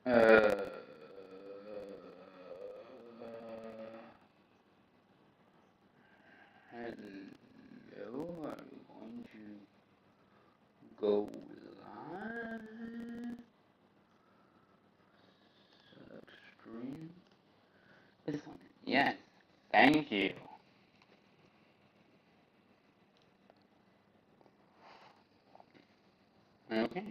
Uh, Hello, are we going to go live? Stream? This one? Yes, thank you. Okay.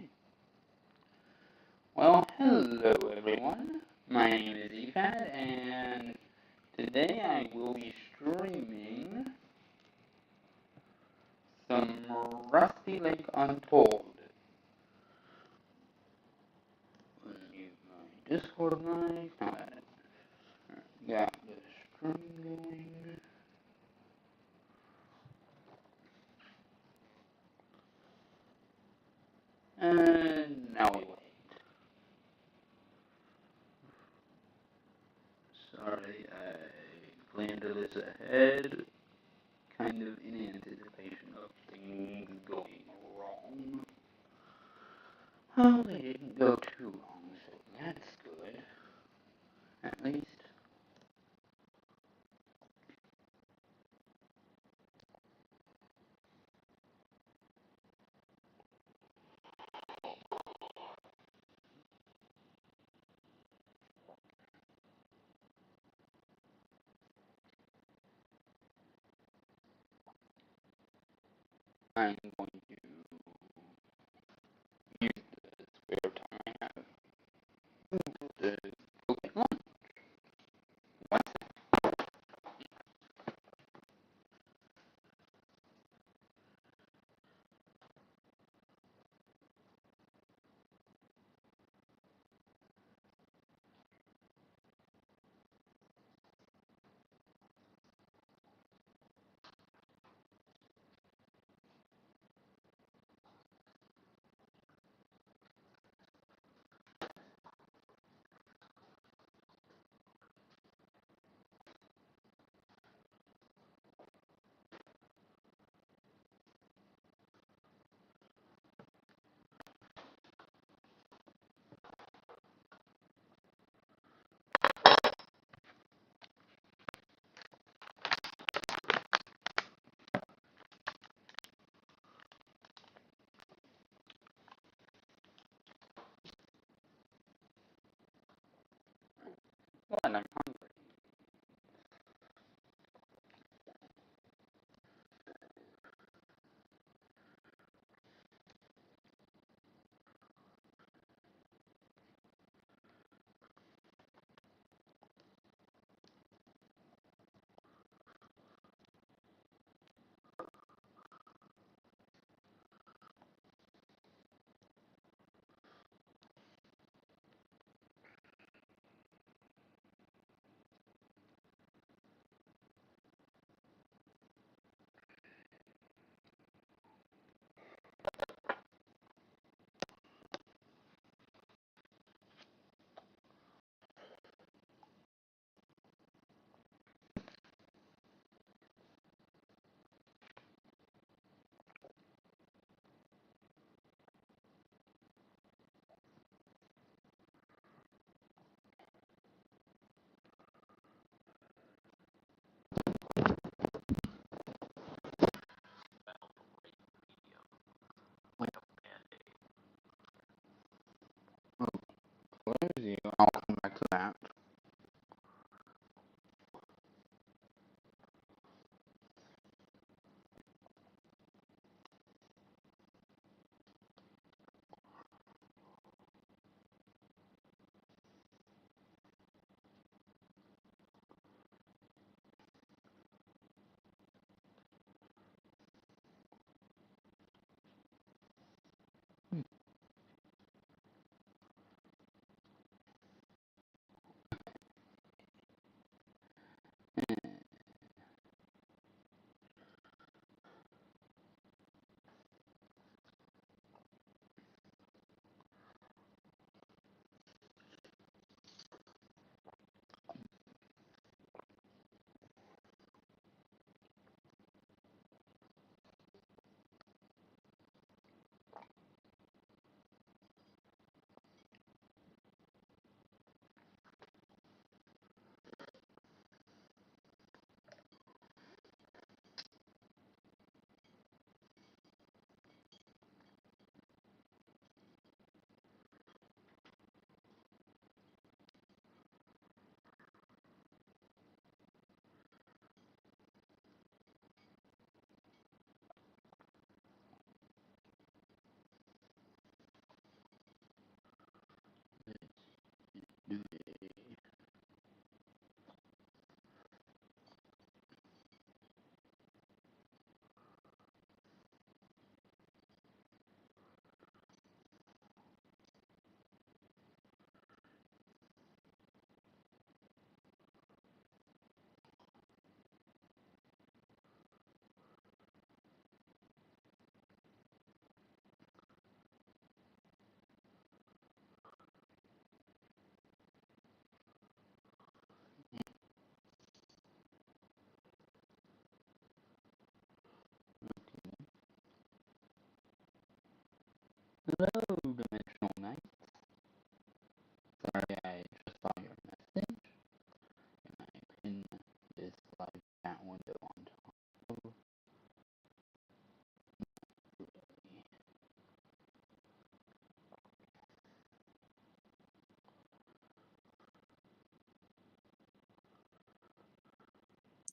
Well, hello everyone. My name is Efad, and today I will be streaming some Rusty Lake Untold. Use my Discord mic. Got the stream going. And now we wait. Sorry, I planned this ahead, kind of in anticipation of things going wrong. Oh, they didn't go too wrong, so that's good. At least. I'm going to use the spare time I have to go get lunch. What's what? I'm hungry. Oh, where is you? I'll come back to that.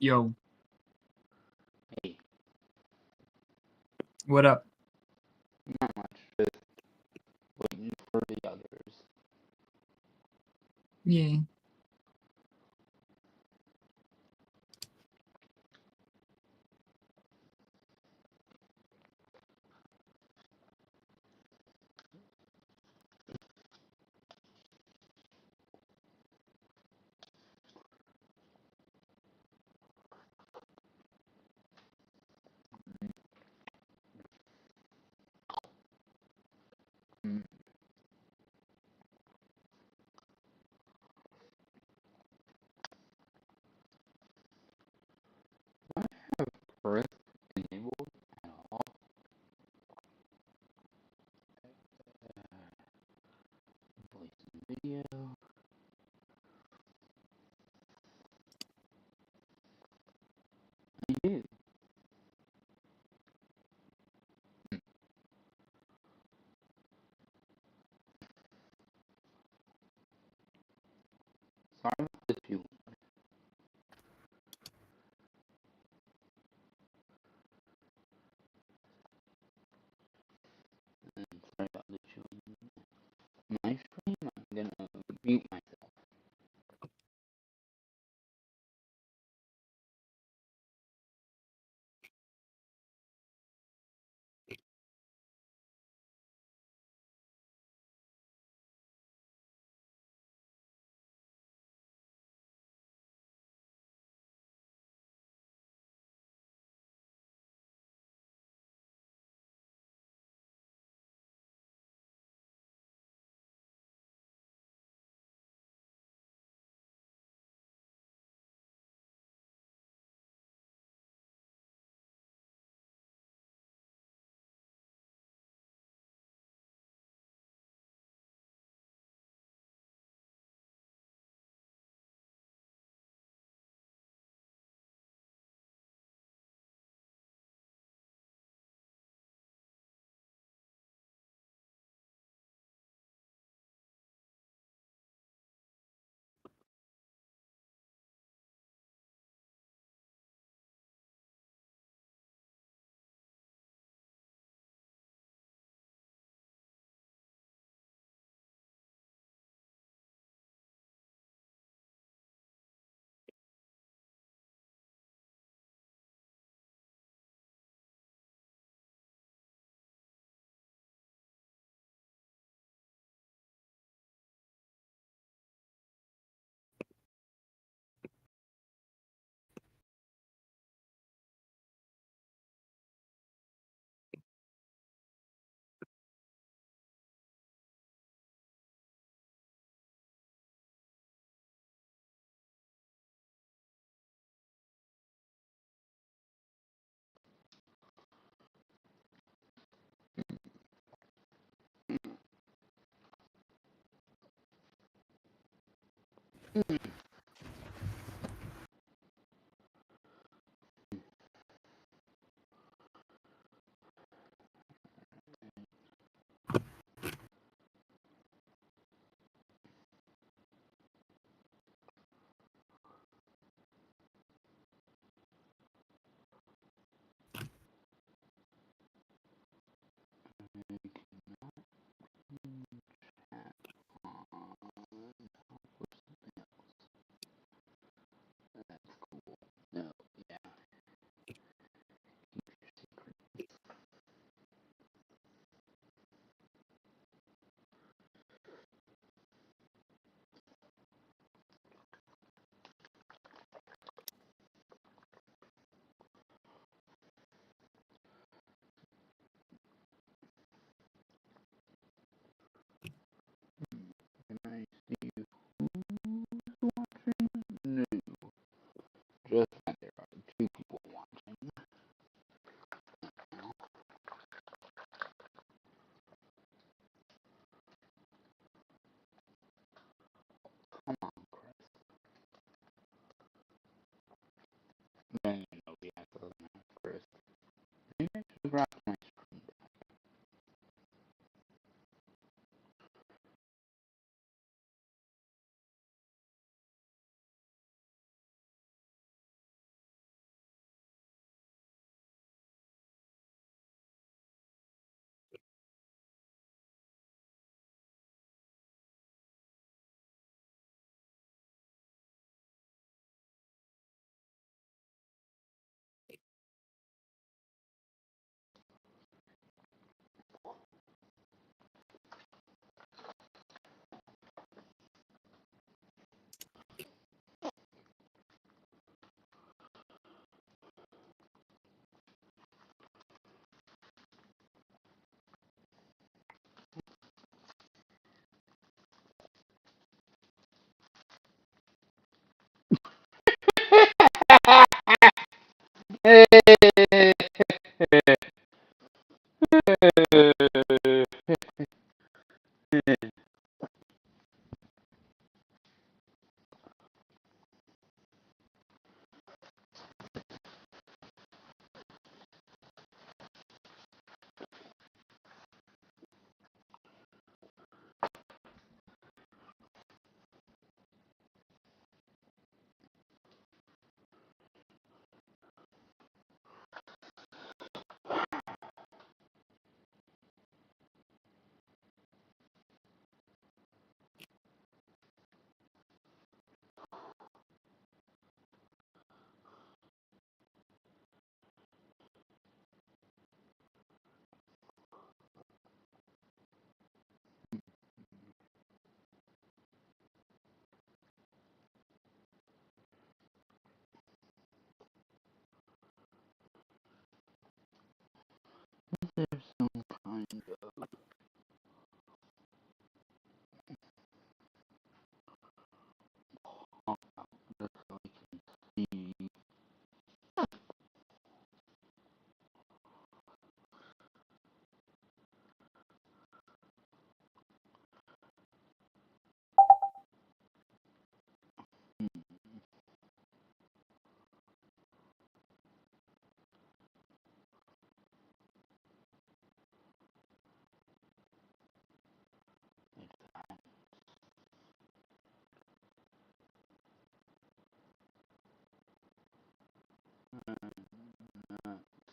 Yo, Hey, what up? not much, just waiting for the others. Yeah. Mm. I have Chris enabled at all. Voice and video. I do. Hmm. Sorry about this, you. Sorry about this, you. My stream, I'm gonna mute myself. That's cool. No, yeah. Can I see who's watching? No. Just that there are two people watching. Come on, Chris. No, no, no, we have to Chris. Maybe I should grab my screen. There's some kind of pop out just so I can see. Not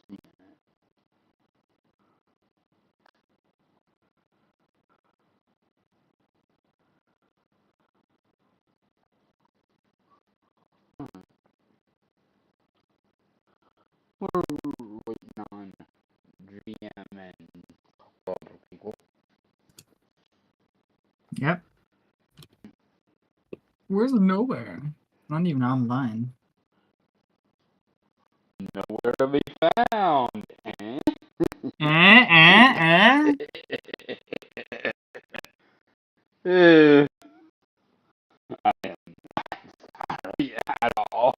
seeing it. We're waiting on GM and other people. Yep. Where's nowhere? Not even online. Nowhere to be found. Eh? I am not sorry at all.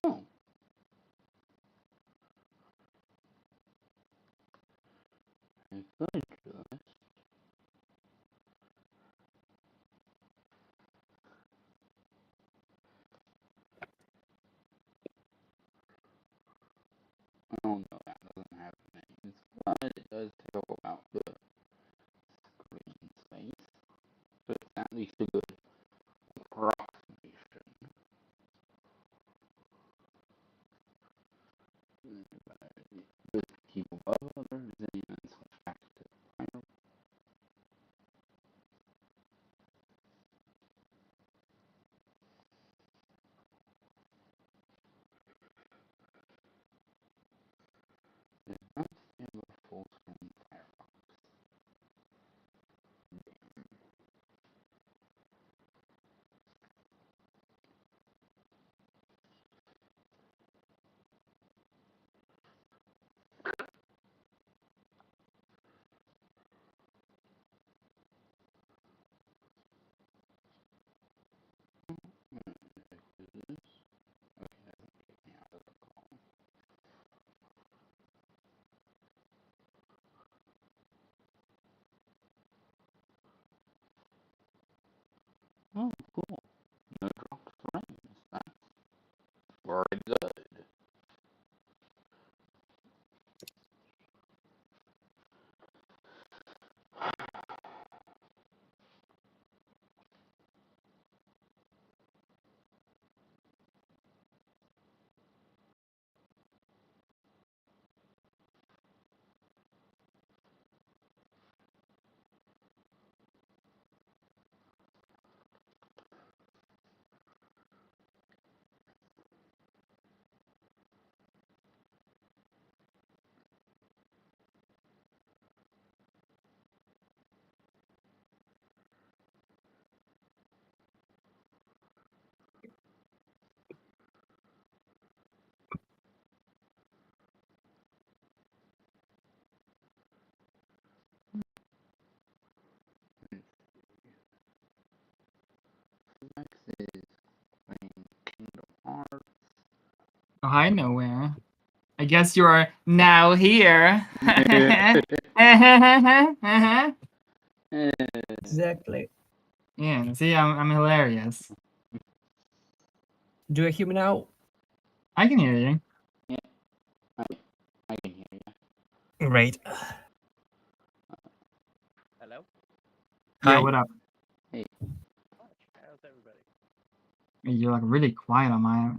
Oh, I could just. Oh no, that doesn't have names, but it does tell about the screen space. So it's at least a good approximation. Just keep above others and switch back to Oh, hi, nowhere. I guess you are now here. Exactly. Yeah, see, I'm hilarious. Do you hear me now? I can hear you. I can hear you. Great. Hello? Yeah, Hi. what up? Hey. How's everybody? You're like really quiet on my.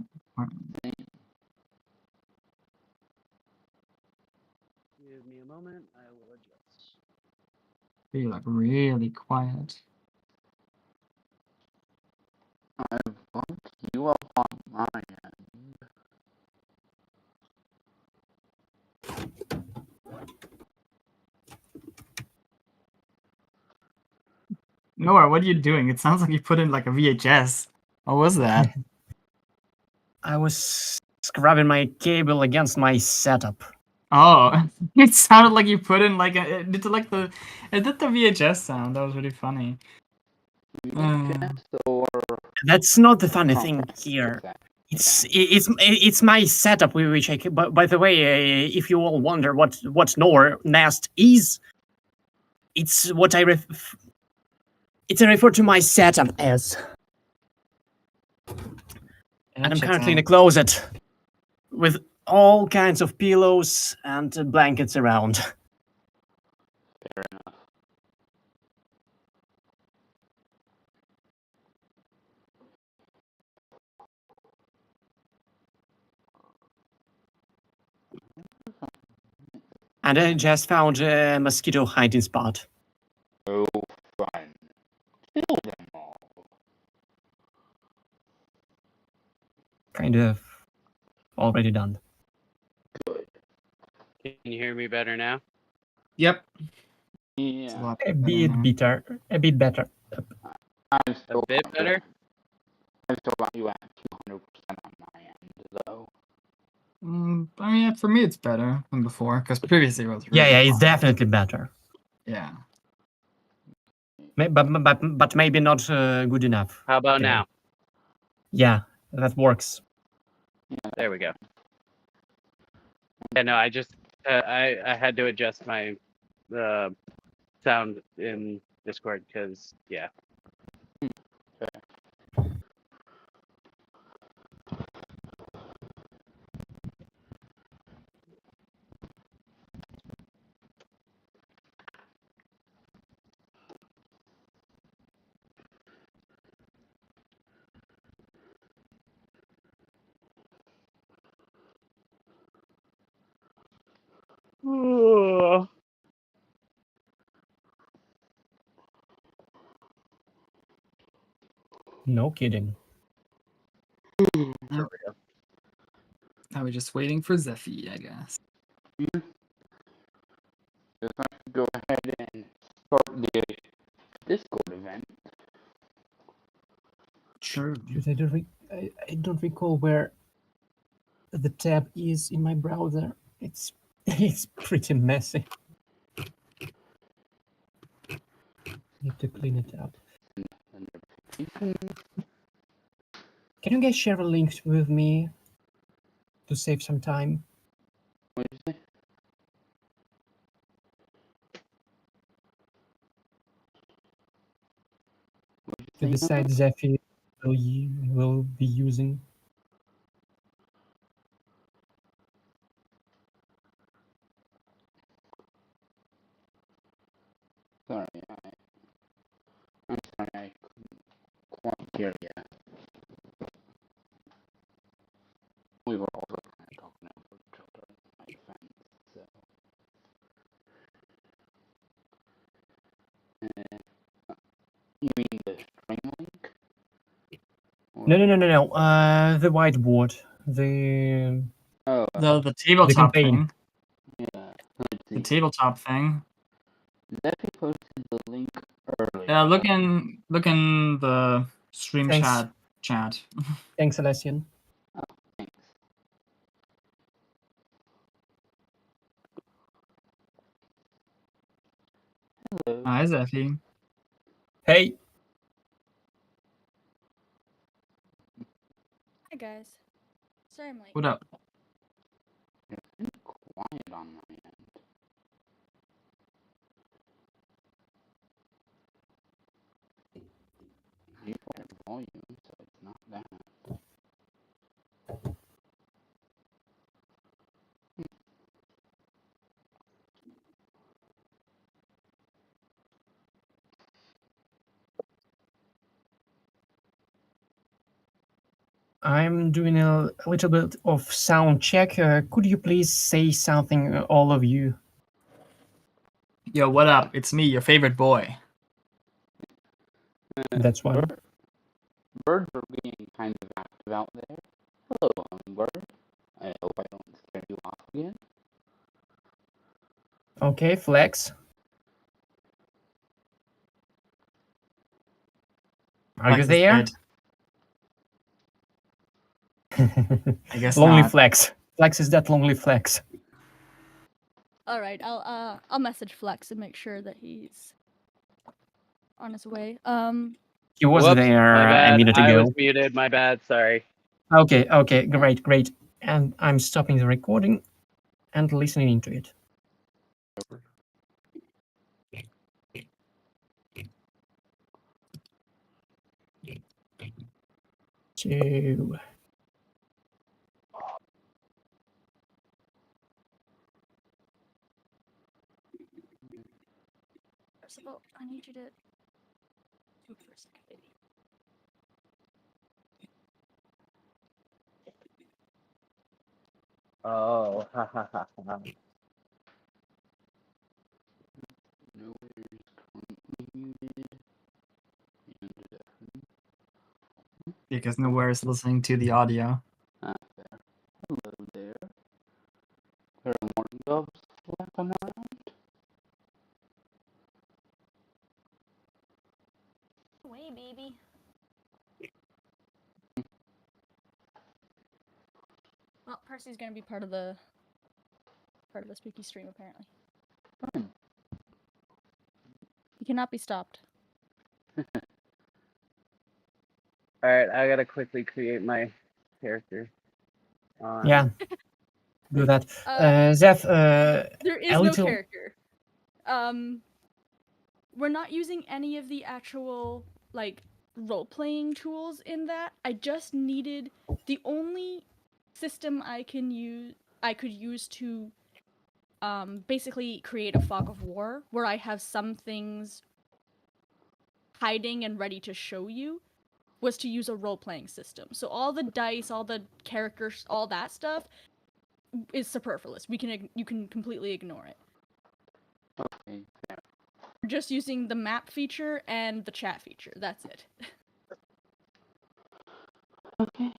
Give me a moment. I will adjust. You're like really quiet. I've bumped you up on my end. Nowhere, what are you doing? It sounds like you put in like a VHS. What was that? I was scrubbing my cable against my setup. Oh, it sounded like you put in like a. It did the VHS sound. That was really funny. Or That's not the funny thing compact, here. okay. It's my setup which I. By the way, if you all wonder what Nor Nest is, it's what I refer to my setup as. And I'm currently in a closet with all kinds of pillows and blankets around. Fair enough. And I just found a mosquito hiding spot. Oh, fun. Kill them all. Kind of already done. Good. Can you hear me better now? Yep. Yeah. A bit better. I've still A bit got better? I've still got you at 200% on my end, though. I mean, for me, it's better than before because previously it was. Yeah, really it's quiet. definitely better. Yeah. But maybe not good enough. How about Okay. now? Yeah, that works. Yeah. There we go. Yeah, no, I just I had to adjust my sound in Discord because yeah. No kidding. There we go. Now we're just waiting for Zephy, I guess. Just have to go ahead and start the Discord event. Sure. I don't recall where the tab is in my browser. It's it's pretty messy. Need to clean it out. Can you guys share a link with me to save some time? What did you say? To decide Zephy will be using. Sorry, I'm sorry, I couldn't quite hear you. We were also kind of talking over each other, my friends, so. You mean the stream link? No. The whiteboard. Oh, The tabletop campaign. thing. yeah. Let's The see. tabletop thing. Zephy posted the link earlier. Yeah, look in the stream Thanks. chat. Thanks, Alessian. Oh, thanks. Hello. Hi, Zephy. Hey. Hi guys. Sorry, I'm late. What up? It's been quiet on my end. You have volume, so it's not that. I'm doing a little bit of sound check. Could you please say something, all of you? Yo, what up? It's me, your favorite boy. That's one. Birds are being kind of active out there. Hello, bird. I hope I don't scare you off again. Okay, Flex. Are Flex you is there? I guess Lonely not. Flex. Flex is that lonely Flex. All right, I'll message Flex and make sure that he's on his way. He was Whoops, there my bad. a minute I ago. was muted. My bad. Sorry. Okay, great. And I'm stopping the recording and listening into it. So, First of all, I need you to move for a second, baby. Oh, ha ha ha ha. Nowhere is currently muted. Because nowhere is listening to the audio. There. Hello there. There are more doves flapping around. Away, baby. Well, Percy's gonna be part of the spooky stream apparently. Fun. He cannot be stopped. All right, I gotta quickly create my character. yeah. Do that. Zeph, There is a no little... character. We're not using any of the actual, like, role-playing tools in that. I just needed the only system I could use to basically create a fog of war where I have some things hiding and ready to show you was to use a role-playing system. So all the dice, all the characters, all that stuff is superfluous. You can completely ignore it. Okay, there. We're just using the map feature and the chat feature. That's it. Okay.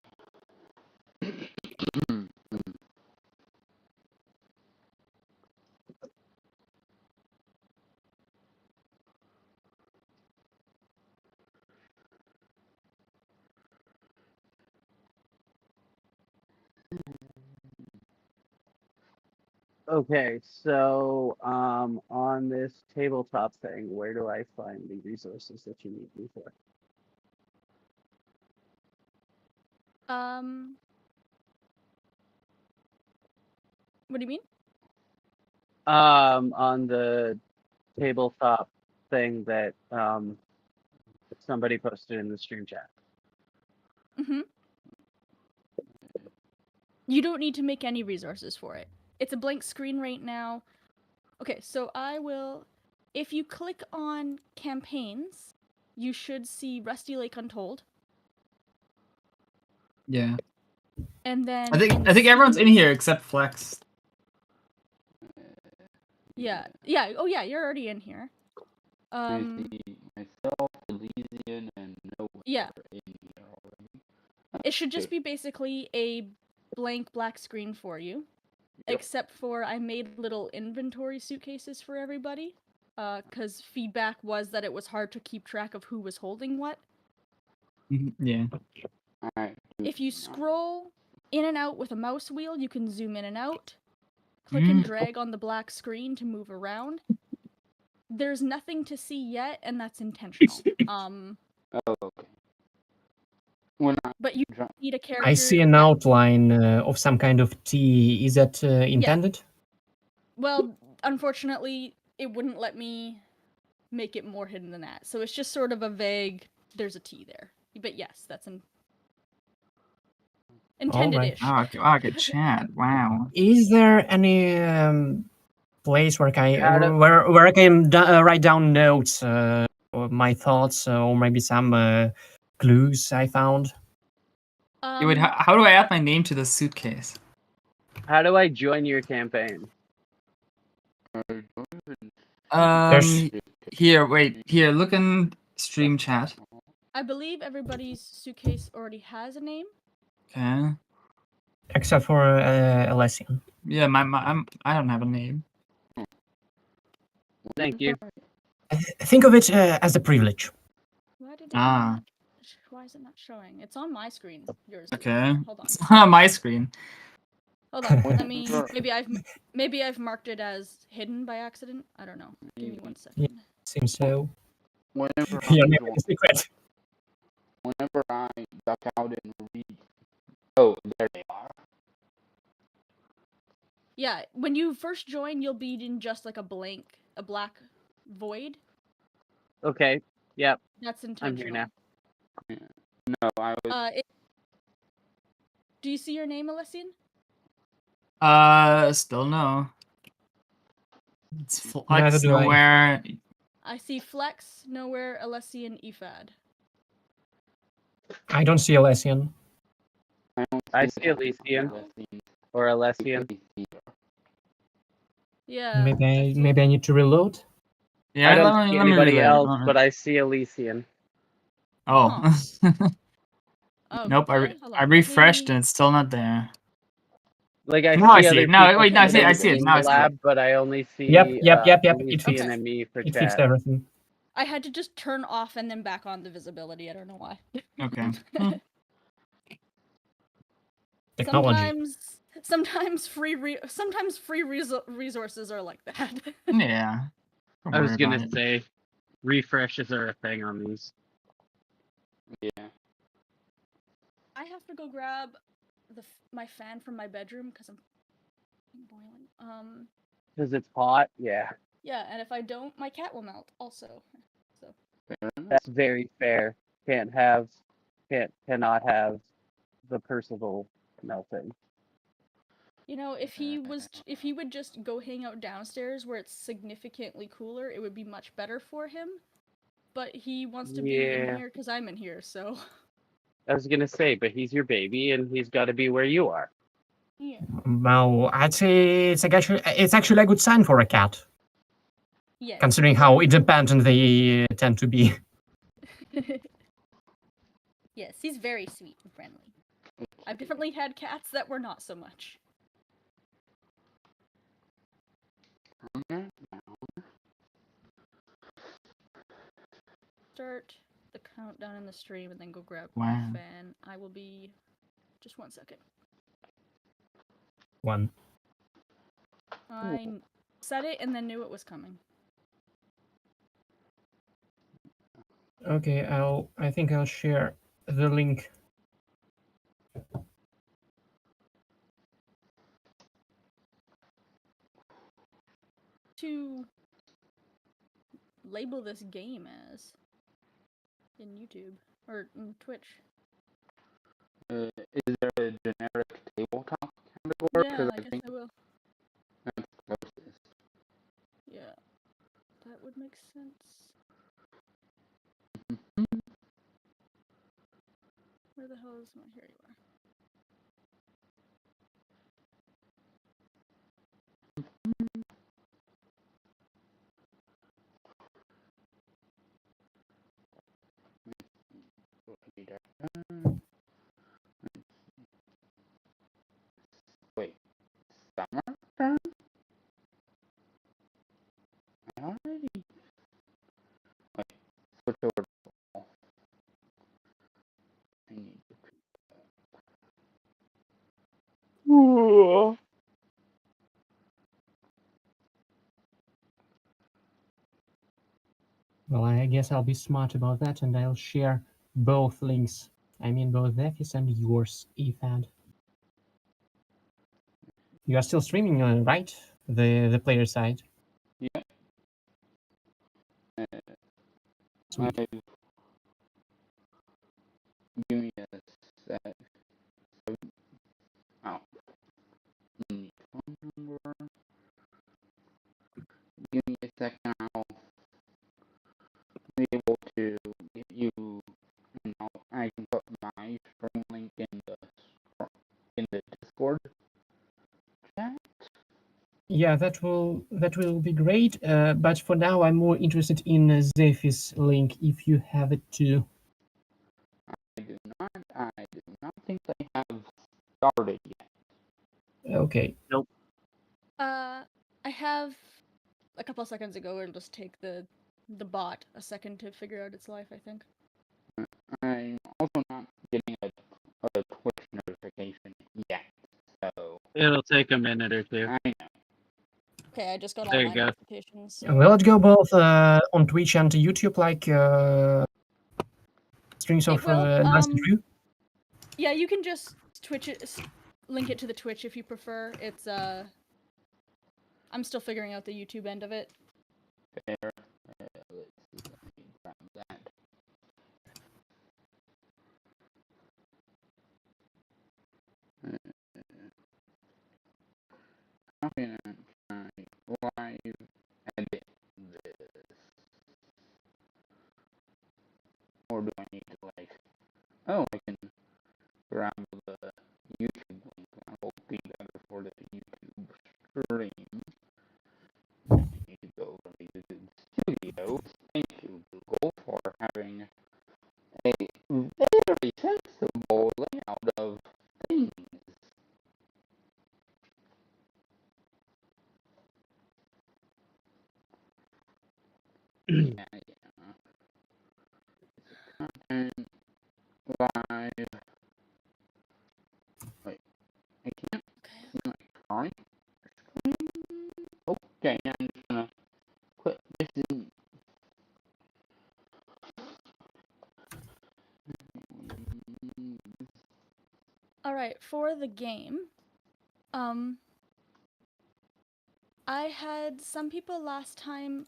Okay, so on this tabletop thing, where do I find the resources that you need me for? What do you mean? On the tabletop thing that somebody posted in the stream chat. Mm-hmm. You don't need to make any resources for it. It's a blank screen right now. Okay, so I will... If you click on campaigns, you should see Rusty Lake Untold. Yeah. And then... I think everyone's in here except Flex. Yeah. Yeah. Oh, yeah, you're already in here. I see myself, Elysian, and nowhere Yeah. in here already. It should just be basically a blank black screen for you. Yep. Except for I made little inventory suitcases for everybody. Because feedback was that it was hard to keep track of who was holding what. Yeah. Alright. If you scroll in and out with a mouse wheel, you can zoom in and out. Click and drag on the black screen to move around. There's nothing to see yet, and that's intentional. Oh, okay. When I But you dro- need a character. I see an outline of some kind of T. Is that intended? Well, unfortunately, it wouldn't let me make it more hidden than that. So it's just sort of a vague. There's a T there. But yes, that's an intended-ish. Oh, okay, chat. Wow. Is there any place where How do- where I can write down notes, or my thoughts, or maybe some clues I found? Yeah, wait, how do I add my name to the suitcase? How do I join your campaign? There's- Here, wait, here, look in stream chat. I believe everybody's suitcase already has a name. Okay. Except for Alessian. Yeah, I don't have a name. Thank you. Think of it as a privilege. Why did it Ah. not? Why is it not showing? It's on my screen. Yours. Okay. Hold on. It's not on my screen. Hold on. Let me. Maybe I've marked it as hidden by accident. I don't know. Give me 1 second. Seems so. whenever Your I name join, is secret. whenever I duck out and read, oh, there they are. Yeah, when you first join, you'll be in just like a black void. Okay. Yep. That's I'm intentional. here now. No, I was. Do you see your name, Alessian? Still no. It's Flex Neither do I. nowhere. I see Flex, Nowhere, Alessian, Ephad. I don't see Alessian. I see Elysian or Alessian. Yeah. Maybe I need to reload. Yeah, I don't let see me anybody reload. else, but I see Elysian. Oh. Nope, Okay, hold I on, let refreshed me- and it's still not there. Like I Now I see see other it. Now, people wait, no, I see it. I sitting see it. in Now I the see it. lab, but I only see Yep. It Elysian fixed and me for It chat. fixed everything. I had to just turn off and then back on the visibility. I don't know why. Okay. Technology. Sometimes free resources are like that. Yeah. Don't I was worry gonna about it. say refreshes are a thing on these. Yeah. I have to go grab my fan from my bedroom because I'm boiling. Because it's hot, yeah. Yeah, and if I don't, my cat will melt also. So Fair enough. That's very fair. Cannot have the Percival melting. you know, if he would just go hang out downstairs where it's significantly cooler, it would be much better for him. But he wants to be in Yeah. here because I'm in here, so I was gonna say, but he's your baby and he's gotta be where you are. yeah. Well, I'd say it's actually a good sign for a cat, Yes. considering how independent they tend to be. Yes, he's very sweet and friendly. I've definitely had cats that were not so much. Start the countdown in the stream and then go grab my Wow. fan. I will be just 1 second. One. I said it and then knew it was coming. Okay, I think I'll share the link. To label this game as in YouTube or in Twitch. Is there a generic tabletop category? Yeah, 'Cause I guess I will. that's closest. Yeah, that would make sense. Where the hell is my? Here you are. Wait, summer turn? I already. Wait, switch over to fall. I need to. Well, I guess I'll be smart about that, and I'll share both links I mean both Nefis and yours, Ethan. You are still streaming, right? The player side. Yeah. Sweet. Give me a sec. Oh. Phone number. Give me a second. I'll be able to get you. I can put my stream link in the Discord chat. Yeah, that will be great. But for now, I'm more interested in Zephyr's link if you have it too. I do not think they have started yet. Okay. I have a couple of seconds ago. It'll just take the bot a second to figure out its life, I think. I'm also not getting a Twitch notification yet, so It'll take a minute or two. I know. Okay, I just got There all you my go. notifications. Will it go both on Twitch and YouTube, like streams It of will, Nancy Drew? Yeah, you can just Twitch it, link it to the Twitch if you prefer. It's I'm still figuring out the YouTube end of it. Fair. Let's see. Let me grab that. How can I live edit this? Or do I need to oh, I can grab the YouTube link. I will be better for the YouTube stream. I need to go over to YouTube Studio. Thank you, Google, for having a very sensible layout of things. Yeah. Content live. Wait, I can't see my current screen. Okay, I'm just gonna put this in. Alright, for the game, I had some people last time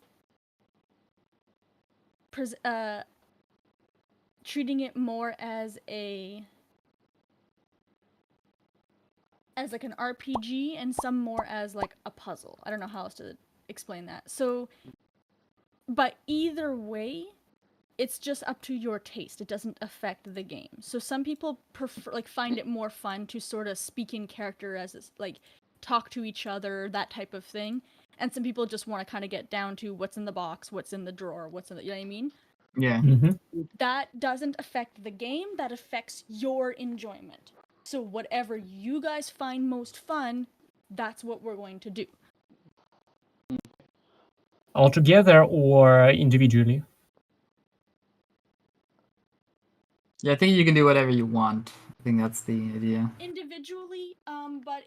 treating it more as like an RPG and some more as like a puzzle. I don't know how else to explain that. So, but either way, it's just up to your taste. It doesn't affect the game. So some people prefer, like, find it more fun to sort of speak in character as like talk to each other, that type of thing. And some people just want to kind of get down to what's in the box, what's in the drawer, what's in the, you know what I mean? Yeah. That doesn't affect the game, that affects your enjoyment. So whatever you guys find most fun, that's what we're going to do. All together or individually? Yeah, I think you can do whatever you want. I think that's the idea. Individually, but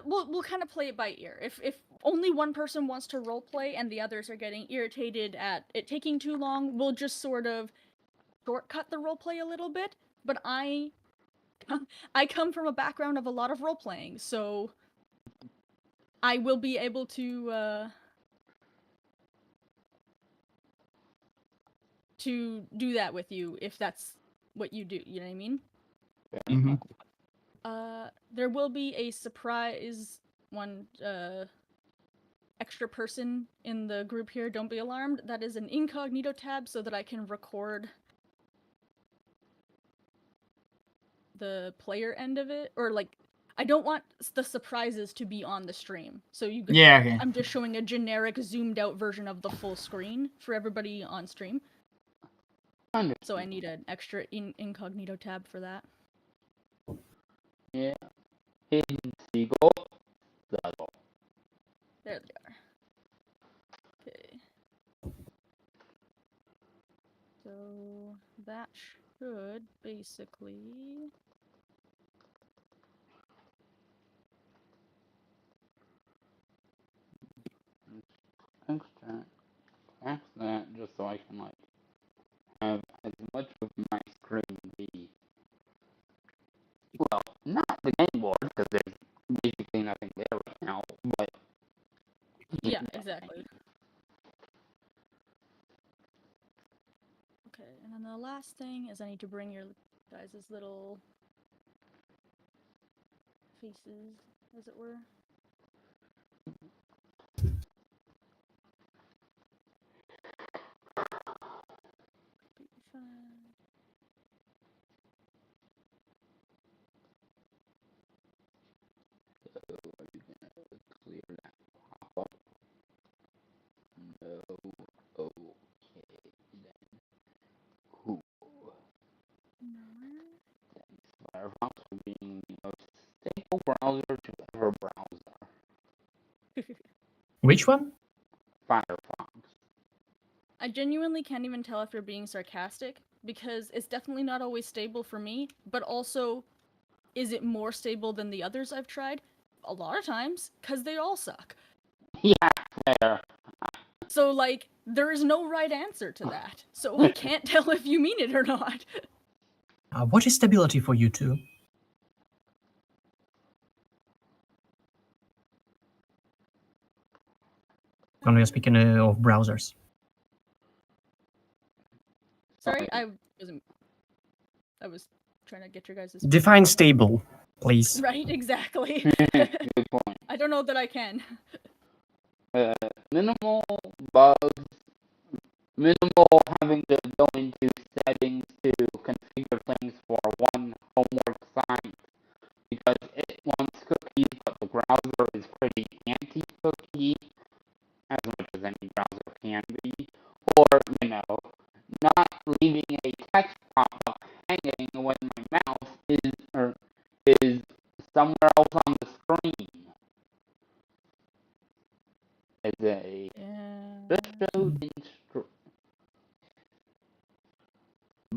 we'll kind of play it by ear. If only one person wants to roleplay and the others are getting irritated at it taking too long, we'll just sort of shortcut the roleplay a little bit. But I come from a background of a lot of roleplaying, so I will be able to do that with you if that's what you do. You know what I mean? Mm-hmm. There will be a surprise extra person in the group here. Don't be alarmed. That is an incognito tab so that I can record the player end of it, or like I don't want the surprises to be on the stream. So Yeah, okay. I'm just showing a generic zoomed out version of the full screen for everybody on stream. So I need an extra incognito tab for that. Yeah. Hidden seagull. Level. There they are. Okay. So that should basically... Extract that just so I can have a as much of my screen be, well, not the game board, because there's basically nothing there right now, but... Yeah, exactly. Okay, and then the last thing is I need to bring your guys' little faces, as it were. Be fine. So, are you gonna clear that pop-up? No. Okay, then. Cool. Thanks, Firefox, for being the most stable browser to ever browse. Which one? Firefox. I genuinely can't even tell if you're being sarcastic, because it's definitely not always stable for me, but also, is it more stable than the others I've tried? A lot of times, because they all suck. Yeah, fair. So, like, there is no right answer to that. So I can't tell if you mean it or not. What is stability for you two? When we are speaking of browsers. Sorry, I was trying to get your guys' Define stable, please. Right, exactly. Good point. I don't know that I can. Minimal bugs, minimal having to go into settings to configure things for one homework assignment, because it wants cookies, but the browser is pretty anti-cookie, as much as any browser can be, or, not leaving a text pop-up hanging when my mouse is somewhere else on the screen. As a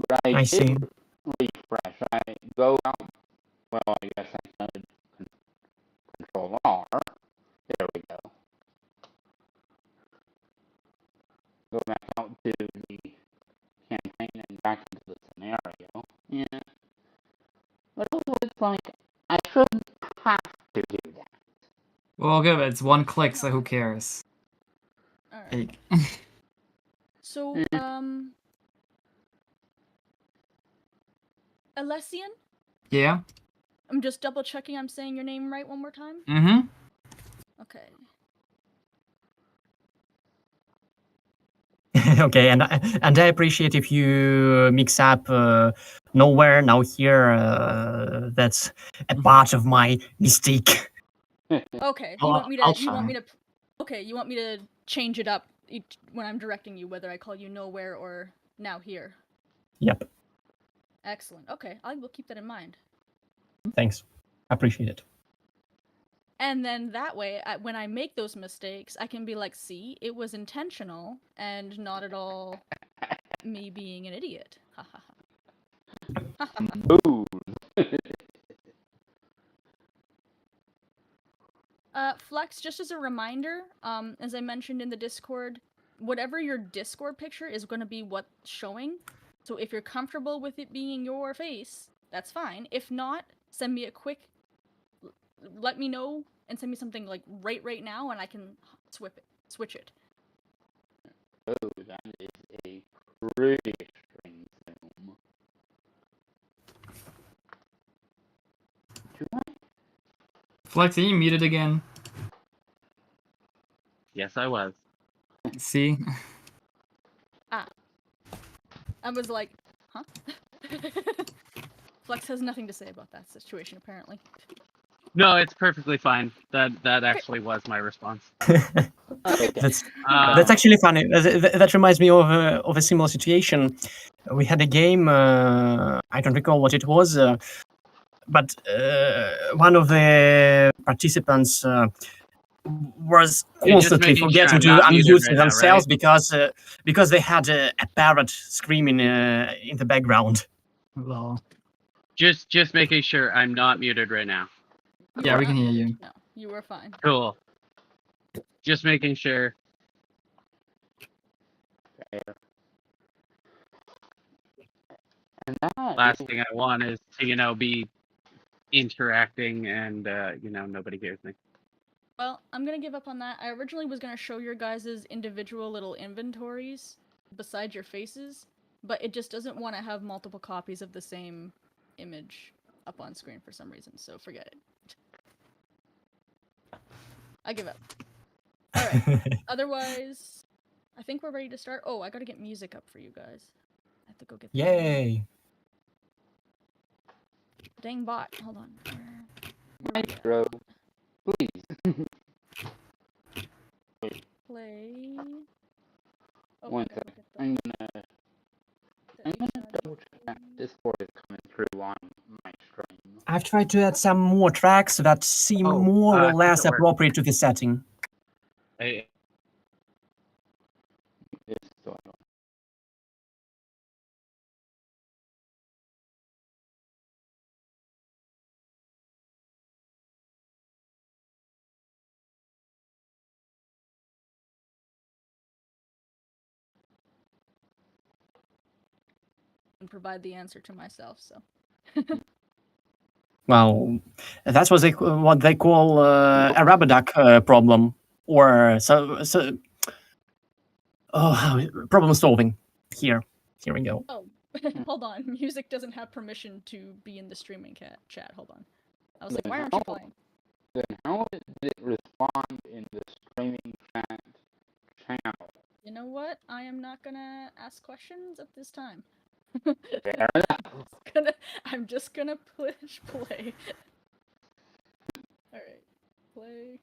but I see. did refresh. I go out. Well, I guess I could Control R. There we go. Go back out to the campaign and back into the scenario. Yeah. But also, it's like I shouldn't have to do that. Well, good. It's one click, so who cares? Alright. Like, So, Alessian? yeah. I'm just double checking I'm saying your name right one more time. Mm-hmm. Okay. Okay, and I appreciate if you mix up nowhere now here. That's a part of my mistake. Okay. I'll- You want me to? I'll You want me try. to? Okay. You want me to change it up when I'm directing you, whether I call you nowhere or now here. Yep, Excellent. Okay, I will keep that in mind. thanks. Appreciate it. And then that way, when I make those mistakes, I can be like, see, it was intentional and not at all me being an idiot. Ha ha ha. Boo. Flex, just as a reminder, as I mentioned in the Discord, whatever your Discord picture is going to be what's showing. So if you're comfortable with it being your face, that's fine. If not, send me a quick, let me know and send me something like right now, and I can switch it. Oh, that is a pretty extreme zoom. Do I? Flex, are you muted again? Yes, I was. See? I was like, huh? Flex has nothing to say about that situation, apparently. No, it's perfectly fine. That actually was my response. Okay. That's Uh, actually funny. That reminds me of a similar situation. We had a game. I don't recall what it was, but one of the participants was You're just constantly making sure forgetting I'm to not muted unmute right now, themselves because they had a parrot screaming in the background. Lol. just making sure I'm not muted right now. You Yeah, are we can not hear you. muted. No, you were fine. Cool. Just making sure. Fair. And that Last is- thing I want is to, be interacting and, nobody hears me. Well, I'm gonna give up on that. I originally was gonna show your guys' individual little inventories beside your faces, but it just doesn't want to have multiple copies of the same image up on screen for some reason, so forget it. I give up. Alright, otherwise, I think we're ready to start. Oh, I gotta get music up for you guys. I have to go get that. Yay! Dang bot, hold on. Maestro, please. Play. Oh, One I gotta second. get the- I'm the gonna iPad. double check that Discord is coming through on my stream. I've tried to add some more tracks that seem Oh, more or does less it work? appropriate to the setting. I, This so I don't- And provide the answer to myself, so. Well, that's what they call a Rabaduck problem, or problem solving. Here we go. Oh, hold on. Music doesn't have permission to be in the streaming chat. Hold on. I was like, why aren't you playing? Then how did it respond in the streaming chat channel? You know what? I am not gonna ask questions at this time. Fair enough. I'm just gonna push play. Alright. Play.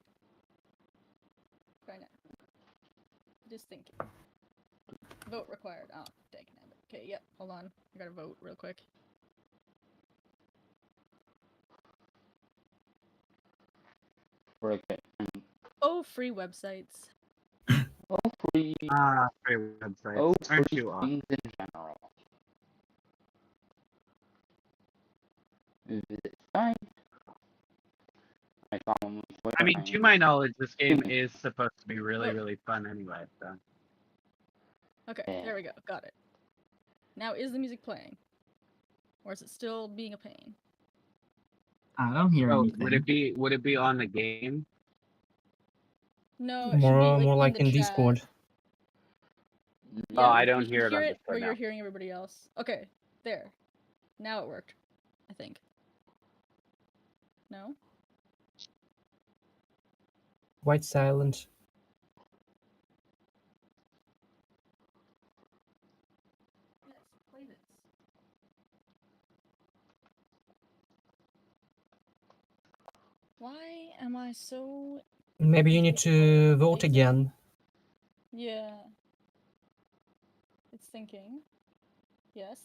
Try now. Just thinking. Vote required. Oh, dang it. Okay, yep, hold on. I gotta vote real quick. Okay. Oh, free websites. Oh, free. free websites. Oh, Aren't free you on? things in general. Visit site. I solemnly swear I mean, am- to my knowledge, this game is supposed to be really, really fun anyway, so. Okay, Yeah. there we go. Got it. Now, is the music playing? Or is it still being a pain? I don't hear Oh, anything. would it be on the game? No, it should be like, More like the in chat. Discord. Oh, I you don't can hear it on where Discord you're now. hearing everybody else. Okay, there. Now it worked. I think. No? Quite silent. Yes, play this. Why am I so... Maybe you need to vote again. Yeah. It's thinking. Yes,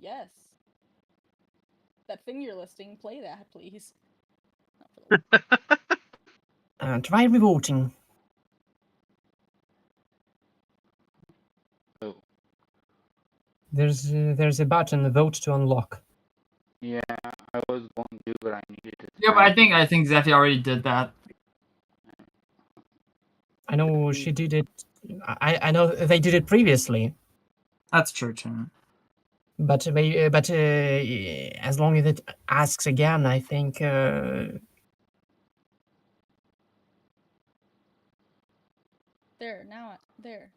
yes. That thing you're listing, play that, please. Not for the- Try revoting. Oh, There's a button, vote to unlock. yeah, I was going to, but I needed to. Yeah, but I think Zephy already did that. I know she did it. I know they did it previously, That's true, too. but as long as it asks again, I think. There, now, there.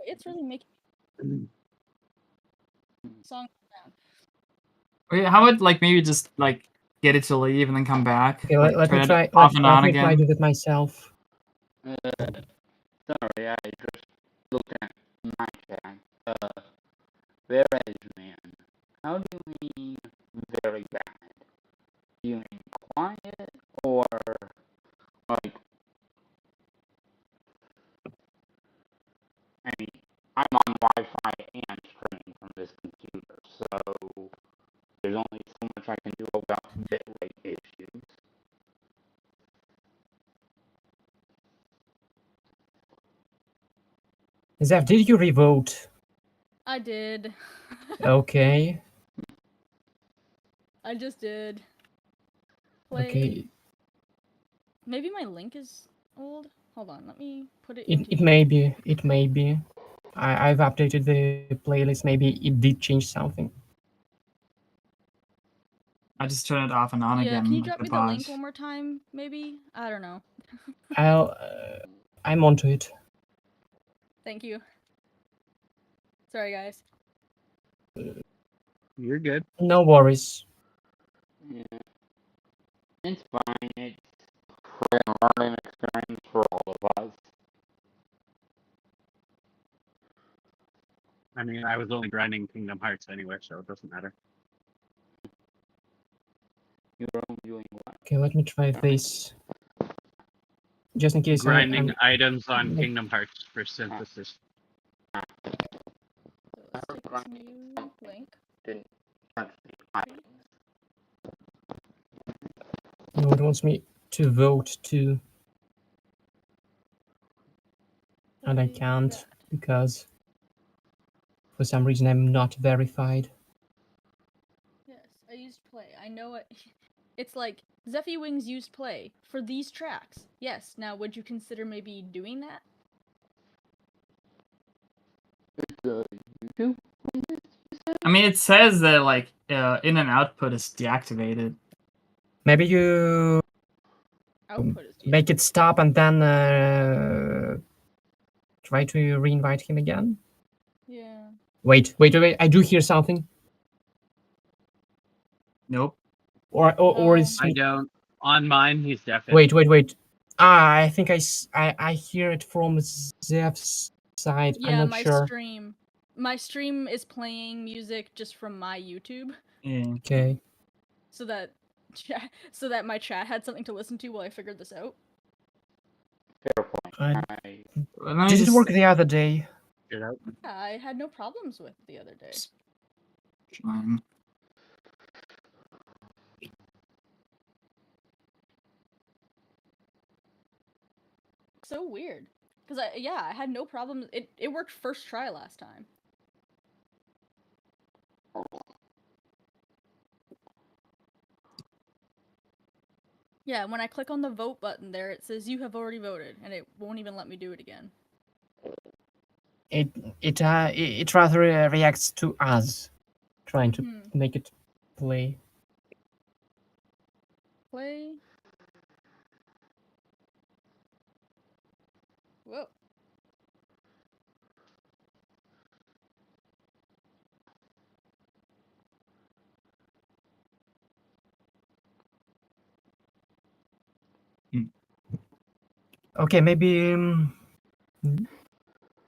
It's really making song down. Wait, how about like maybe just like get it to leave and then come back? Okay, Like, let me turn it try. off and on Let me try again. do it myself. Sorry, I just looked at my chat. Whereas, man, how do you mean very bad? Do you mean quiet or like? I mean, I'm on Wi-Fi and streaming from this computer, so there's only so much I can do about bitrate issues. Zeph, did you revote? I did. Okay. I just did. Play. Okay. Maybe my link is old. Hold on, let me put it It into. may be. It may be. I've updated the playlist. Maybe it did change something. I just turn it off and on Yeah, again. can you like drop the me the link boss. one more time, maybe? I don't know. I'm onto it. Thank you. Sorry, guys. You're good. No worries. Yeah. It's fine. It's a learning experience for all of us. I mean, I was only grinding Kingdom Hearts anyway, so it doesn't matter. You're only doing what? Okay, let me try this. Just in case Grinding I'm items on like- Kingdom Hearts for synthesis. So let's take this new link. Didn't touch the items. No, it wants me to vote too, and I Play can't that. because for some reason I'm not verified. Yes, I used play. I know it. It's like Zeffy Wings used play for these tracks. Yes. Now, would you consider maybe doing that? It's YouTube. I mean, it says that like in and output is deactivated. Maybe you Output is make it stop and then try to re-invite him again. Yeah. Wait. I do hear something. Nope. Or is I don't. On mine, he's deafened. wait. I think I hear it from Zev's side. I'm Yeah, not my sure. stream. My stream is playing music just from my YouTube, Yeah. Okay. so that so that my chat had something to listen to while I figured this out. Fair point. I- Let me Did it just work the other day? Get out. Yeah, I had no problems with it the other day. join. So weird, cause I had no problems. It worked first try last time. Yeah, when I click on the vote button there, it says you have already voted, and it won't even let me do it again. It rather reacts to us trying to make it play. Play. Whoa. Okay, maybe.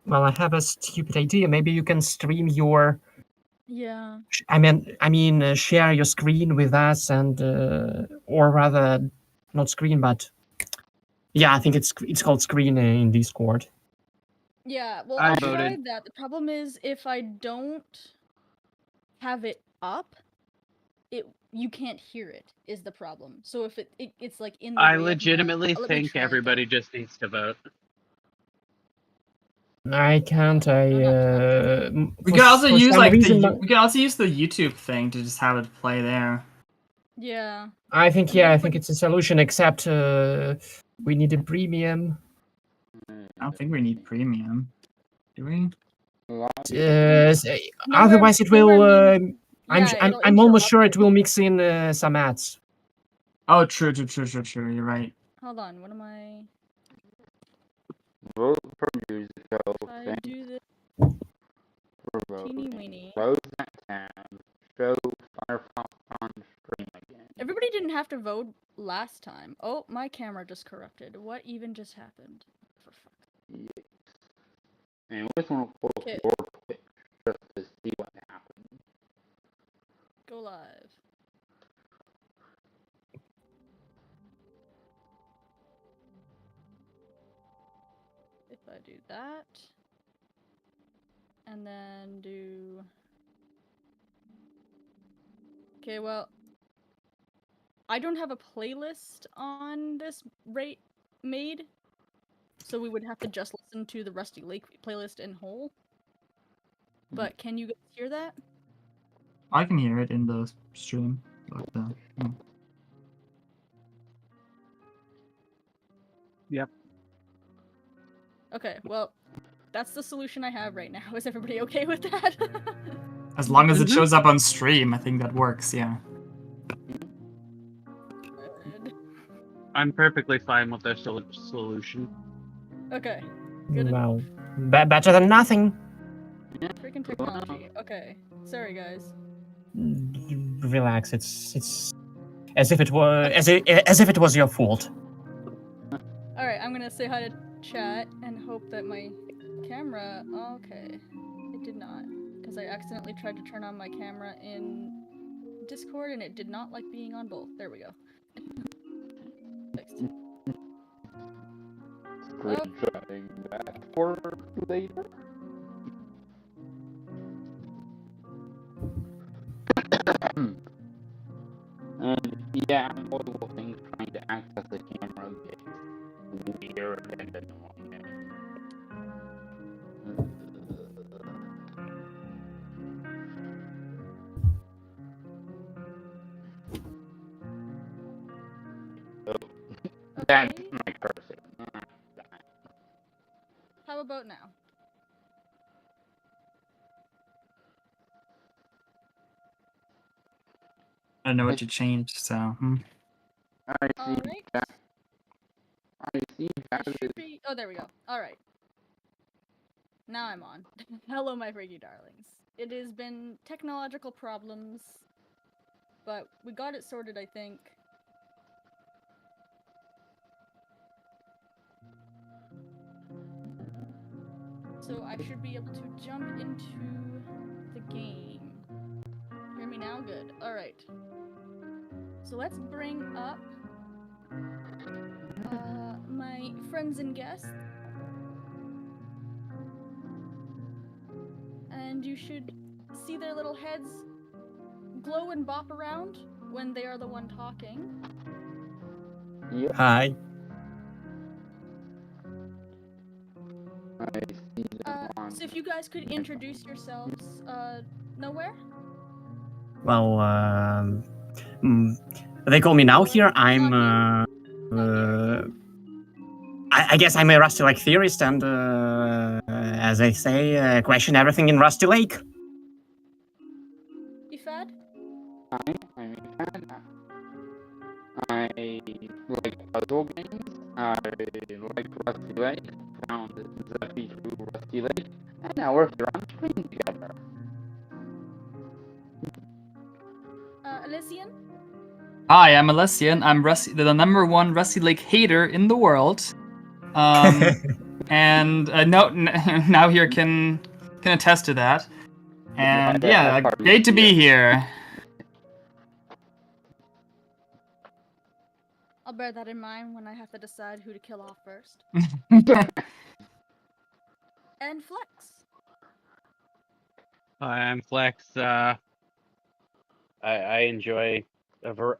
Well, I have a stupid idea. Maybe you can stream your. Yeah. I mean, share your screen with us, and or rather, not screen, but yeah, I think it's called screen in Discord. Yeah, well, I I voted. tried that. The problem is if I don't have it up, you can't hear it is the problem. So if it's like in the I way of my- legitimately let me think try it, though. everybody just needs to vote. I can't. We could also use some like reason, we could also use the YouTube thing to just have it play there. Yeah. I think And then I if think we- it's a solution. Except we need a premium. I don't think we need premium. Do we? Otherwise, it will. nowhere means- yeah, it'll I'm almost interrupt sure it will everything. mix in some ads. Oh, true. You're right. Hold on, what am I? Vote for musical. I do this For teeny voting. weeny. Close that tab. Show Firefox on stream again. Everybody didn't have to vote last time. Oh, my camera just corrupted. What even just happened? For fuck's sake. Yes. And this one will pull Okay. your Twitch just to see what happens. Go live. If I do that, and then do... Okay, well, I don't have a playlist on this rate made, so we would have to just listen to the Rusty Lake playlist in whole. But can you guys hear that? I can hear it in the stream. Like the, Yep. Okay, well, That's the solution I have right now. Is everybody okay with that? As long as it Mhm. shows up on stream, I think that works. Yeah. Good. I'm perfectly fine with their solution. Okay. Good. Well, better than nothing. Freaking technology. Okay. Sorry, guys. Relax. It's as if it were as if it was your fault. All right. I'm gonna say hi to chat and hope that my camera. Okay. It did not, because I accidentally tried to turn on my camera in Discord and it did not like being on both. There we go. Fixed. Screenshotting that for later. And yeah, multiple things trying to access the camera gets weird and annoying. Oh, that's Okay. my cursor. How about now? I don't know what you changed, so. I see All right. that. I see that It is should be. Oh, there we go. All right. Now I'm on. Hello, my freaky darlings. It has been technological problems, but we got it sorted, I think. So I should be able to jump into the game. Hear me now? Good. All right. So let's bring up my friends and guests. And you should see their little heads glow and bop around when they are the one talking. yep. Hi. I see them on. So if you guys could introduce yourselves, Nowhere? Well, they call me now here. I'm. Not here. I guess I'm a Rusty Lake theorist, and as they say, question everything in Rusty Lake. Ifad? Hi, I'm Ethan. I like puzzle games. I like Rusty Lake. Found Zeffy through Rusty Lake, and now we're here on screen together. Elysian? Hi, I'm Alessian. I'm the #1 Rusty Lake hater in the world. And now here can attest to that. And yeah, great to be here. I'll bear that in mind when I have to decide who to kill off first. And Flex. Hi, I'm Flex. I enjoy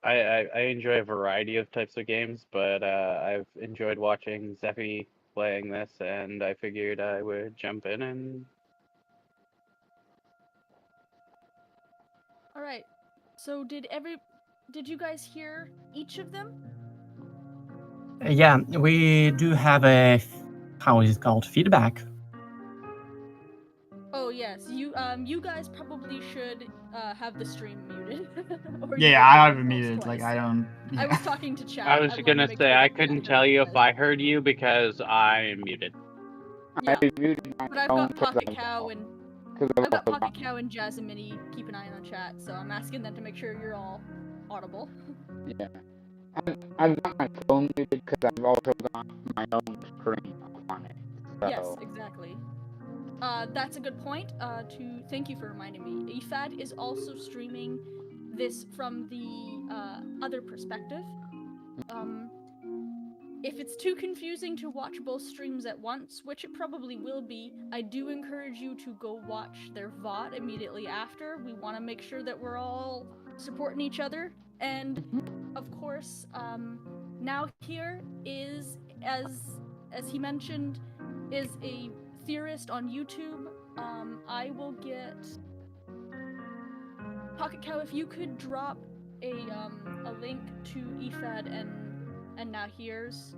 I enjoy a variety of types of games, but I've enjoyed watching Zeffy playing this, and I figured I would jump in and. All right. So did you guys hear each of them? Yeah, we do have a. How is it called? Feedback. Oh yes, you guys probably should have the stream muted. Or you Yeah, will I hear have it yourselves muted. Like twice. I don't. I was talking to chat. I was wanted gonna to make say sure I that you couldn't guys tell heard you what if I heard you because I'm muted. Yeah. I muted my But I've phone got Pocket Cow and because I've got Pocket Cow and Jasmine keep an eye on the chat, so I'm asking them to make sure you're all audible. Yeah. I've got my phone muted because I've also got my own screen on it. So. Yes, exactly. That's a good point. To thank you for reminding me. Ifad is also streaming this from the other perspective. If it's too confusing to watch both streams at once, which it probably will be, I do encourage you to go watch their VOD immediately after. We want to make sure that we're all supporting each other. And of course, now here is, as he mentioned, is a theorist on YouTube. I will get Pocket Cow, if you could drop a link to Ifad and now here's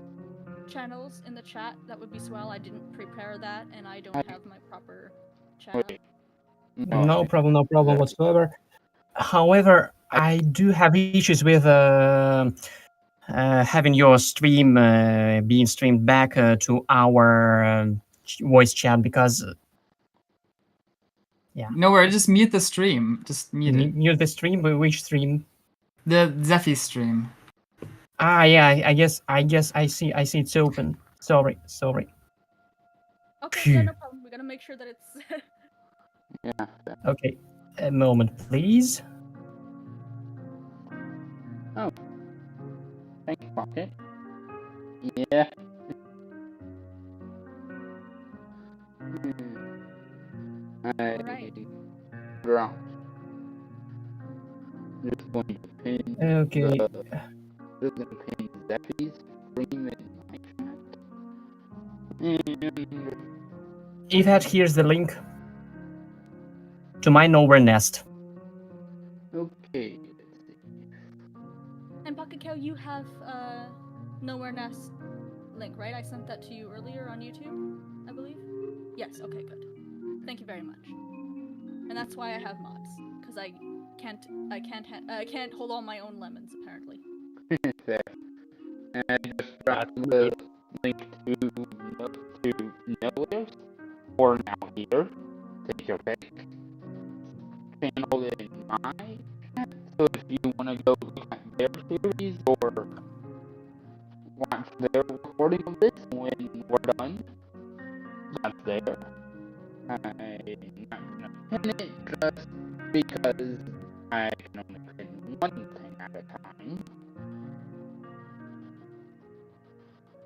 channels in the chat, that would be swell. I didn't prepare that, and I don't have my proper chat. Wait. No problem whatsoever. However, I do have issues with having your stream being streamed back to our voice chat because Nowhere, just mute the stream. Just mute it. mute the stream. Which stream? The Zephy stream. Ah, yeah. I guess I see it's open. Sorry. Okay, yeah, no problem. We're gonna make sure that it's. Yeah. Okay, a moment, please. Oh. Thanks, Pocket. Yeah. Alright. Wrong. Just going to pin Okay. just going to pin Zephy's stream in my chat. And Ethan, here's the link to my nowhere nest. okay, let's see. And Pocket Cow, you have Nowhere Nest link, right? I sent that to you earlier on YouTube, I believe. Yes. Okay. Good. Thank you very much. And that's why I have mods, because I can't hold all my own lemons apparently. Fair. And I just dropped the link to Nowhere, or now here. Take your pick. Channel in my chat. So if you want to go look at their series or watch their recording of this when we're done, that's there. I'm not gonna pin it just because I can only pin one thing at a time.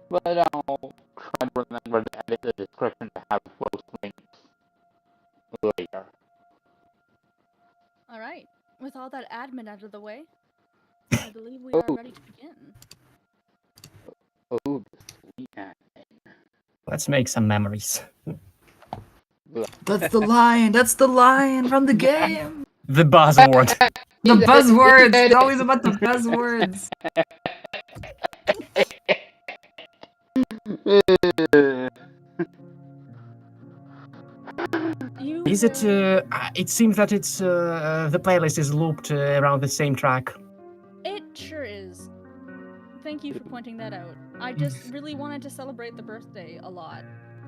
But I'll try to remember to edit the description to have both links later. Alright. With all that admin out of the way, I believe we are ready to begin. Oh, the sweet admin. Let's make some memories. That's the line. That's the line from the game. The buzzword. The buzzwords. It's always about the buzzwords. Is it? It seems that it's the playlist is looped around the same track. It sure is. Thank you for pointing that out. I just really wanted to celebrate the birthday a lot.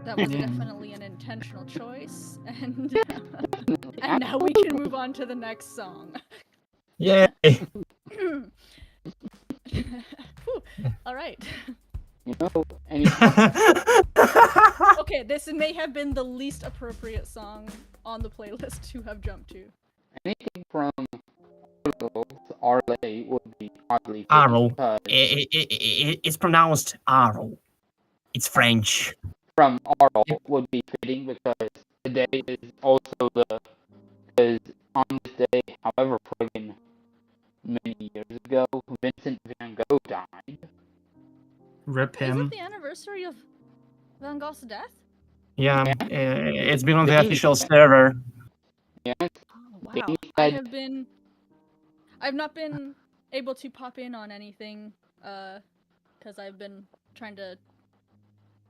That was Yeah. definitely an intentional choice, and now we can move on to the next song. Yay! All right. You know, any Okay, this may have been the least appropriate song on the playlist to have jumped to. anything from Arlay would be oddly Arrow. because It's pronounced Arrow. It's French. from Arl would be fitting because today is also because on this day, however friggin' many years ago, Vincent van Gogh died. Rip Is it him. the anniversary of Van Gogh's death? Yeah, it's been on the official server. Yes, Oh, wow. He I said- I've not been able to pop in on anything, because I've been trying to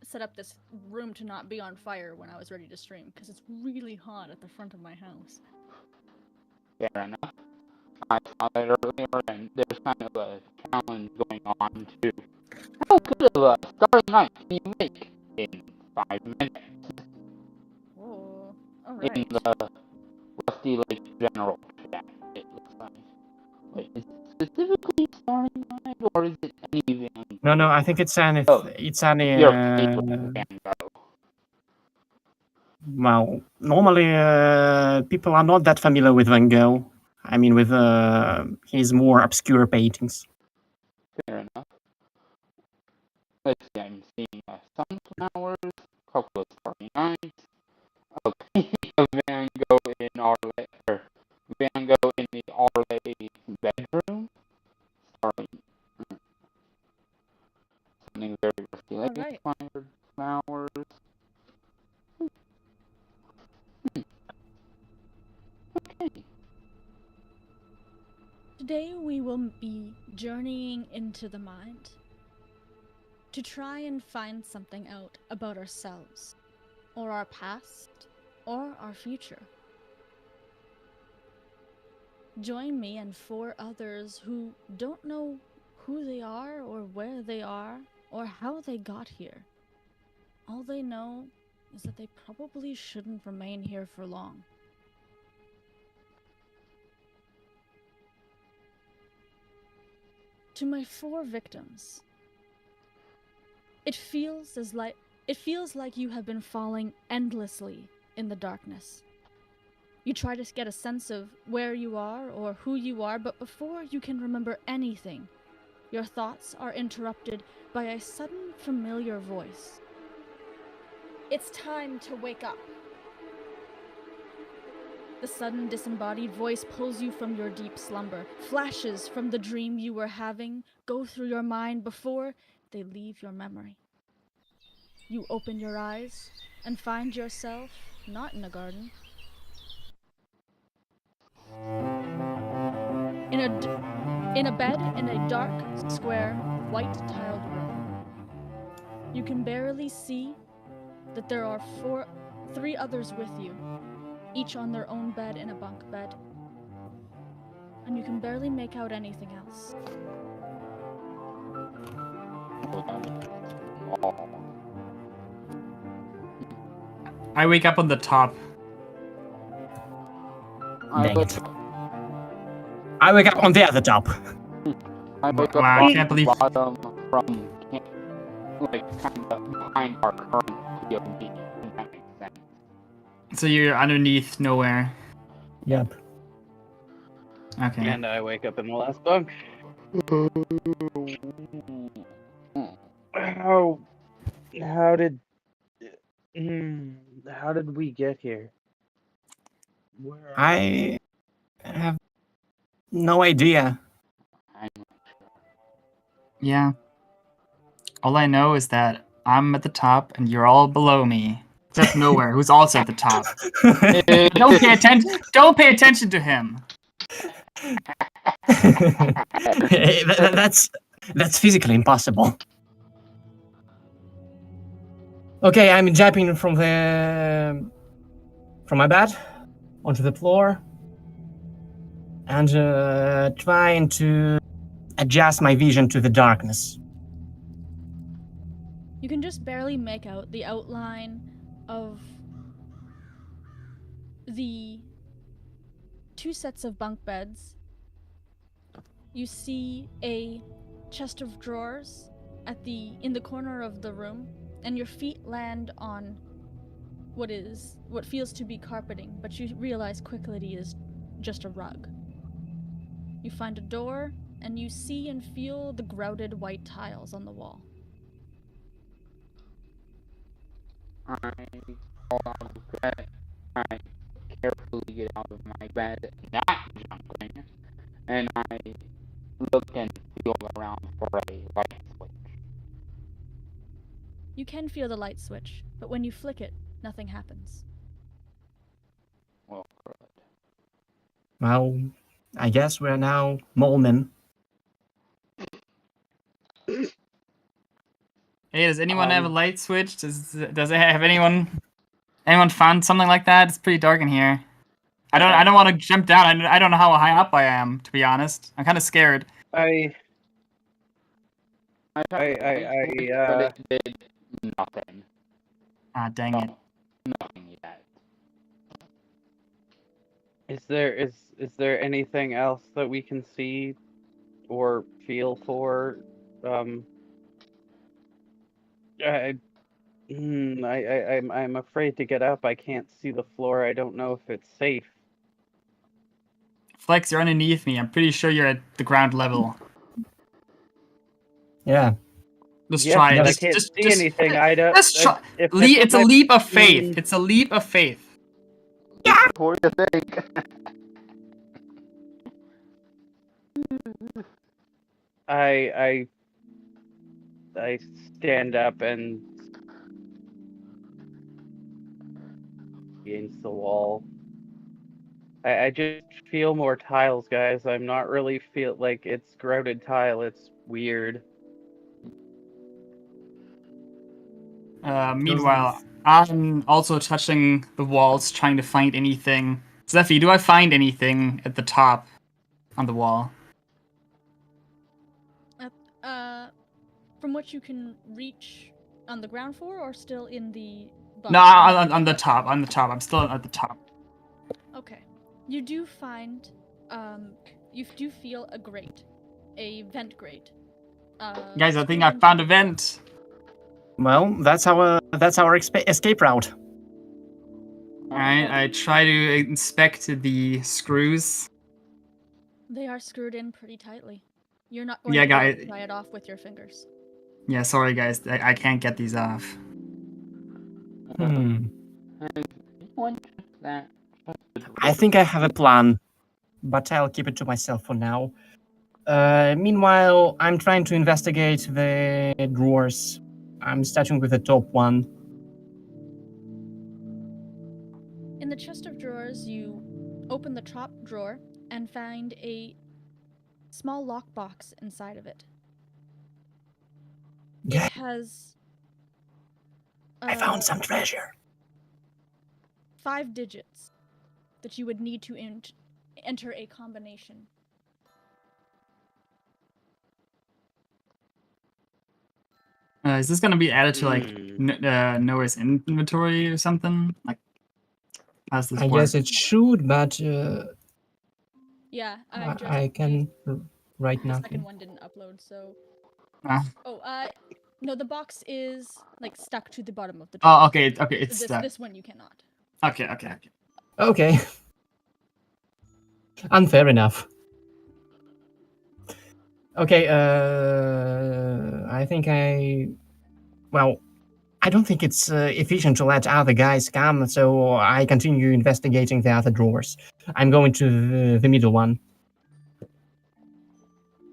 set up this room to not be on fire when I was ready to stream, because it's really hot at the front of my house. fair enough. I saw that earlier, and there's kind of a challenge going on too. How good of a starry night can you make in 5 minutes Oh, in alright. the Rusty Lake General chat, it looks like. Wait, is it specifically starry night, or is it any Van No, I think it's an Oh, it's an your favorite Van Gogh? well, normally people are not that familiar with Van Gogh. I mean, with his more obscure paintings. Fair enough. Let's see, I'm seeing sunflowers, a couple of starry nights, a painting of Van Gogh in Arlay, or Van Gogh in the Arlay bedroom. Starry. Something very Rusty Lake Alright. inspired, flowers. Okay. Today we will be journeying into the mind. to try and find something out about ourselves, or our past, or our future. Join me and 4 others who don't know who they are, or where they are, or how they got here. All they know is that they probably shouldn't remain here for long. To my 4 victims, it feels like you have been falling endlessly in the darkness. You try to get a sense of where you are or who you are, but before you can remember anything, your thoughts are interrupted by a sudden familiar voice. It's time to wake up. The sudden disembodied voice pulls you from your deep slumber. Flashes from the dream you were having go through your mind before they leave your memory. You open your eyes and find yourself not in a garden. In a bed in a dark, square, white-tiled room. You can barely see that there are 3 others with you, each on their own bed in a bunk bed. And you can barely make out anything else. I wake up on the top. Dang it. I wake up on the other top. I wake Wow, up I on can't the believe- bottom from, like, kind of behind our current POV, if that makes sense. So you're underneath nowhere. Yep. Okay. And I wake up in the last bunk. How did we get here? Where I have no idea. I'm not sure. Yeah. All I know is that I'm at the top and you're all below me. Except Nowhere, who's also at the top. Don't pay attention to him. That's physically impossible. Okay, I'm jumping from my bed onto the floor and trying to adjust my vision to the darkness. You can just barely make out the outline of the 2 sets of bunk beds. You see a chest of drawers in the corner of the room, and your feet land on what feels to be carpeting, but you realize quickly it is just a rug. You find a door, and you see and feel the grouted white tiles on the wall. I fall out of bed. I carefully get out of my bed, not jumping, and I look and feel around for a light switch. You can feel the light switch, but when you flick it, nothing happens. Well, good. Well, I guess we're now mole men. Hey, does anyone have a light switch? Does it have anyone found something like that? It's pretty dark in here. I don't want to jump down. I don't know how high up I am, to be honest. I'm kind of scared. I but it did nothing. Ah, dang it. Nothing yet. Is there anything else that we can see or feel for? I'm afraid to get up. I can't see the floor. I don't know if it's safe. Flex, you're underneath me. I'm pretty sure you're at the ground level. Yeah. Just Yes, try it. but I Just- can't just- see just- anything. I don't. Just try. If I It's a put my- leap of faith. It's a leap of faith. What do you think? I stand up and against the wall. I just feel more tiles, guys. I'm not really feel like it's grouted tile. It's weird. Meanwhile, I'm also touching the walls, trying to find anything. Zephy, do I find anything at the top on the wall? From what you can reach on the ground floor, or still in the bunk? No, on the top. On the top. I'm still at the top. Okay. You do find, you do feel a grate, a vent grate. Guys, I think I found a vent. Well, that's our escape route. Alright, I try to inspect the screws. They are screwed in pretty tightly. You're not going Yeah, to be able guys. to pry it off with your fingers. Yeah, sorry guys, I can't get these off. I think I have a plan, but I'll keep it to myself for now. Meanwhile, I'm trying to investigate the drawers. I'm starting with the top one. In the chest of drawers, you open the top drawer and find a small lockbox inside of it. Yeah, It has. I found some treasure. 5 digits that you would need to enter a combination. Is this gonna be added to like Noah's inventory or something? Like, how's this I work? guess it should, but Yeah, I can write The second nothing. one didn't upload, so. Ah. No, the box is like stuck to the bottom of the Oh, drawer. okay, it's this, stuck. This one you cannot. Okay. Okay. Unfair enough. Okay, I think well, I don't think it's efficient to let other guys come, so I continue investigating the other drawers. I'm going to the middle one.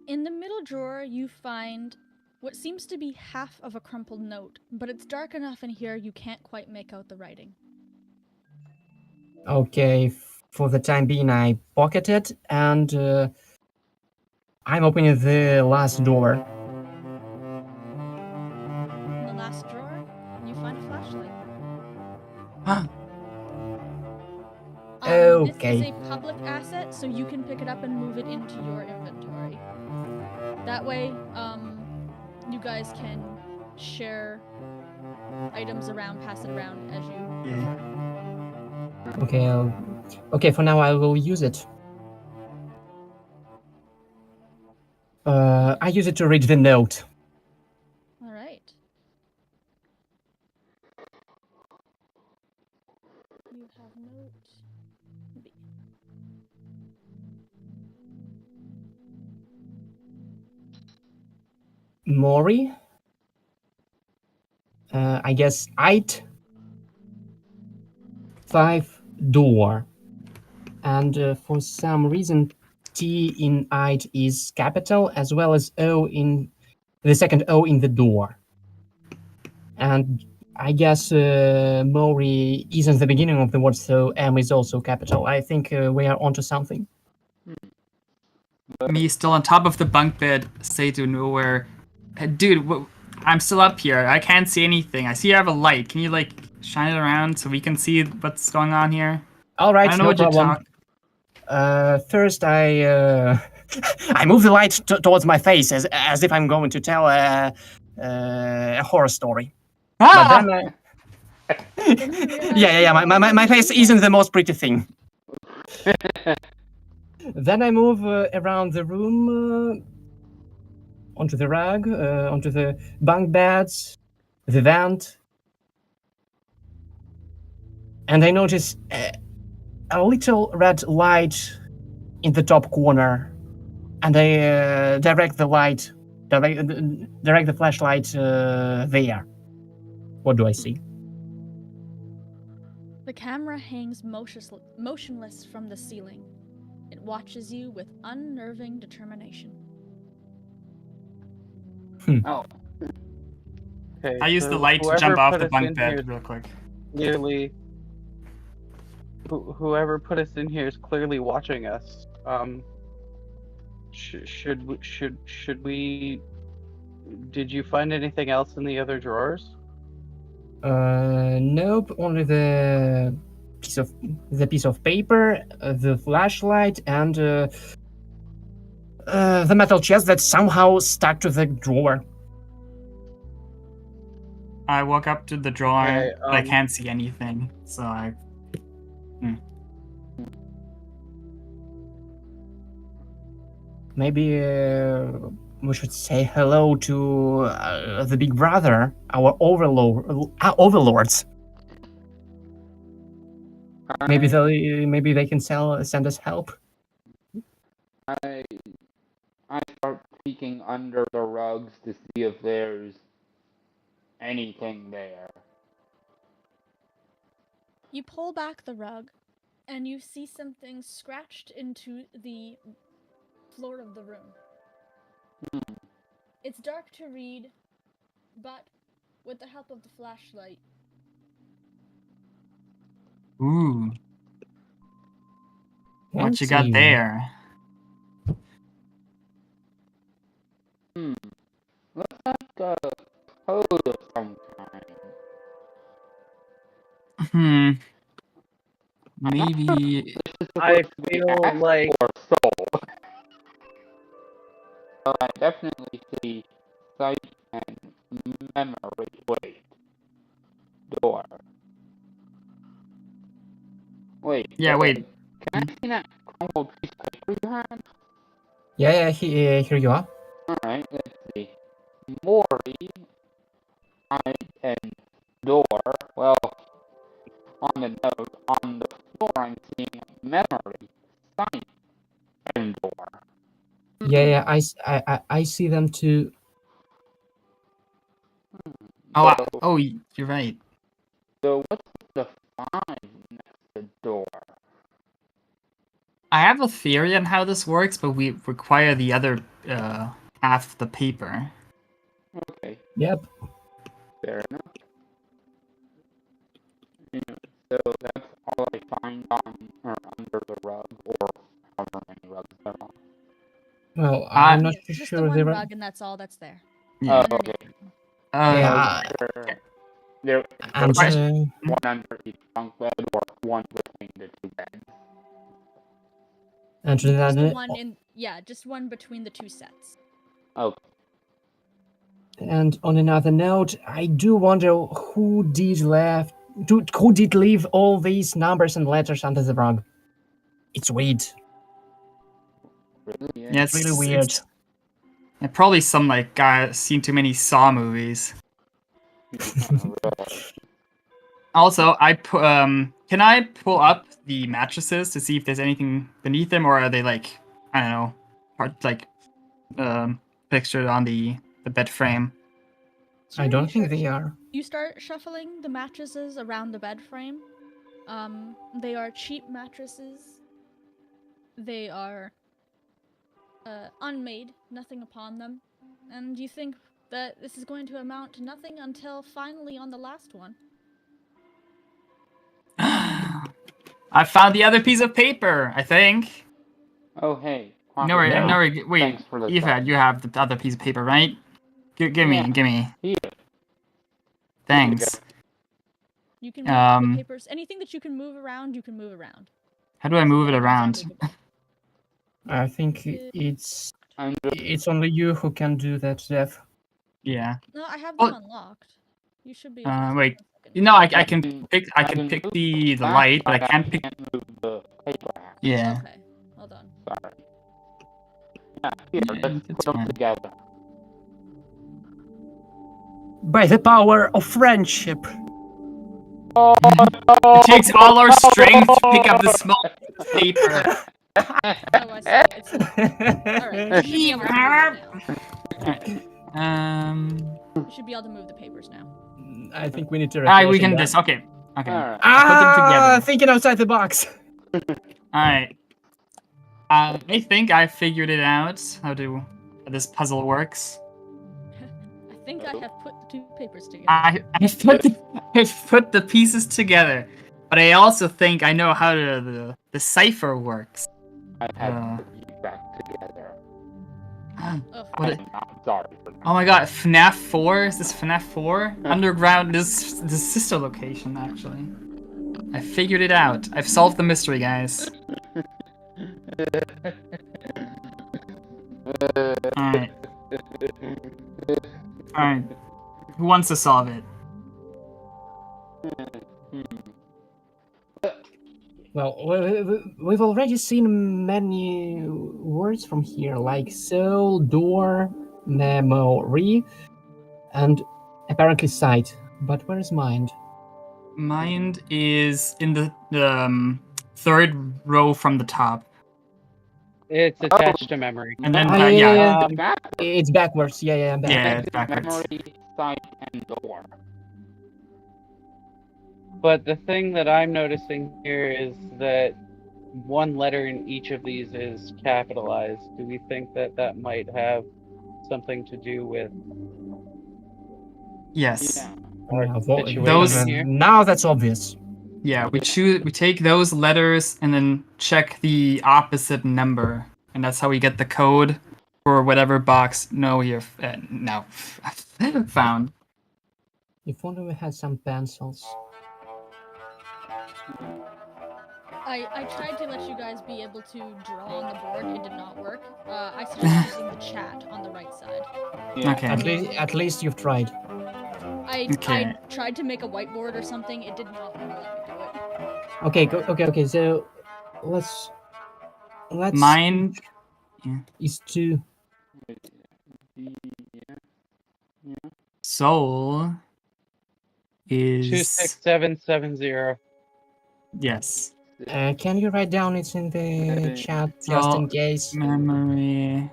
In the middle drawer, you find what seems to be half of a crumpled note, but it's dark enough in here you can't quite make out the writing. Okay, for the time being, I pocket it, and I'm opening the last door. In the last drawer, you find a flashlight. Okay. This is a public asset, so you can pick it up and move it into your inventory. That way, you guys can share items around, pass it around as you. Okay, okay. For now, I will use it. I use it to read the note. All right. You have note B. Mori. I guess 8. 5 door. And for some reason, T in 8 is capital, as well as O in the second O in the door. And I guess Mori isn't the beginning of the word, so M is also capital. I think we are onto something. Me still on top of the bunk bed, say to Nowhere, dude, I'm still up here. I can't see anything. I see you have a light. Can you like shine it around so we can see what's going on here? All right, I don't know no what you problem. talk. First, I I move the light towards my face as if I'm going to tell a horror story. Ah! But then yeah. My face isn't the most pretty thing. Then I move around the room, onto the rug, onto the bunk beds, the vent, and I notice a little red light in the top corner, and I direct the flashlight there. What do I see? The camera hangs motionless from the ceiling. It watches you with unnerving determination. Oh. Okay, I use so the light to whoever jump off put the us bunk in bed here real quick. Clearly, whoever put us in here is clearly watching us. Should we? Did you find anything else in the other drawers? Nope. Only the piece of paper, the flashlight, and the metal chest that's somehow stuck to the drawer. I walk up to the drawer, Okay, but I can't see anything. So I. Maybe we should say hello to the Big Brother, our overlords. Maybe they can send us help. I start peeking under the rugs to see if there's anything there. You pull back the rug, and you see something scratched into the floor of the room. It's dark to read, but with the help of the flashlight, Ooh. What you Fancy. got there? Looks like a code of some kind. Maybe. I feel like Or soul. But I definitely see sight and memory. Wait. Door. Wait. Yeah, wait. Can I see that crumpled piece of paper you had? Yeah, here you are. Alright, let's see. Mori, sight, and door. Well, on the note, on the floor I'm seeing memory, sight, and door. Yeah, I see them too. Oh, So, you're right. so what's the 5 next to door? I have a theory on how this works, but we require the other half of the paper. Okay, Yep. fair enough. Yeah, so that's all I find on or under the rug, or however many rugs there are. Well, I'm not just sure the one there are. rug, and that's all that's there. Yeah. Oh, okay. Yeah, There and one under each bunk bed, or one between the 2 beds. and Just the then one just one between the 2 sets. Okay. and on another note, I do wonder who did leave all these numbers and letters under the rug. It's weird. Really? Yeah, It's really weird. Probably some guy seen too many Saw movies. Really. Also, can I pull up the mattresses to see if there's anything beneath them, or are they I don't know, pictured on the bed frame? So I don't you think start they are. You start shuffling the mattresses around the bed frame. They are cheap mattresses. They are unmade, nothing upon them. And you think that this is going to amount to nothing until finally on the last one. I found the other piece of paper, I think. Oh, hey. No, wait, wait. Thanks for the Eva, you have the other piece of paper, right? Give me. Here. Thanks. You can move the papers. Anything that you can move around, you can move around. How do I move it around? I think it's only you who can do that, Jeff. Yeah. No, I have them unlocked. You should be. Wait. No, I can pick the light, but I can't pick. Move the paper. Yeah. Okay, hold on. Sorry. Yeah, here, let's put them together. By the power of friendship. It takes all our strength to pick up the small paper. Oh, I see. Alright, you should be able to move it now. You should be able to move the papers now. I think we need to. We can this. Okay. Okay. Alright. Put them together. Thinking outside the box. All right. I think I figured it out how this puzzle works. I think I have put the 2 papers together. I put the pieces together, but I also think I know how the cipher works. I have to put you back together. What? I'm sorry for that. Oh my god, FNAF 4? Is this FNAF 4? Underground, this sister location, actually. I figured it out. I've solved the mystery, guys. Alright. Alright. Who wants to solve it? Well, we've already seen many words from here, like soul, door, memory, and apparently sight. But where is mind? Mind is in the third row from the top. It's attached to memory. And then, yeah. yeah. It's backwards. Yeah, Yeah, it's backwards. Memory, sight, and door. But the thing that I'm noticing here is that one letter in each of these is capitalized. Do we think that that might have something to do with Yes. our situation those- here? Now that's obvious. Yeah, we take those letters and then check the opposite number. And that's how we get the code for whatever box you're now found. If only we had some pencils. I tried to let you guys be able to draw on the board. It did not work. I suggest using the chat on the right side. Yeah. Okay. At least you've tried. I Okay. tried to make a whiteboard or something. It did not let me do it. Okay. So let's. Mind is to soul is 26770. yes. can you write down it in the chat just in case? Memory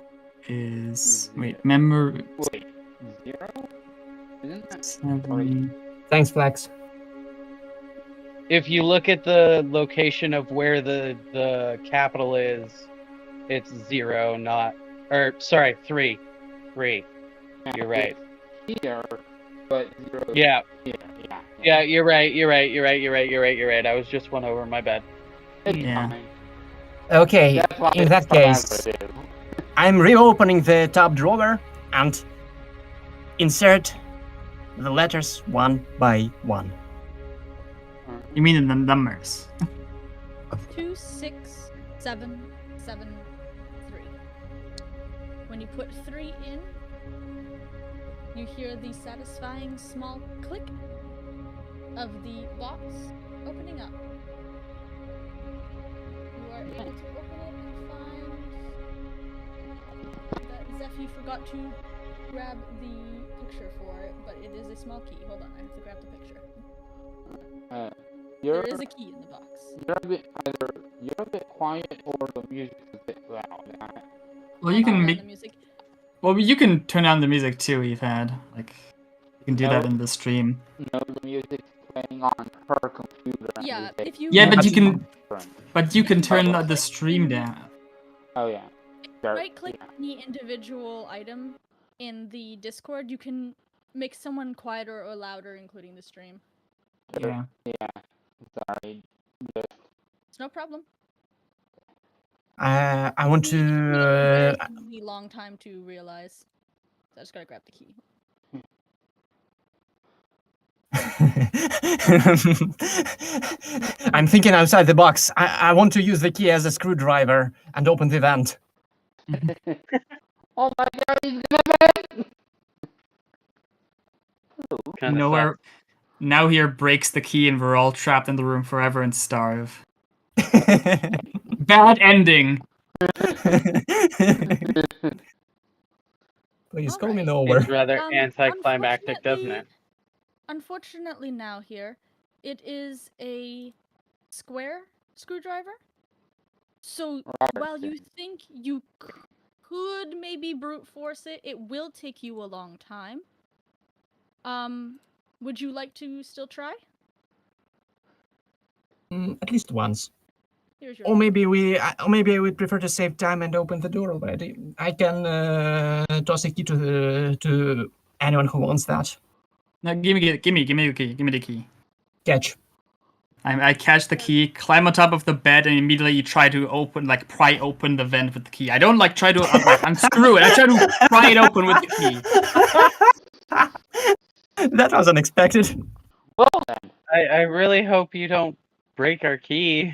is memory Wait, 0? Isn't that 7. Thanks, Flex. If you look at the location of where the capital is, it's 0, sorry, 3. 3. You're right. here, but 0 Yeah. here? Yeah, you're right. I was just one over, my bad. It's Yeah. fine. Okay, That's why in it's that case, collaborative. I'm reopening the top drawer and insert the letters one by one. You mean in the numbers? 2, 6, 7, 7, 3. When you put 3 in, you hear the satisfying small click of the box opening up. You are able to open it and find that Zephy forgot to grab the picture for it, but it is a small key. Hold on, I have to grab the picture. You're There is a key in the box. you're a bit quiet or the music's a bit loud. Well, you I'll can turn make. down the music. Well, you can turn down the music too, Ethan. Like, you can do that No. in the stream. No, the music's playing on her computer. and Yeah, we if you Yeah, but That's you can. take- But you can turn the stream down. Oh yeah. right-click any individual item in the Discord, you can make someone quieter or louder, including the stream. Yeah. Yeah. Sorry. It's no problem. I want It took to. a really long time to realize. So I just gotta grab the key. I'm thinking outside the box. I want to use the key as a screwdriver and open the vent. Oh my god, he's gonna Kinda Nowhere. Now here breaks the key and we're all trapped in the room forever and starve. Bad ending. Please call me Alright. nowhere. It's rather anticlimactic, doesn't it? Unfortunately now here, it is a square screwdriver. So while you think you could maybe brute force it, it will take you a long time. Would you like to still try? At least once. Here's your Or maybe I would prefer to save time and open the door already. I can toss a key to anyone who wants that. Now give me the key. Give me the key. Catch. I catch the key, climb on top of the bed, and immediately try to pry open the vent with the key. I don't try to unscrew it. I try to pry it open with the key. That was unexpected. Well then. I really hope you don't break our key.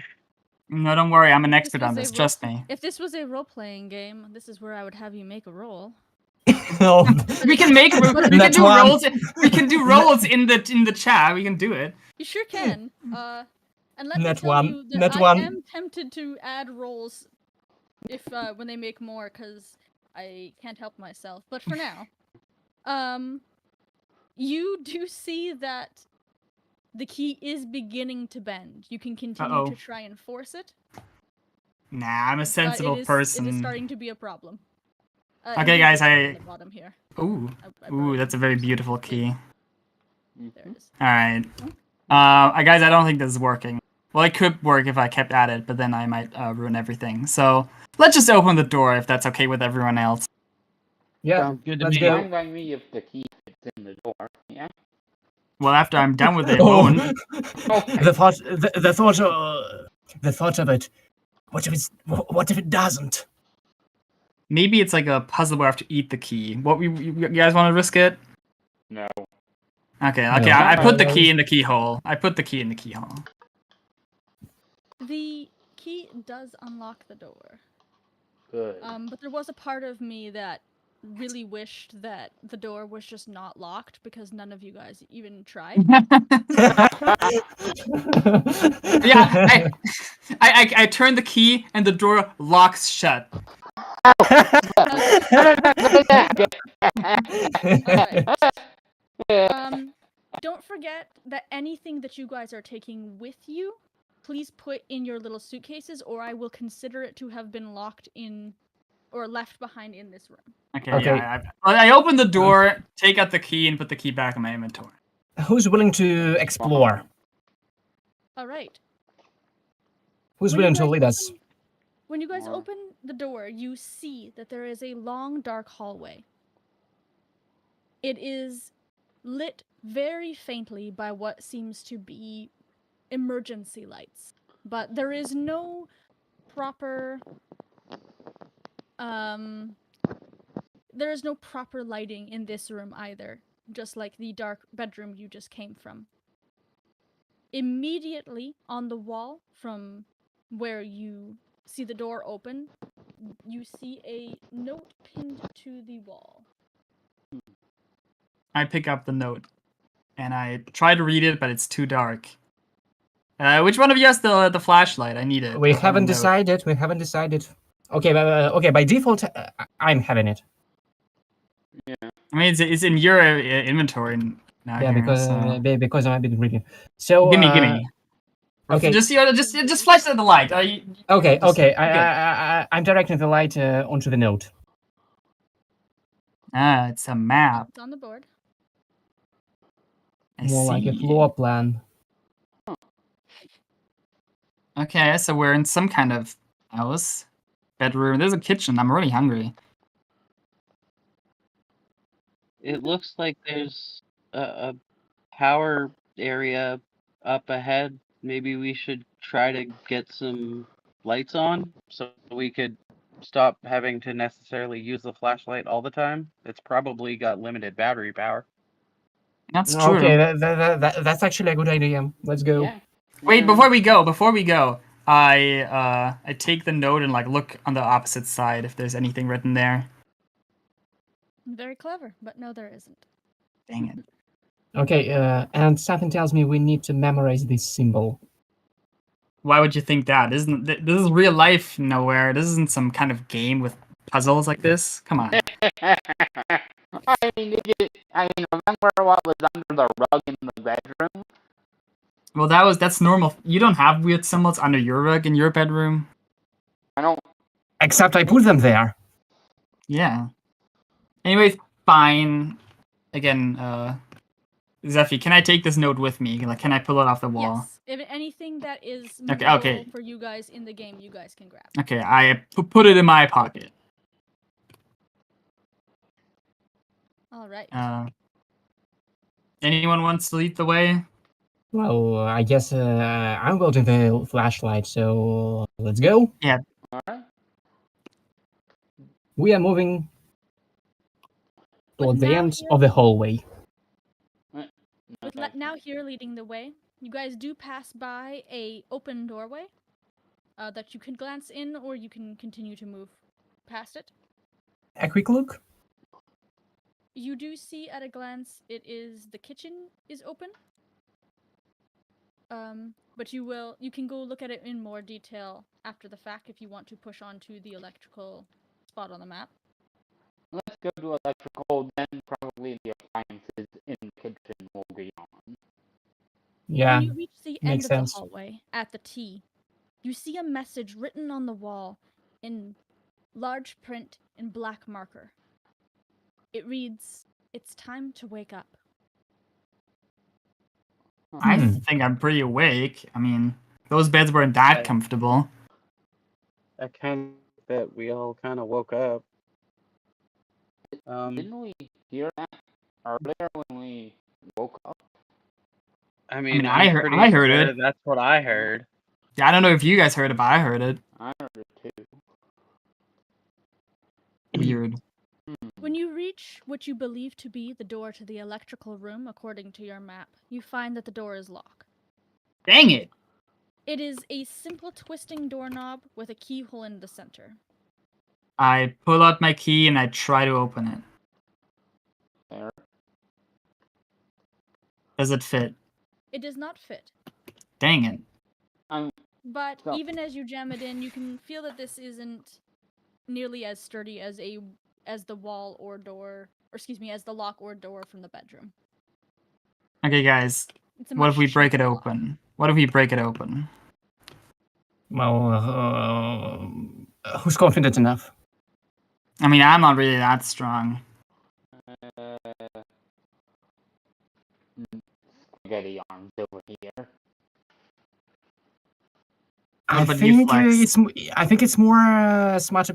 No, don't worry. I'm an This expert was on a this. role- Trust me. If this was a role-playing game, this is where I would have you make a roll. No. We can make. We can That's do one. rolls. We can do rolls in the chat. We can do it. You sure can. And let me Net tell one. you that Net I one. am tempted to add rolls if when they make more, because I can't help myself. But for now, you do see that the key is beginning to bend. You can continue to try and force it. Nah, I'm a but sensible It is person. starting to be a problem. Okay, guys, at the bottom here. Ooh, I brought it that's a very beautiful key. There it is. All right. Guys, I don't think this is working. Well, it could work if I kept at it, but then I might ruin everything. So let's just open the door if that's okay with everyone else. Yeah, Sounds good to let's me. go. Fine by me if the key fits in the door. Yeah. Well, after I'm done with it, it Oh, won't. Okay. the thought of it. What if it doesn't? Maybe it's like a puzzle where I have to eat the key. You guys want to risk it? No. Okay. No. I put the No. key in the keyhole. I put the key in the keyhole. The key does unlock the door. Good. But there was a part of me that really wished that the door was just not locked because none of you guys even tried. Yeah, I turn the key and the door locks shut. Don't forget that anything that you guys are taking with you, please put in your little suitcases, or I will consider it to have been locked in or left behind in this room. Okay. Yeah, I open the door, take out the key, and put the key back in my inventory. Who's willing to explore? All right. Who's When you willing to guys lead us? When you guys Or- open the door, you see that there is a long, dark hallway. It is lit very faintly by what seems to be emergency lights, but there is no proper lighting in this room either, just like the dark bedroom you just came from. Immediately on the wall from where you see the door open, you see a note pinned to the wall. I pick up the note, and I try to read it, but it's too dark. Which one of you has the flashlight? I need it. We I have a haven't note. decided. We haven't decided. Okay, by default, I'm having it. Yeah. I mean, it's in your inventory now. Yeah, here, because I've been reading. So gimme. Okay. Just flash the light. Okay. Okay. I'm directing the light onto the note. Ah, it's a map. It's on the board. I More like a see. floor plan. Okay, so we're in some kind of house, bedroom. There's a kitchen. I'm really hungry. It looks like there's a power area up ahead. Maybe we should try to get some lights on so we could stop having to necessarily use the flashlight all the time. It's probably got limited battery power. That's true. Okay, that's actually a good idea. Let's go. Yeah. Wait, before we go, I take the note and look on the opposite side if there's anything written there. Very clever, but no, there isn't. Dang it. Okay, and something tells me we need to memorize this symbol. Why would you think that? This is real life nowhere. This isn't some kind of game with puzzles like this. Come on. Remember what was under the rug in the bedroom? Well, that's normal. You don't have weird symbols under your rug in your bedroom. I don't. Except I put them there. Yeah. Anyways, fine. Again, Zephy, can I take this note with me? Can I pull it off the wall? Yes. If anything that is Okay, movable okay. for you guys in the game, you guys can grab. Okay, I put it in my pocket. All right. Anyone wants to lead the way? Well, I guess I'm holding the flashlight, so let's go. Alright. We are moving But toward the now end here, of the hallway. now here leading the way, you guys do pass by a open doorway that you can glance in, or you can continue to move past it. A quick look. You do see at a glance the kitchen is open. But you can go look at it in more detail after the fact if you want to push on to the electrical spot on the map. Let's go to electrical, then probably the appliances in the kitchen will be on. Yeah, When you reach the end makes of sense. the hallway at the T, you see a message written on the wall in large print in black marker. It reads, "It's time to wake up." I Hmm. think I'm pretty awake. I mean, those beds weren't that Right. comfortable. I kind of bet we all kind of woke up. Didn't we hear that earlier when we woke up? I mean, I I'm heard- pretty I heard sure it. that's what I heard. Yeah, I don't know if you guys heard it, but I heard it. I heard it too. Weird. When you reach what you believe to be the door to the electrical room, according to your map, you find that the door is locked. Dang it! It is a simple twisting doorknob with a keyhole in the center. I pull out my key and I try to open it. There. Does it fit? It does not fit. Dang it. But So- even as you jam it in, you can feel that this isn't nearly as sturdy as the wall or door, or excuse me, as the lock or door from the bedroom. Okay, guys. It's a What if much we break it cheaper lock. open? What if we break it open? Well, who's confident enough? I mean, I'm not really that strong. Spaghetti arms over here. I about you, think Flex? I think it's more smart to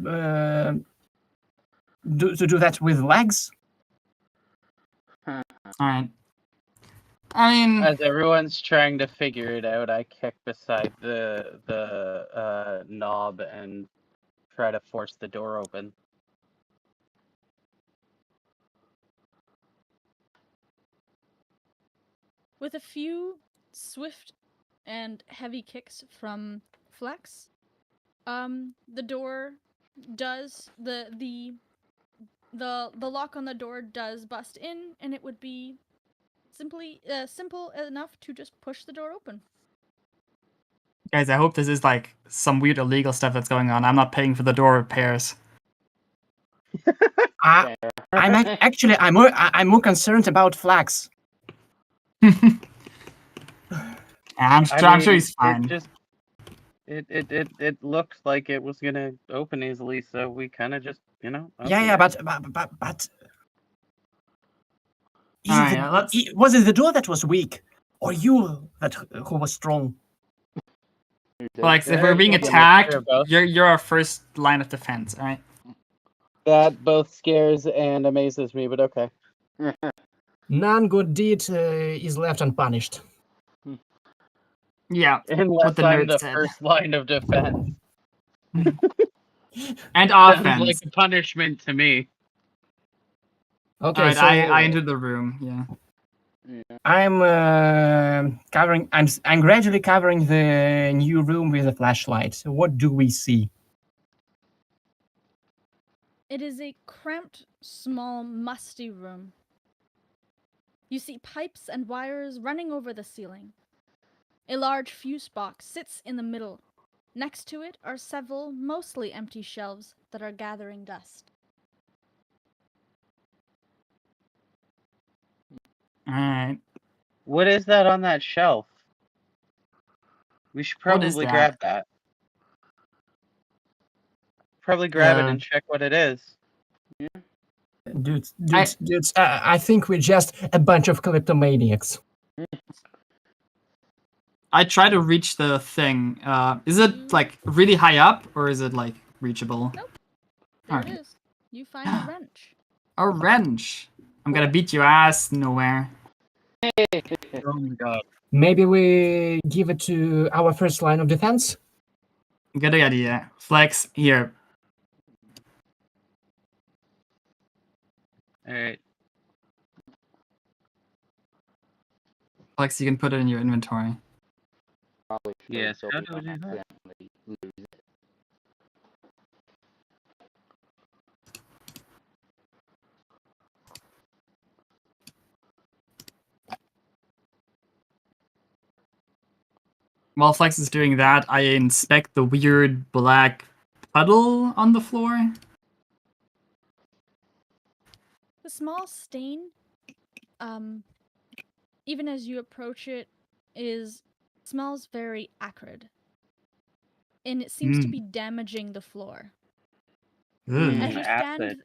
do that with legs. Alright. I mean, As everyone's trying to figure it out, I kick beside the knob and try to force the door open. With a few swift and heavy kicks from Flex, the door does the lock on the door does bust in, and it would be simple enough to just push the door open. guys, I hope this is like some weird illegal stuff that's going on. I'm not paying for the door repairs. I'm actually I'm more concerned about Flax. I'm sure he's fine. It looked like it was gonna open easily, so we kind of just, Yeah, opened it. but Alright, let's. was it the door that was weak, or you who was strong? Like, if Yeah, we're being it could be a attacked, mixture of both. you're our first line of defense, alright? That both scares and amazes me, but okay. None good deed is left unpunished. Yeah, Unless the I'm nerd the said. first line of defense. And Sounds offense. like a punishment to me. Okay, Alright, so I entered the room, yeah. I'm covering. I'm gradually covering the new room with a flashlight. So what do we see? It is a cramped, small, musty room. You see pipes and wires running over the ceiling. A large fuse box sits in the middle. Next to it are several mostly empty shelves that are gathering dust. Alright. What is that on that shelf? We should What is probably that? grab that. Probably grab it and check what it is. Dudes, I think we're just a bunch of kleptomaniacs. I try to reach the thing. Is it like really high up or is it like reachable? Nope. There Alright. it is. You find a wrench. A wrench. I'm gonna beat your ass nowhere. Oh my god. Maybe we give it to our first line of defense? Good idea. Flex, here. Alright. Flex, you can put it in your inventory. Probably should, Yes, so how we do we don't do that? accidentally lose it. While Flex is doing that, I inspect the weird black puddle on the floor. The small stain, even as you approach it, smells very acrid. And it seems to be damaging the floor. Ugh. Acid.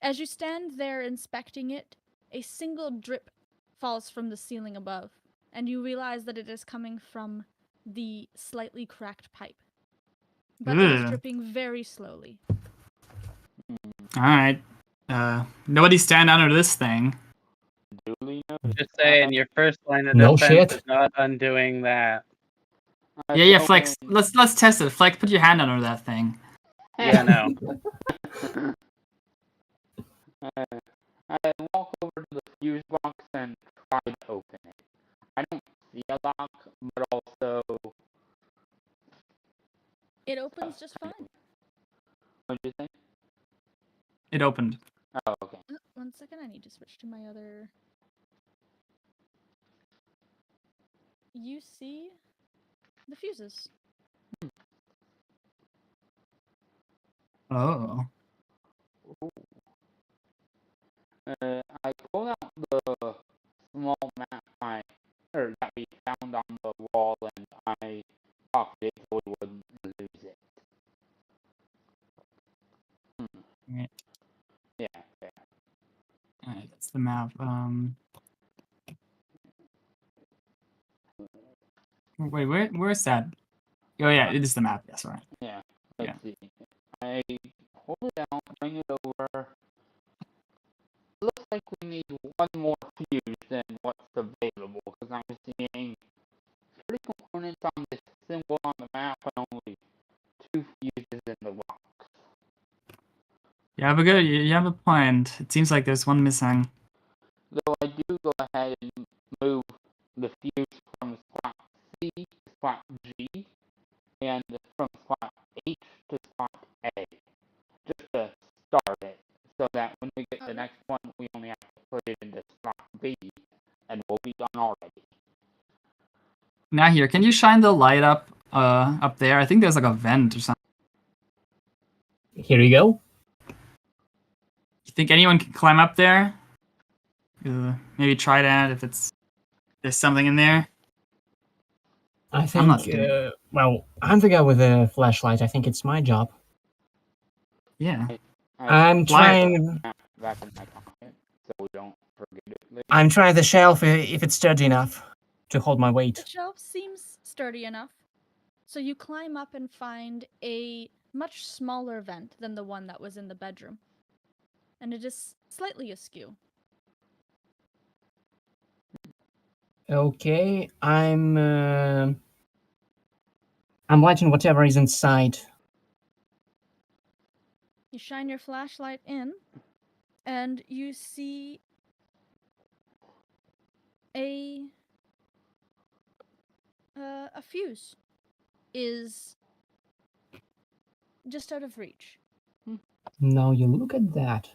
As you stand there inspecting it, a single drip falls from the ceiling above, and you realize that it is coming from the slightly cracked pipe. But it is Ugh. dripping very slowly. Alright. Nobody stand under this thing. Duly noted. Just saying, your first line of No defense shit. is not undoing that. Yeah, Flex. Let's test it. Flex, put your hand under that thing. Yeah, no. I walk over to the fuse box and try to open it. I don't see a lock, but also... It opens just fine. What did you say? It opened. Oh, okay. 1 second, I need to switch to my other... You see the fuses. Oh. I pulled out the small map that we found on the wall, and I popped it so we wouldn't lose it. Right. Yeah, fair. Alright, that's the map. Wait, where's that? Oh yeah, it is the map. Yes, right. Yeah, let's see. I hold it out, bring it over. Looks like we need one more fuse than what's available, because I'm seeing 3 components on this symbol on the map and only 2 fuses in the box. Yeah, but good. You have a point. It seems like there's one missing. Though I do go ahead and move the fuse from slot C to slot G, and from slot H to slot A, just to start it, so that when we get the next one, we only have to put it into slot B, and we'll be done already. Now here, can you shine the light up there? I think there's like a vent or something. Here you go. You think anyone can climb up there? Maybe try that if there's something in there. I I'm not think, doing well, I'm the guy with the flashlight. I think it's my job. Yeah. I'm trying... Back in my pocket, so we don't forget it later. I'm trying the shelf if it's sturdy enough to hold my weight. The shelf seems sturdy enough. So you climb up and find a much smaller vent than the one that was in the bedroom. And it is slightly askew. Okay, I'm lighting whatever is inside. You shine your flashlight in, and you see a fuse is just out of reach. Now you look at that.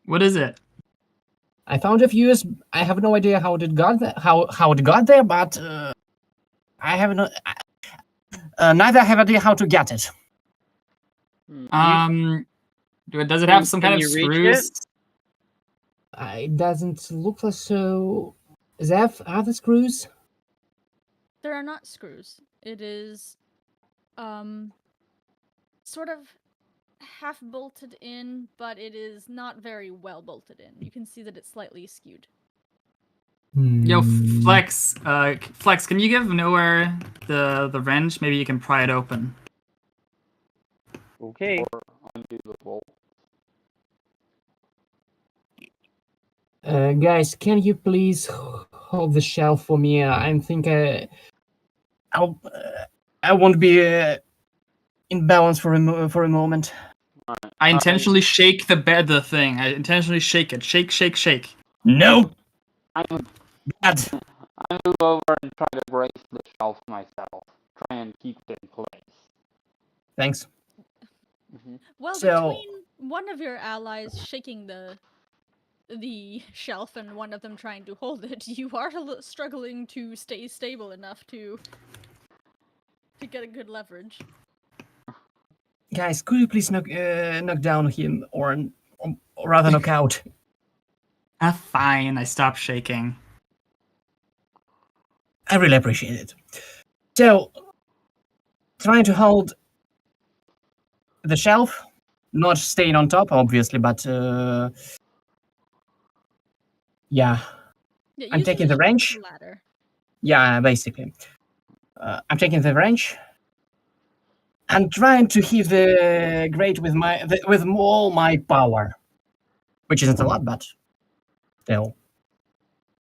What is it? I found a fuse. I have no idea how it got there, how it got there, but I have no. Neither have idea how to get it. Does it have some kind of Can you reach screws? It doesn't look like so. Zeph, are the screws? There are not screws. It is sort of half bolted in, but it is not very well bolted in. You can see that it's slightly skewed. Yo, Flex, Flex, can you give Nowhere the wrench? Maybe you can pry it open. Okay. Or undo the bolt. Guys, can you please hold the shelf for me? I think I won't be in balance for a moment. I intentionally shake the thing. I intentionally shake it. Shake, shake, shake. No, I bad. move over and try to brace the shelf myself. Try and keep it in place. Thanks. Well, So- between one of your allies shaking the shelf and one of them trying to hold it, you are struggling to stay stable enough to get a good leverage. Guys, could you please knock down him, or rather knock out? Fine. I stop shaking. I really appreciate it. So, trying to hold the shelf, not staying on top, obviously, but yeah, Yeah, I'm using taking the shelf as wrench. a ladder. Yeah, basically. I'm taking the wrench and trying to hit the grate with with all my power, which isn't a lot, but still.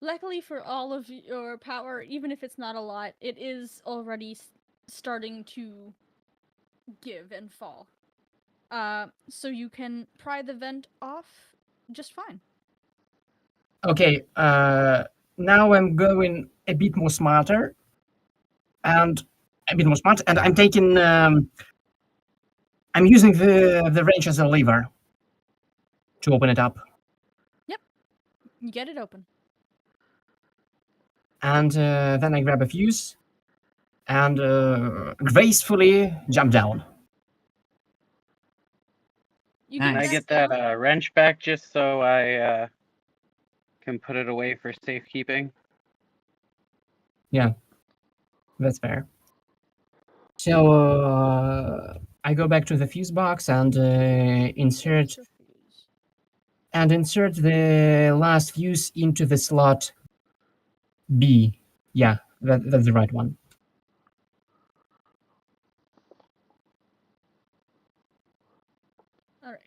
Luckily for all of your power, even if it's not a lot, it is already starting to give and fall. So you can pry the vent off just fine. Okay, now I'm going a bit more smarter, and I'm taking. I'm using the wrench as a lever to open it up, You get it open. and then I grab a fuse and gracefully jump down. You Nice. Can I back get that down. wrench back just so I can put it away for safekeeping? That's fair. So I go back to the fuse box and insert the last fuse into the slot B. Yeah, that's the right one. All right.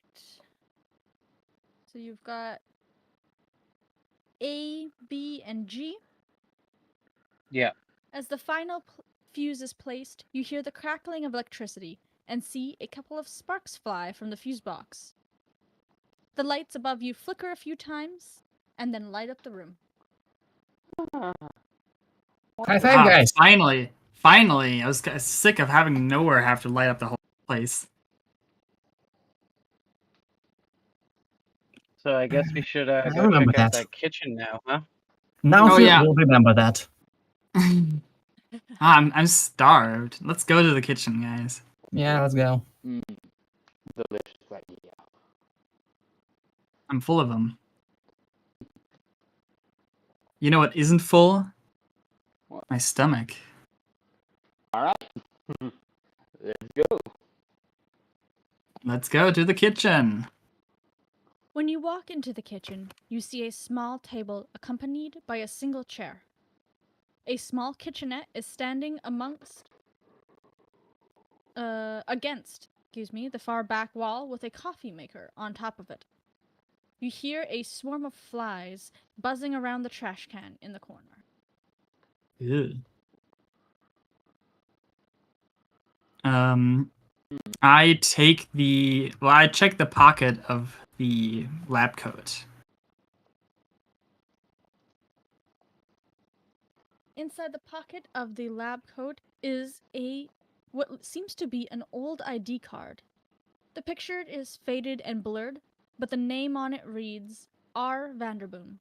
So you've got A, B, and G. Yeah. As the final fuse is placed, you hear the crackling of electricity and see a couple of sparks fly from the fuse box. The lights above you flicker a few times and then light up the room. High five, guys! Finally. Finally. I was sick of having nowhere have to light up the whole place. So I guess we should I go remember check out that. that kitchen now, huh? Now Oh, Phil yeah. will remember that. I'm starved. Let's go to the kitchen, guys. Yeah, let's go. Delicious idea. I'm full of them. You know what isn't full? What? My stomach. Alright. Let's go. Let's go to the kitchen. When you walk into the kitchen, you see a small table accompanied by a single chair. A small kitchenette is standing against the far back wall with a coffee maker on top of it. You hear a swarm of flies buzzing around the trash can in the corner. Ew. I check the pocket of the lab coat. Inside the pocket of the lab coat is what seems to be an old ID card. The picture is faded and blurred, but the name on it reads R. Vanderboom.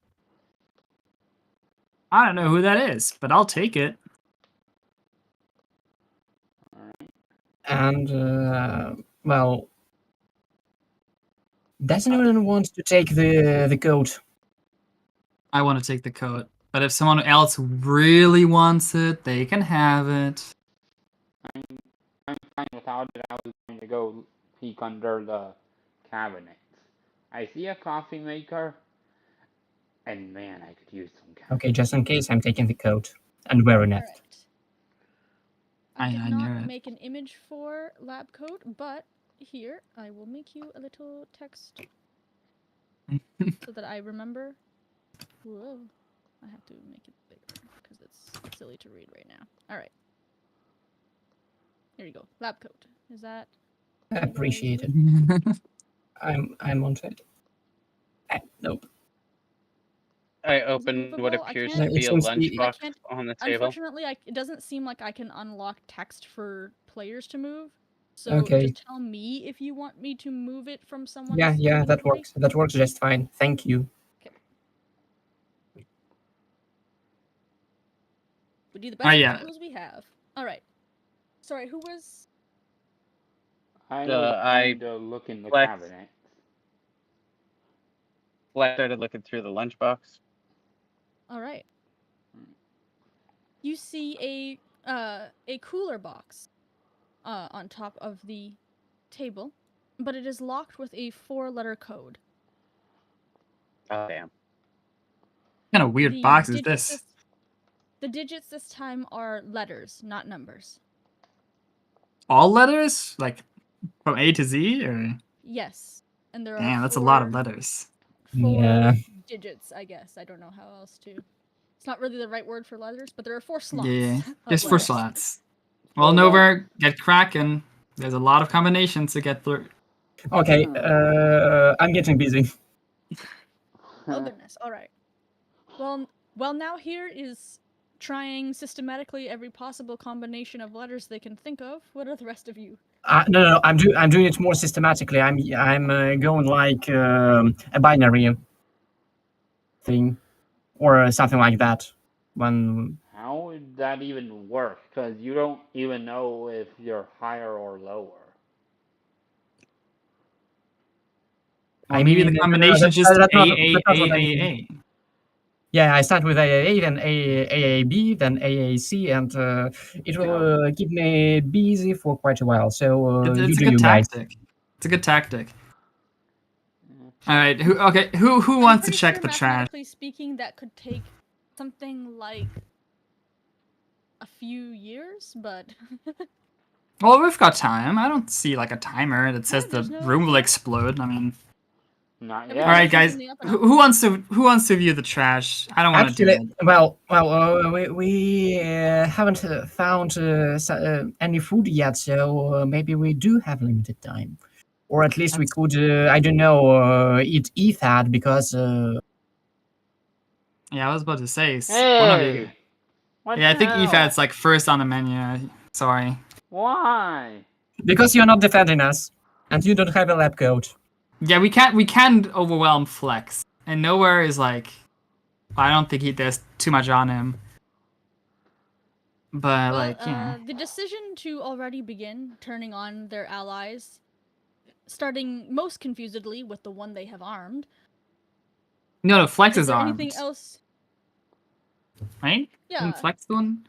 I don't know who that is, but I'll take it. And well, does anyone want to take the coat? I want to take the coat, but if someone else really wants it, they can have it. I'm fine without it. I was going to go peek under the cabinets. I see a coffee maker, and man, I could use some coffee. Okay, just in case, I'm taking the coat and wearing it. Alright. I did I not knew it. make an image for lab coat, but here I will make you a little text so that I remember Whoa. I have to make it bigger because it's silly to read right now. All right. Here you go. Lab coat. Is that? I appreciate it. I'm on it. Nope. I Is it opened what movable? I appears can't. to be a seems to be- I lunchbox can't. on the table. Unfortunately, it doesn't seem like I can unlock text for players to move. So Okay. just tell me if you want me to move it from someone's Yeah, that inventory. works. That works just fine. Thank you. We do the Oh, best yeah. tools we have. All right. Sorry, who was? I Uh, was I trying to look in the flex- cabinet. I started looking through the lunchbox. All right. You see a cooler box on top of the table, but it is locked with a 4-letter code. Oh damn. What kind of weird The box is digits this? The digits this time are letters, not numbers. All letters? Like from A to Z? Or Yes, and there are damn, that's a lot of 4 letters. Yeah. digits, I guess. I don't know how else to. It's not really the right word for letters, but there are 4 slots. Yeah. of Just for letters. slots. Well, Hold Nova, get cracking. There's a lot of combinations to get through. Okay. I'm getting busy. Oh goodness! All right. Well, now here is trying systematically every possible combination of letters they can think of. What are the rest of you? No. I'm doing it more systematically. I'm going like a binary thing or something like that. When How would that even work? Because you don't even know if you're higher or lower. Well, I maybe mean, the combination is just that's A, not A, what I A, mean. A. Yeah, I start with AAA, then AAB, then AAC, and it will keep me busy for quite a while. So It's you a do good you guys. tactic. It's a good tactic. All right. Who I'm wants to pretty check sure, the trash? mathematically speaking, that could take something like a few years, but Well, we've got time. I don't see like a timer that says the there's no room will timer. explode. I mean, Not Everything yet. all right, is guys. on the up and Who up. who wants to view the trash? I don't want to do Actually, it. well, we haven't found any food yet, so maybe we do have limited time, or at least we could, I don't know, eat EFAD because. Yeah, I was about to say one of you. Hey! What Yeah, I the think hell? EFAD's like first on the menu. Sorry. Why? Because you're not defending us, and you don't have a lab coat. Yeah, we can't overwhelm Flex, and nowhere is like. I don't think there's too much on him. But Well, like, yeah. the decision to already begin turning on their allies, starting most confusedly with the one they have armed. No, Flex Is is there armed. anything else? Right? Yeah. Isn't Flex the one?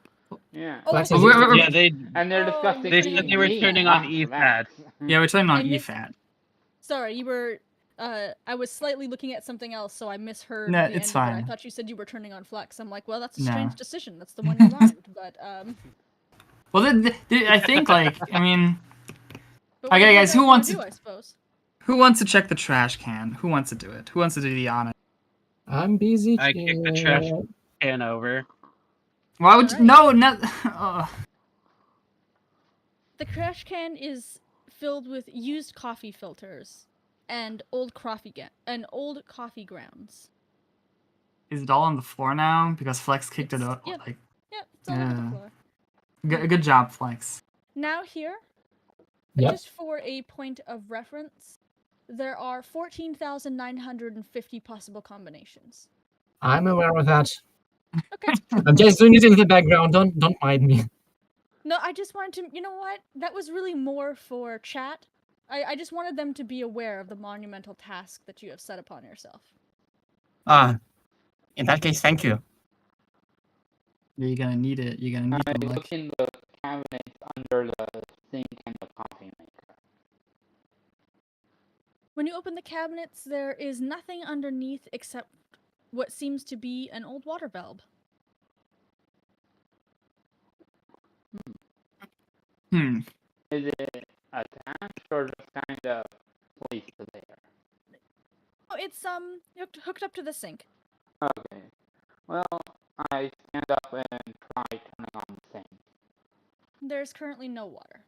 Yeah. Oh, Flex okay. is we're- Yeah, they And they're Oh, discussing they see. said they were me, turning on not EFAD. Flex. Yeah, we're turning on I missed- EFAD. Sorry, you were. I was slightly looking at something else, so I misheard No, the it's end of it. I fine. thought you said you were turning on Flex. I'm like, well, that's a No. strange decision. That's the one you armed, but Well, I think like I mean, But what Okay, do you guys, who wanna wants do? to- I suppose. who wants to check the trash can? Who wants to do it? Who wants to do the honor? I'm busy. I kicked the trash can over. Why would you? Alright. No, not. The trash can is filled with used coffee filters and old coffee grounds. Is it all on the floor now? Because Flex kicked it up. Yep. Like, Yep, it's all on Yeah. the floor. good job, Flex. Now here, Yep. just for a point of reference, there are 14,950 possible combinations. I'm aware of that. Okay. I'm just doing it in the background. Don't mind me. No, I just wanted to. You know what? That was really more for chat. I just wanted them to be aware of the monumental task that you have set upon yourself. In that case, thank you. You're gonna need it. You're gonna need I them. look Like, in the cabinet under the sink and the coffee maker. When you open the cabinets, there is nothing underneath except what seems to be an old water bulb. hmm. Is it attached or just kind of placed there? Oh, it's hooked up to the sink. Okay. Well, I stand up and try turning on the thing. There's currently no water.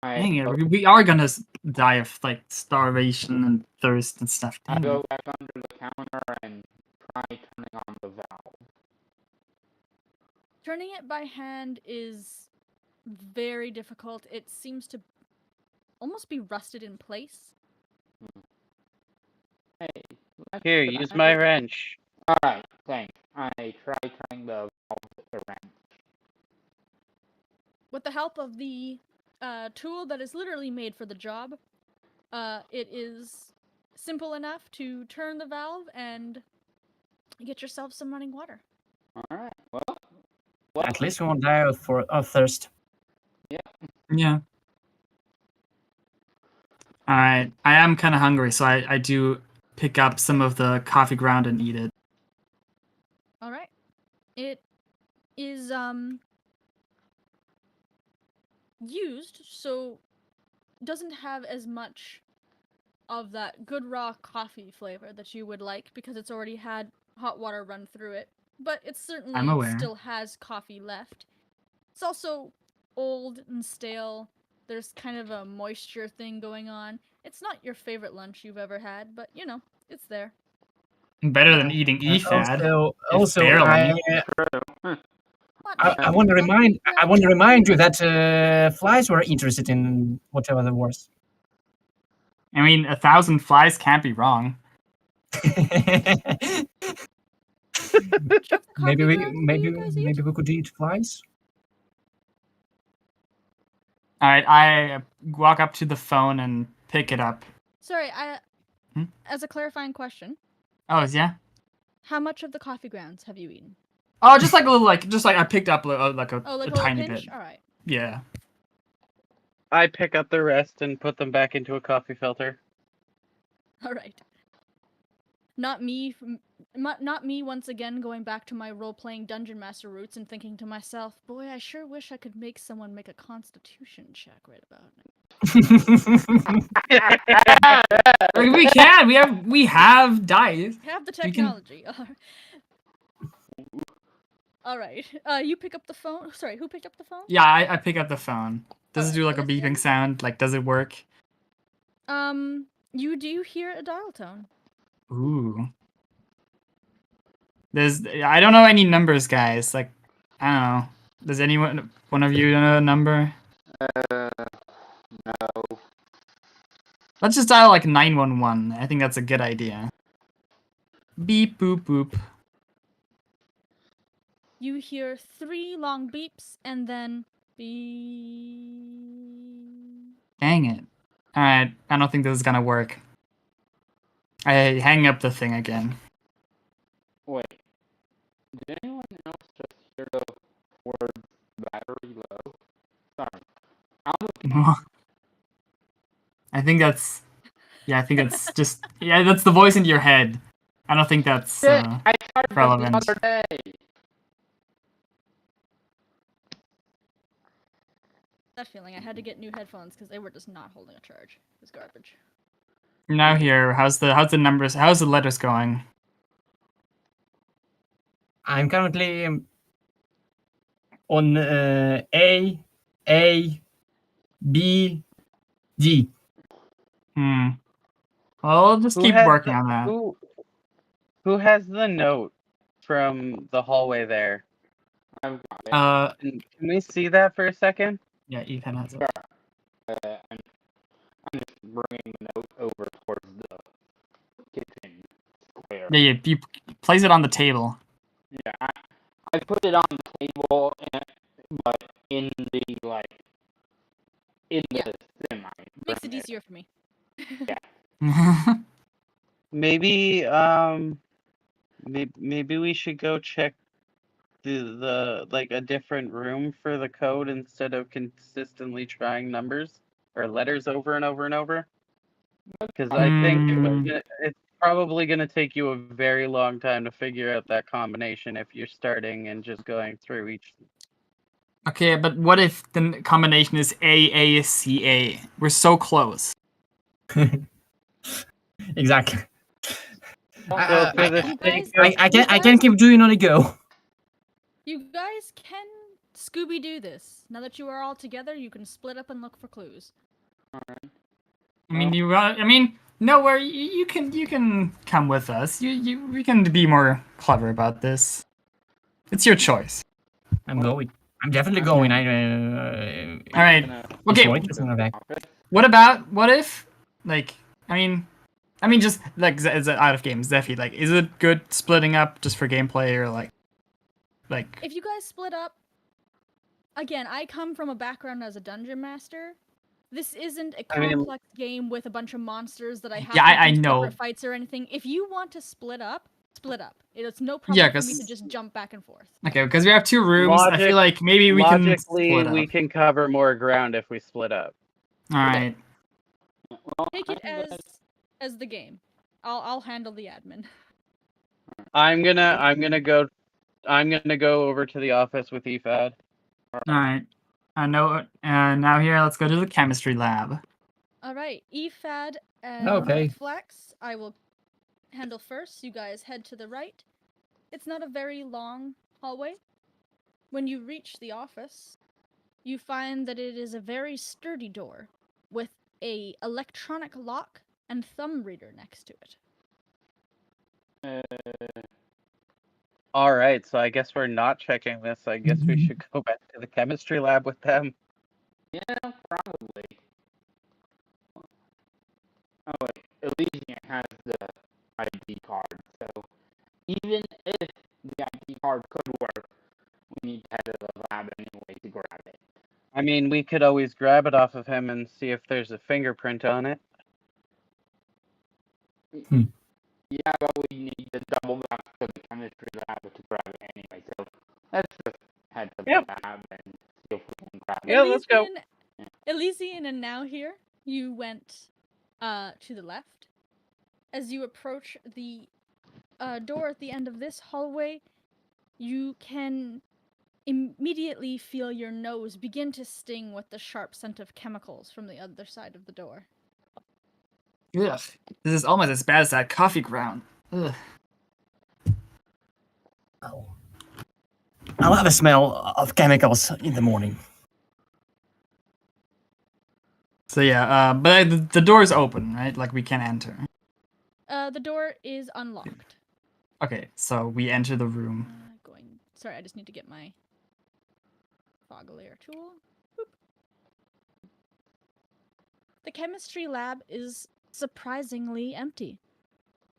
Dang it, go, we are gonna die of like starvation and thirst and stuff. I Dang go it. back under the counter and try turning on the valve. Turning it by hand is very difficult. It seems to almost be rusted in place. Hey, let's Here, try- use my wrench. Alright, thanks. I try turning the valve with the wrench. With the help of the tool that is literally made for the job, it is simple enough to turn the valve and get yourself some running water. Alright, well, At least we won't die of thirst. Yeah. Alright, I am kind of hungry, so I do pick up some of the coffee ground and eat it. All right. It is used, so doesn't have as much of that good raw coffee flavor that you would like because it's already had hot water run through it. But it I'm certainly aware. still has coffee left. It's also old and stale. There's kind of a moisture thing going on. It's not your favorite lunch you've ever had, but you know, it's there. Better than eating EFAD. Also, barely. I want to remind you that flies were interested in whatever the was. I mean, 1,000 flies can't be wrong. maybe we could eat flies. All right, I walk up to the phone and pick it up. Sorry, Hmm? as a clarifying question, Oh, yeah. how much of the coffee grounds have you eaten? Oh, just like a little, just like I picked up a Oh, like a little tiny pinch? bit. All right. Yeah. I pick up the rest and put them back into a coffee filter. All right. Not me once again going back to my role-playing dungeon master roots and thinking to myself, boy, I sure wish I could make someone make a constitution check right about now. Like, we can. We have dice. Have the We can- technology. All right. You pick up the phone. Sorry, who picked up the phone? Yeah, I pick up the phone. Does it Alright, do like a listen. beeping sound? Like, does it work? You do hear a dial tone. Ooh. I don't know any numbers, guys. Like, I don't know. Does one of you know a number? No. Let's just dial like 911. I think that's a good idea. Beep, boop, boop. You hear 3 long beeps and then beep. Dang it. Alright, I don't think this is gonna work. I hang up the thing again. Wait. Did anyone else just hear the word battery low? Sorry. I'm looking. I think that's just that's the voice in your head. I don't think that's Shit, I tried that relevant. the other day. That feeling. I had to get new headphones because they were just not holding a charge. It was garbage. Now here, how's the letters going? I'm currently on A, B, D. Well, I'll just keep working on that. Who has the note from the hallway there? I've got it. Can we see that for a second? Yeah, Ethan has it. I'm just bringing the note over towards the kitchen square. Yeah, you place it on the table. Yeah, I put it on the table, but in the semi. Makes it easier for me. Maybe maybe we should go check the like a different room for the code instead of consistently trying numbers or letters over and over and over. Because I think it's probably going to take you a very long time to figure out that combination if you're starting and just going through each. Okay, but what if the combination is AACA? We're so close. Exactly. So for the You sake guys- of I can keep doing on the go. You guys can Scooby-Doo this. Now that you are all together, you can split up and look for clues. I mean, nowhere. You can come with us. We can be more clever about this. It's your choice. I'm going. I'm definitely going. All right. Okay. What if, like, I mean, just like as out of game, Zephy, like, is it good splitting up just for gameplay or like? If you guys split up, again, I come from a background as a dungeon master. This isn't a complex game with a bunch of monsters that I have I to do know. separate fights or anything. If you want to split up, split up. It's no problem for me to just jump back and forth. Okay, because we have 2 rooms. I feel like maybe we can split up. we can cover more ground if we split up. All right. Take it as the game. I'll handle the admin. I'm gonna go over to the office with EFAD. All right. I know. Now here, let's go to the chemistry lab. All right, EFAD and Okay. Flex, I will handle first. You guys head to the right. It's not a very long hallway. When you reach the office, you find that it is a very sturdy door with a electronic lock and thumb reader next to it. All right, so I guess we're not checking this. I guess we should go back to the chemistry lab with them. Yeah, probably. Oh wait, Elysian has the ID card, so even if the ID card could work, we need to head to the lab anyway to grab it. I mean, we could always grab it off of him and see if there's a fingerprint on it. Yeah, but we need to double back to the chemistry lab to grab it anyway, so let's just head to the lab and see if we can grab it. Yeah, let's go. Elysian and now here, you went to the left. As you approach the door at the end of this hallway, you can immediately feel your nose begin to sting with the sharp scent of chemicals from the other side of the door. Ugh. This is almost as bad as that coffee ground. Ugh. Oh. I'll have a smell of chemicals in the morning. So yeah, but the door is open, right? Like we can enter. The door is unlocked. Okay, so we enter the room. Sorry, I just need to get my fog layer tool. Boop. The chemistry lab is surprisingly empty.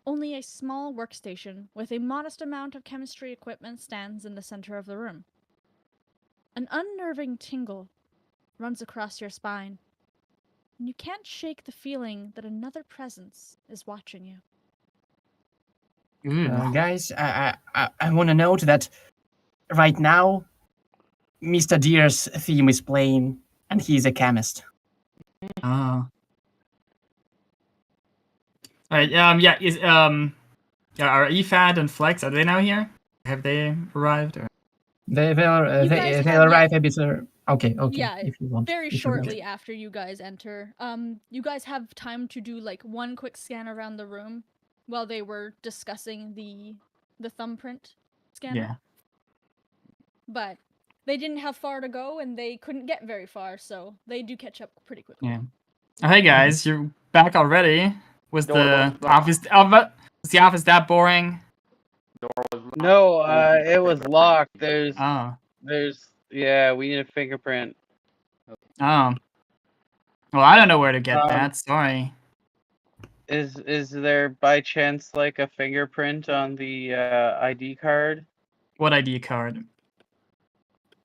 Only a small workstation with a modest amount of chemistry equipment stands in the center of the room. An unnerving tingle runs across your spine, and you can't shake the feeling that another presence is watching you. Guys, I want to note that right now, Mr. Deer's theme is playing, and he's a chemist. Oh. Alright, yeah, are EFAD and Flex, are they now here? Have they arrived? Or? They'll arrive a bit. Okay. Yeah, if you want. very shortly after you guys enter. You guys have time to do like one quick scan around the room while they were discussing the thumbprint scanner. Yeah. But they didn't have far to go and they couldn't get very far, so they do catch up pretty quickly. Yeah. Oh, hey guys, you're back already. Was the office that boring? No, it was locked. Yeah, we need a fingerprint. Oh. Well, I don't know where to get that. Sorry. Is there by chance like a fingerprint on the ID card? What ID card?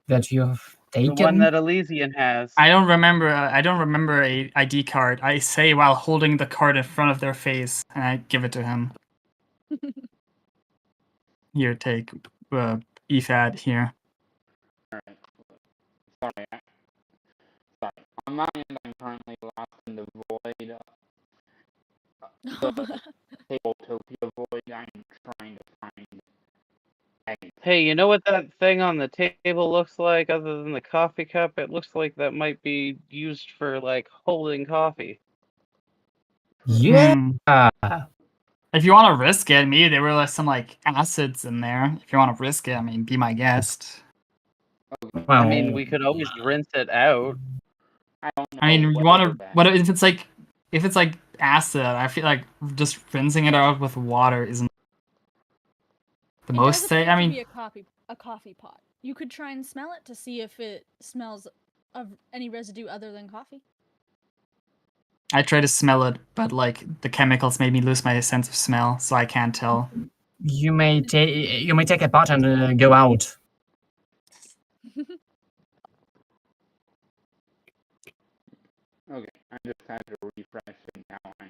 That you have taken? The one that Elysian has. I don't remember a ID card. I say while holding the card in front of their face, and I give it to him. Here, take EFAD here. Alright. Sorry. On my end, I'm currently lost in the void. The Tabletopia void. I'm trying to find anything. Hey, you know what that thing on the table looks like other than the coffee cup? It looks like that might be used for, like, holding coffee. Yeah. If you want to risk it, maybe there were like some like acids in there. If you want to risk it, I mean, be my guest. Well, I mean, we could always rinse it out. I don't know. I mean, you what want is to that? what if it's like acid? I feel like just rinsing it out with water isn't the It most does safe. appear I to mean, be a coffee pot. You could try and smell it to see if it smells of any residue other than coffee. I tried to smell it, but like the chemicals made me lose my sense of smell, so I can't tell. you may take a pot and go out. Okay, I just had to refresh and now I'm.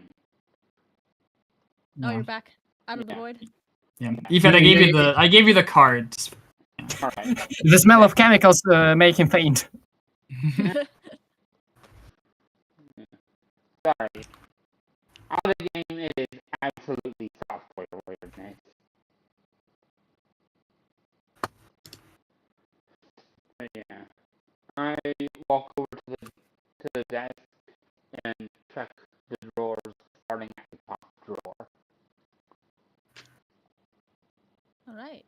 Oh, Yeah. you're back out of the Yeah. void. Yeah. Ethan, I gave you the card. All right. The smell of chemicals make him faint. Sorry. On the game, it is absolutely software weirdness. But yeah, I walk over to the desk and check the drawers, starting at the top drawer. All right.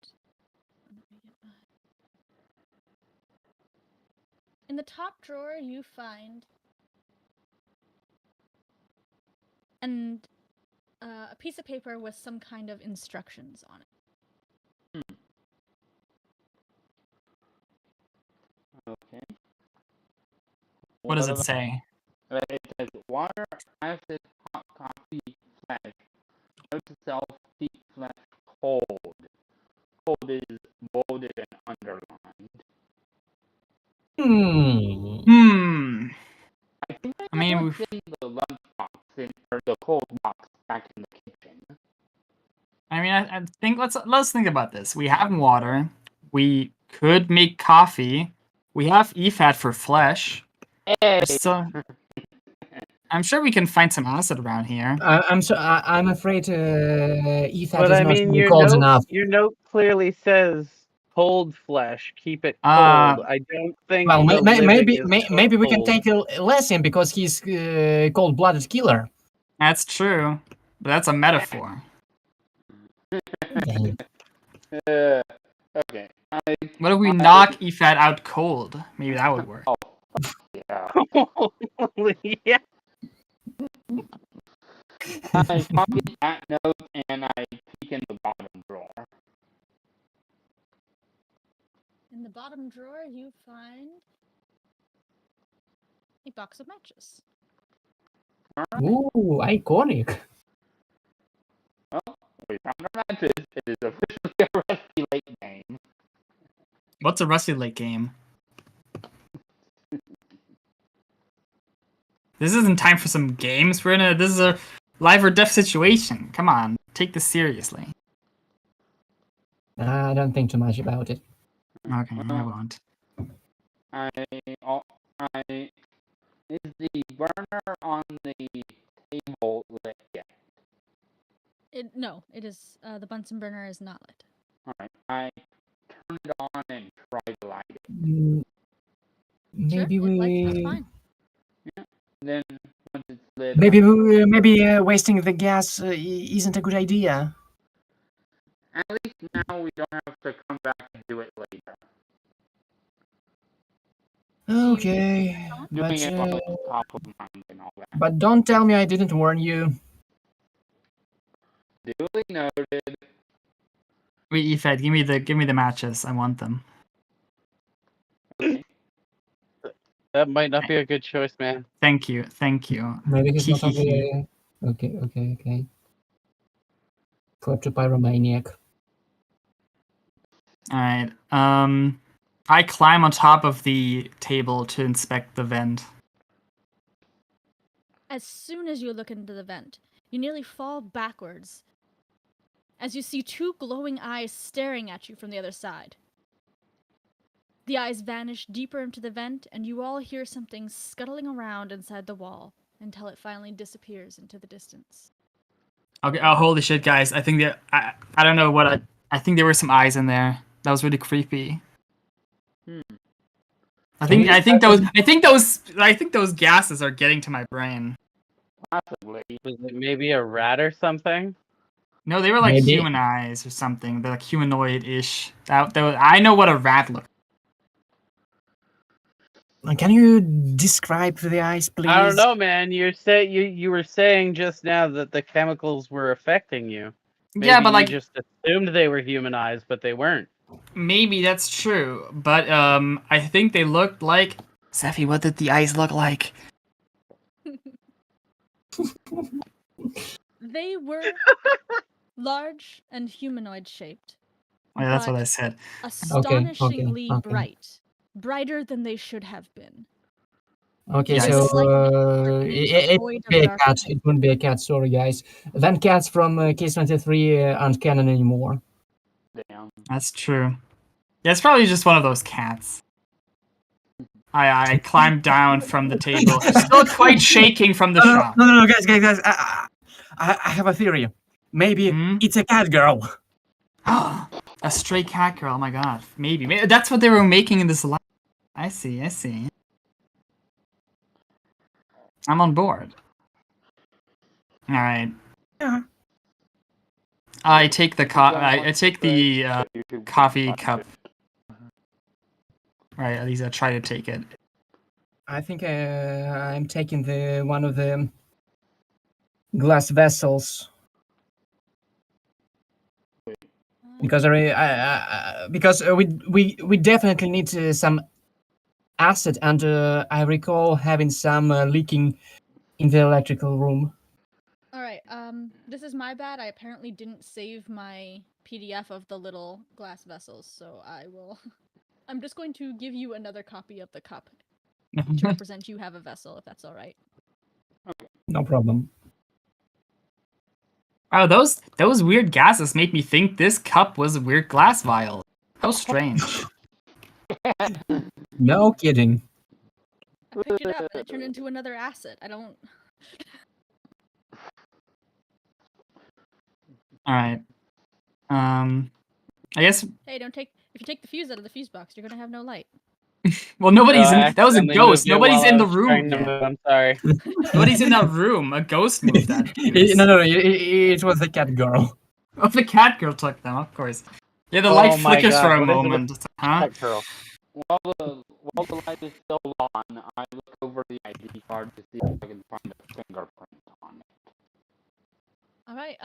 In the top drawer, you find a piece of paper with some kind of instructions on it. Okay. What does it say? It says water, acid, hot coffee, flesh. Note to self, keep flesh cold. Cold is bolded and underlined. I think I mean, was in the lunchbox or the cold box back in the kitchen. I think let's think about this. We have water. We could make coffee. We have EFAT for flesh. Hey! So I'm sure we can find some acid around here. I'm afraid EFAT But is I not mean, your cold note, enough. your note clearly says cold flesh. Keep it cold. I don't think. Well, the maybe living is maybe we can cold. take a lesson because he's cold-blooded killer. That's true, but that's a metaphor. Okay. What if we knock EFAT out cold? Maybe that would work. Oh, yeah. Yeah. I copy that note and I peek in the bottom drawer. In the bottom drawer, you find a box of matches. Ooh, iconic. Well, we found our matches. It is officially a Rusty Lake game. What's a Rusty Lake game? This isn't time for some games. This is a life or death situation. Come on, take this seriously. I don't think too much about it. Okay, I won't. Is the burner on the table lit yet? No, it is the Bunsen burner is not lit. Alright, I turn it on and try to light it. Maybe Sure, it lights just fine. Then once it's lit, maybe wasting the gas isn't a good idea. at least now we don't have to come back and do it later. Okay, Doing it while it's top of mind and all that. but don't tell me I didn't warn you. Duly noted. Wait, EFAT, give me the matches. I want them. Okay. That might not be a good choice, man. Thank you, thank you. Maybe he's not okay. Okay. Flip to pyromaniac. Alright, I climb on top of the table to inspect the vent. As soon as you look into the vent, you nearly fall backwards as you see two glowing eyes staring at you from the other side. The eyes vanish deeper into the vent, and you all hear something scuttling around inside the wall until it finally disappears into the distance. Okay, oh holy shit, guys! I think that I don't know what I think there were some eyes in there. That was really creepy. I think those gases are getting to my brain. Possibly. Was it maybe a rat or something? No, they were like Maybe. human eyes or something. They're like humanoid-ish. I know what a rat looks. Can you describe the eyes, please? I don't know, man. You were saying just now that the chemicals were affecting you. Maybe Yeah, but you like just assumed they were human eyes, but they weren't. maybe that's true. But I think they looked like. Seffi, what did the eyes look like? They were large and humanoid shaped. Oh, yeah, that's what I but said. astonishingly okay. bright. Brighter than they should have been. Okay, Yeah, so slightly it void wouldn't be of a dark cat. pink. It wouldn't be a cat. Sorry, guys. Then cats from Case 23 aren't canon anymore. Damn. That's true. Yeah, it's probably just one of those cats. I climbed down from the table, still quite shaking from the shock. No, guys. I have a theory. Maybe Hmm? it's a cat girl. A stray cat girl. Oh my god. Maybe. That's what they were making in this life. I see. I'm on board. All right. Yeah. I take the I take the coffee cup. Right. At least I try to take it. I think I'm taking the one of the glass vessels because we definitely need some acid, and I recall having some leaking in the electrical room. Alright, this is my bad. I apparently didn't save my PDF of the little glass vessels, so I'm just going to give you another copy of the cup to represent you have a vessel, if that's alright. No problem. Oh, those weird gases made me think this cup was a weird glass vial. How strange. No kidding. I picked it up and it turned into another acid. I don't... Alright. I guess. Hey, don't take... If you take the fuse out of the fuse box, you're gonna have no light. Well, nobody's No, I in. That was a accidentally ghost. moved it Nobody's while in I the was room trying to yet. move. I'm sorry. Nobody's in that room. A ghost moved that. fuse. No, it was the cat girl. Oh, the cat girl took them, of course. Yeah, the light Oh my flickers God, for a what is it with moment. Huh? That girl. While the light is still on, I look over the ID card to see if I can find a fingerprint on it. Alright,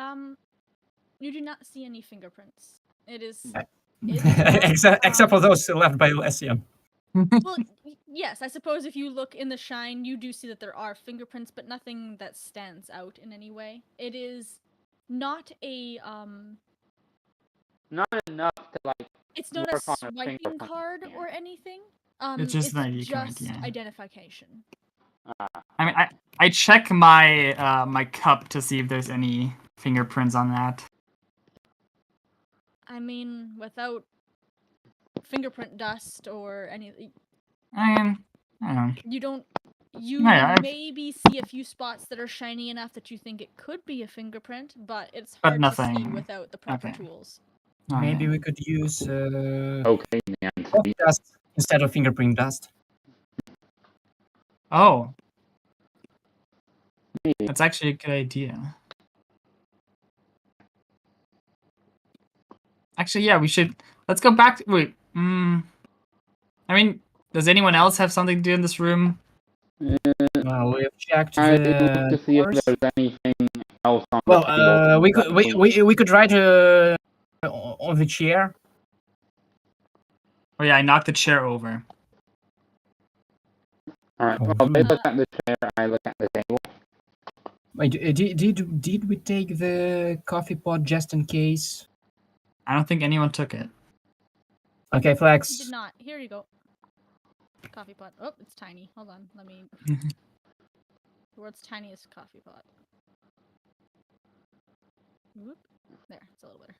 you do not see any fingerprints. It is... except for those left by Lesia. Well, yes, I suppose if you look in the shine, you do see that there are fingerprints, but nothing that stands out in any way. It is not a, Not enough to, like, it's not a work on a swiping fingerprint card scan. or anything. It's just an ID just card, yeah. identification. I mean, I check my my cup to see if there's any fingerprints on that. I mean, without fingerprint dust or any, I don't know. you don't. You Yeah, maybe see a few spots that are shiny enough that you think it could be a fingerprint, but it's But hard to see nothing. without the proper Okay. tools. Maybe we could use Okay, man. coffee dust instead of fingerprint dust. Oh, Maybe. that's actually a good idea. Actually, yeah, we should. Let's go back. Wait. I mean, does anyone else have something to do in this room? Well, we have checked I look the to see if doors. there's anything else on the Well, table. we could write on the chair. Oh yeah, I knocked the chair over. Alright, well, they look at the chair, I look at the table. Wait, did we take the coffee pot just in case? I don't think anyone took it. Okay, Did Flex. not. Here you go. Coffee pot. Oh, it's tiny. Hold on. Let me. The world's tiniest coffee pot. Whoop. There. It's a little better.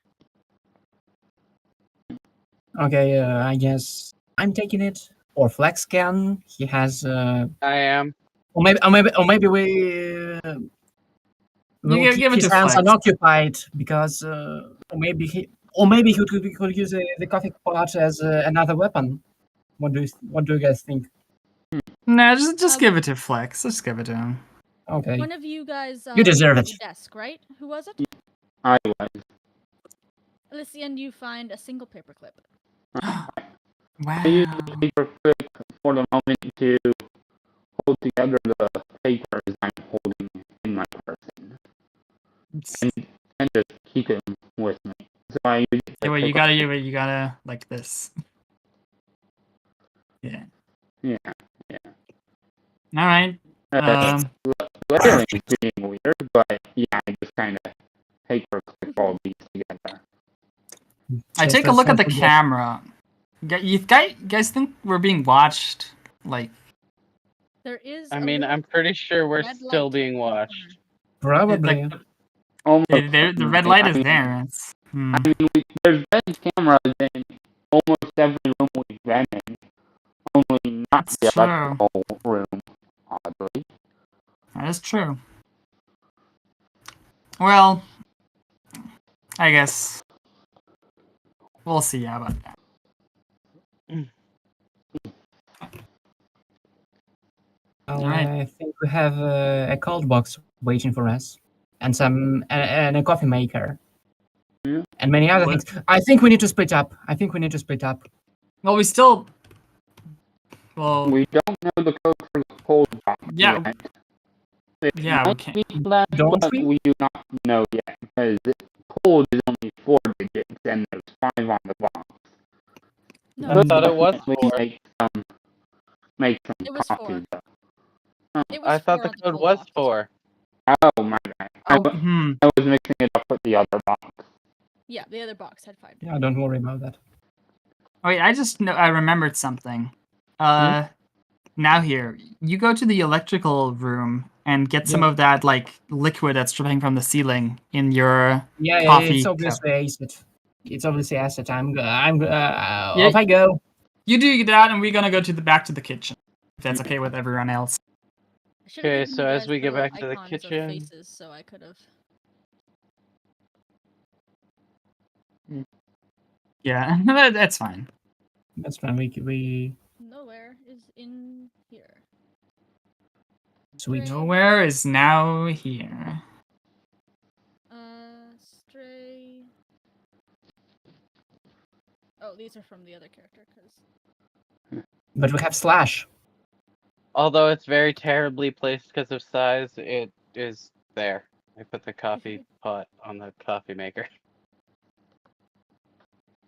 Okay, I guess I'm taking it. Or Flex can. He has. I am. Or maybe we. We'll give keep it his to hands Flex. unoccupied because, or maybe he could use the coffee pot as another weapon. What do you guys think? Nah, just give it to Flex. Just give it to him. Okay. One of you guys. You deserve at it. the desk, right? Who was it? I was. Elysian, you find a single paperclip. Wow. I use the paper clip for the moment to hold together the papers I'm holding in my person. And just keep them with me. So I use it Yeah, to wait, pick you gotta like this. Yeah. Yeah. All right. Layering is being weird, but yeah, I just kind of paper clip all these together. I take a look at the camera. You guys think we're being watched? Like, There is. I a mean, little I'm pretty sure we're red still light being in the corner. watched. Probably. like Almost. the red light is there. It's, I mean, there's been cameras in almost every room we've been in. Only not That's the true. electrical room, oddly. That is true. Well, I guess we'll see about that. Well, Alright. I think we have a cold box waiting for us, and and a coffee maker, Yeah. and many other What? things. I think we need to split up. Well, we still. Well, We don't know the code for the cold box yeah, yet. It yeah, we might can't. be flash, Don't but we? we do not know yet, because cold is only 4 digits, and there's 5 on the box. No, I thought it was Definitely 4. Make some It was coffee, 4. though. It was I thought 4 the on the code cold was box. 4. Oh, my bad. I was mixing it up with the other box. Yeah, the other box had 5. Yeah, don't worry about that. Wait, I remembered something. Now here, you go to the electrical room and get some of that like liquid that's dripping from the ceiling in your coffee it's cup. obviously acid. It's obviously acid. Off Yeah. I go. You do that, and we're gonna go to back to the kitchen. If that's okay with everyone else. I should've Okay, given so you as guys we get little back to the icons of kitchen- faces, so I could have. Yeah, that's fine. That's fine. We Nowhere is in here. sweet. Stray. Nowhere is now here. Stray. Oh, these are from the other character, because. But we have slash. Although it's very terribly placed because of size, it is there. I put the coffee pot on the coffee maker.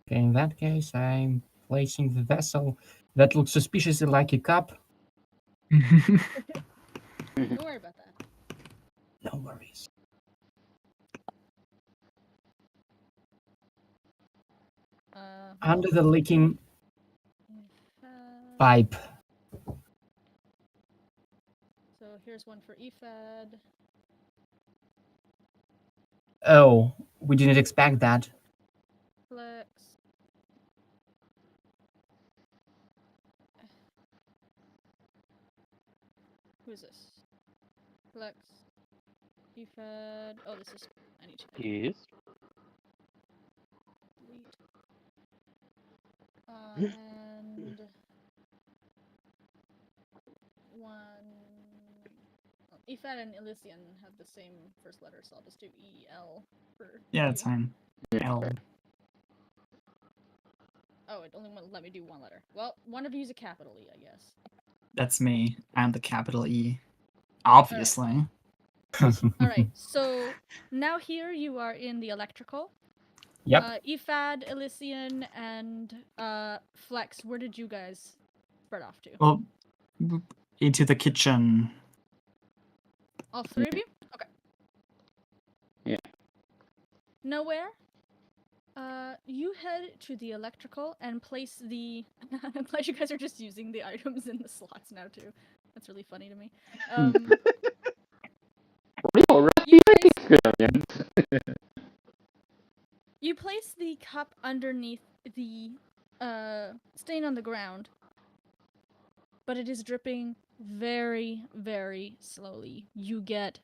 Okay, in that case, I'm placing the vessel that looks suspiciously like a cup. Don't worry about that. No worries. Under the leaking pipe. So here's one for EFAD. Oh, we didn't expect that. Flex. Who's this? Flex. EFAD. Oh, this is. I need to. Yes. Delete. And one. Well, EFAD and Elysian have the same first letter, so I'll just do EL for. Yeah, that's you. fine. L. Oh, it only let me do one letter. Well, one of you is a capital E, I guess. That's me. I'm the capital E. Obviously. Alright, so now here you are in the electrical. Yep. EFAD, Elysian, and Flex, where did you guys spread off to? Well, into the kitchen. All 3 of you? Okay. Yeah. Nowhere? You head to the electrical and place the... I'm glad you guys are just using the items in the slots now, too. That's really funny to me. Real Rusty Lake experience. You place the cup underneath the stain on the ground, but it is dripping very, very slowly. You get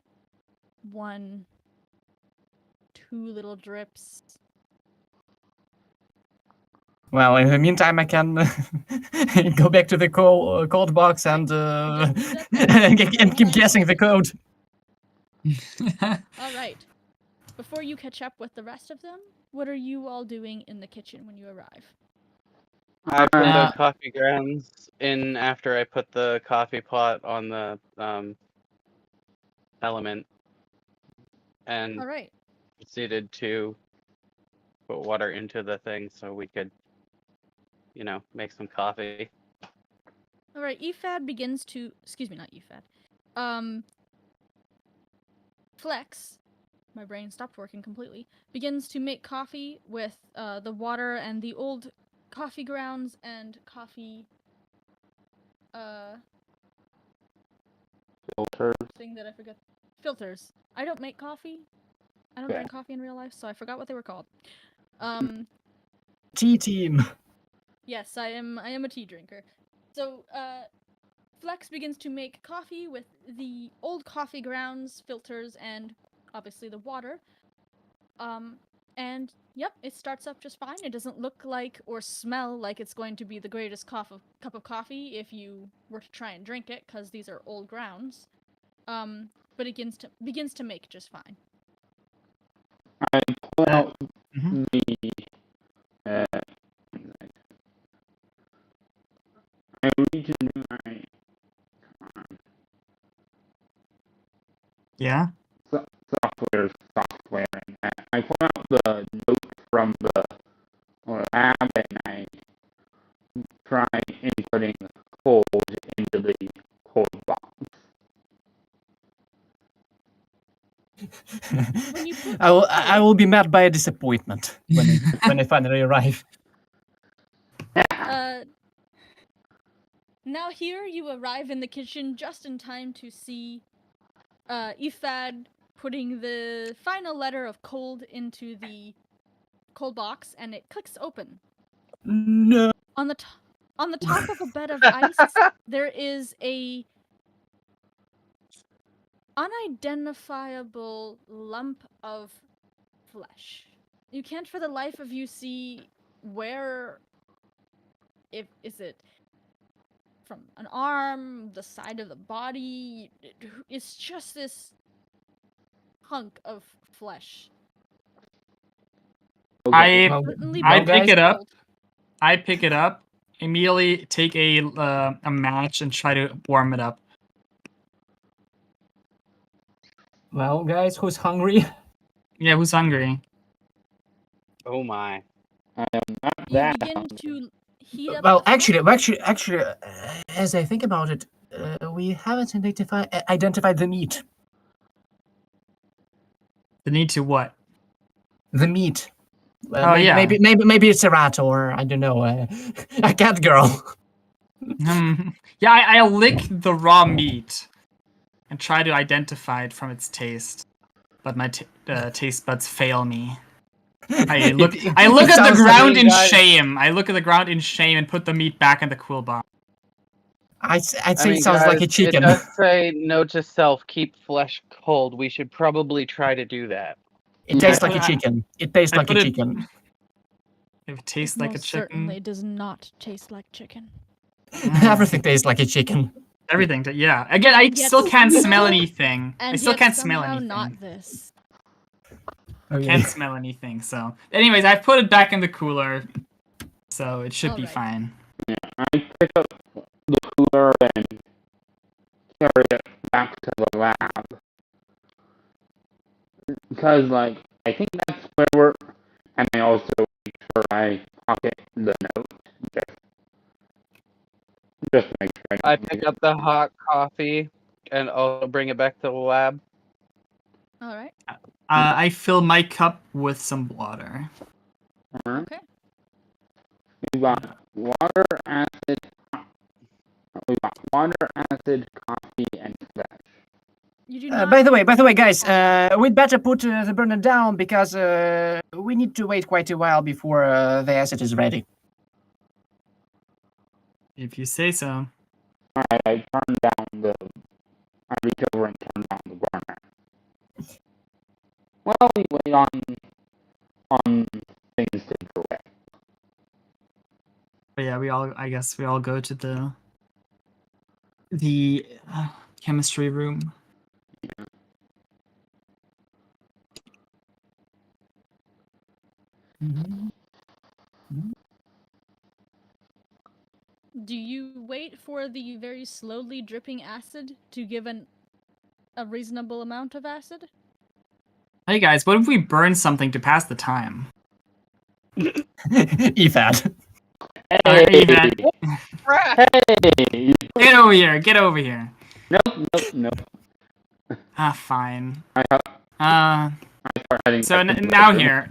1, 2 little drips. Well, in the meantime, I can go back to the cold box and and keep guessing the code. All right. before you catch up with the rest of them, what are you all doing in the kitchen when you arrive? I put Uh, the coffee grounds in after I put the coffee pot on the element and All right. proceeded to put water into the thing so we could, make some coffee. All right. Efad begins to. Excuse me, not Efad. Flex. My brain stopped working completely. Begins to make coffee with the water and the old coffee grounds and coffee. Filters. Thing that I forget. Filters. I don't make coffee. I don't Yeah. drink coffee in real life, so I forgot what they were called. Tea team. Yes, I am a tea drinker. So, Flex begins to make coffee with the old coffee grounds, filters, and obviously the water. And yep, it starts up just fine. It doesn't look like or smell like it's going to be the greatest cup of coffee if you were to try and drink it, because these are old grounds. But it begins to make just fine. I pull out Mhm. the. I reach into my Yeah. software, and I pull out the note from the lab, and I try inputting cold into the cold box. When you put I will be met by a disappointment when I finally arrive. Now here you arrive in the kitchen just in time to see Ifad putting the final letter of cold into the cold box, and it clicks open. No. On the top of a bed of ice, there is a unidentifiable lump of flesh. You can't for the life of you see where is it from an arm, the side of the body. It's just this hunk of flesh. I Certainly I been pick it up. cold. I pick it up. Immediately take a match and try to warm it up. Well, guys, who's hungry? Yeah, who's hungry? Oh my. I am not You that begin hungry. to heat up. Well, the actually, as I think about it, we haven't identified the meat. The need to what? The meat. Oh, yeah. Maybe it's a rat or I don't know, a cat girl. Yeah, I lick the raw meat and try to identify it from its taste, but my taste buds fail me. I look It at the sounds ground in guys- shame. I look at the ground in shame and put the meat back in the cool box. I'd say it sounds like a guys, chicken. It does say, note to self, keep flesh cold. We should probably try to do that. It tastes I like a put- chicken. It tastes I like a put it- chicken. If it tastes It like a most chicken. certainly does not taste like chicken. Everything tastes like a chicken. Everything. Yeah. Again, I Yet still can't smell somehow- anything. I And still yet can't smell somehow anything. not this. Okay. Can't smell anything. So, anyways, I put it back in the cooler, so it should be Alright. fine. I pick up the cooler and carry it back to the lab. Because, I think that's where we're... And I also make sure I pocket the note. Just to make sure I don't pick make up the hot coffee and I'll bring it back to the lab. All right. I fill my cup with some water. Alright. Okay. We've got water, acid... We've got water, acid, coffee, and flesh. You do not. By the way, guys, we'd better put the burner down because we need to wait quite a while before the acid is ready. If you say so. Alright, I reach over and turn down the burner. Well, we wait on things to away. But yeah, I guess we all go to the chemistry room. Do you wait for the very slowly dripping acid to give a reasonable amount of acid? Hey guys, what if we burn something to pass the time? Efad. Alright, Yvette, Hey! get over here, get over here. Nope. Ah, fine. I start heading So back to the now bedroom. here,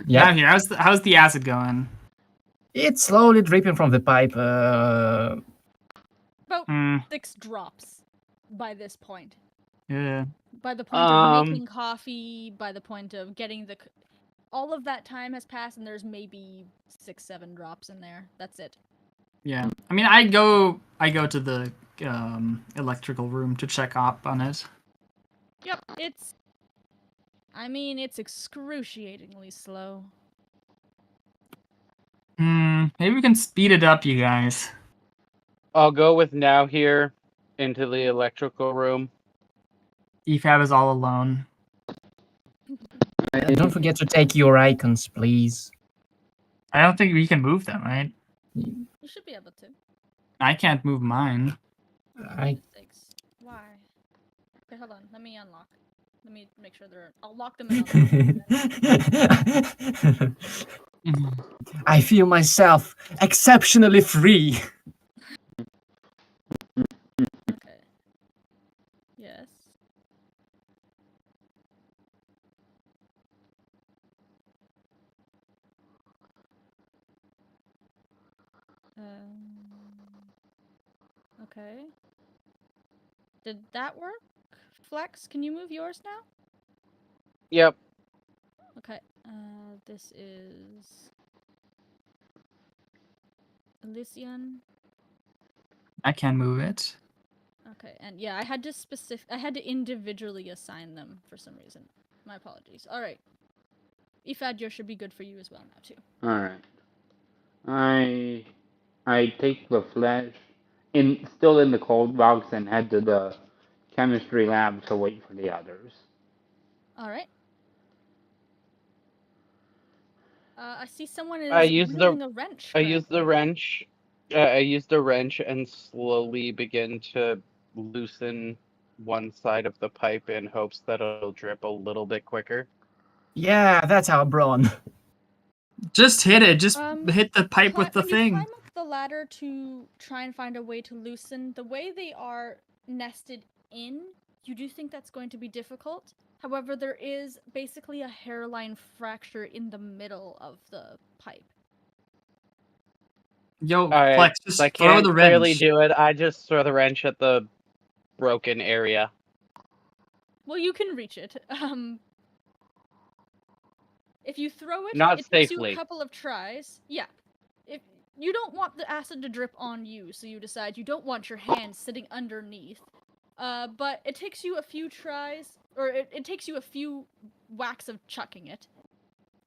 Yeah. now here, how's the acid going? It's slowly dripping from the pipe. About Hmm, 6 drops by this point. yeah. By the point of making coffee, by the point of getting the... All of that time has passed, and there's maybe 6, 7 drops in there. That's it. Yeah, I mean, I go to the electrical room to check up on it. Yep, it's... I mean, it's excruciatingly slow. Maybe we can speed it up, you guys. I'll go with now here into the electrical room. EFAB is all alone. Don't forget to take your icons, please. I don't think we can move them, right? You should be able to. I can't move mine. Oh, for I- goodness sakes. Why? Okay, hold on. Let me unlock. Let me make sure they're... I'll lock them in. I feel myself exceptionally free. Okay. Yes. Okay. Did that work? Flex, can you move yours now? Yep. Okay. This is Elysian. I can't move it. Okay, and yeah, I had to individually assign them for some reason. My apologies. All right. Ifad, yours should be good for you as well now too. Alright. I take the flesh still in the cold box and head to the chemistry lab to wait for the others. All right. I see someone is I use wielding a wrench. I use the currently. wrench. I use the wrench and slowly begin to loosen one side of the pipe in hopes that it'll drip a little bit quicker. Yeah, that's our brawn. Just hit it. Just hit the pipe with the When you thing. climb up the ladder to try and find a way to loosen, the way they are nested in, you do think that's going to be difficult. However, there is basically a hairline fracture in the middle of the pipe. Yo, Alright, Flex, just I throw can't the clearly wrench. do it. I just throw the wrench at the broken area. Well, you can reach it. If you throw it, Not it takes you safely. a couple of tries. Yeah. If you don't want the acid to drip on you, so you decide you don't want your hand sitting underneath. But it takes you a few tries, or it takes you a few whacks of chucking it.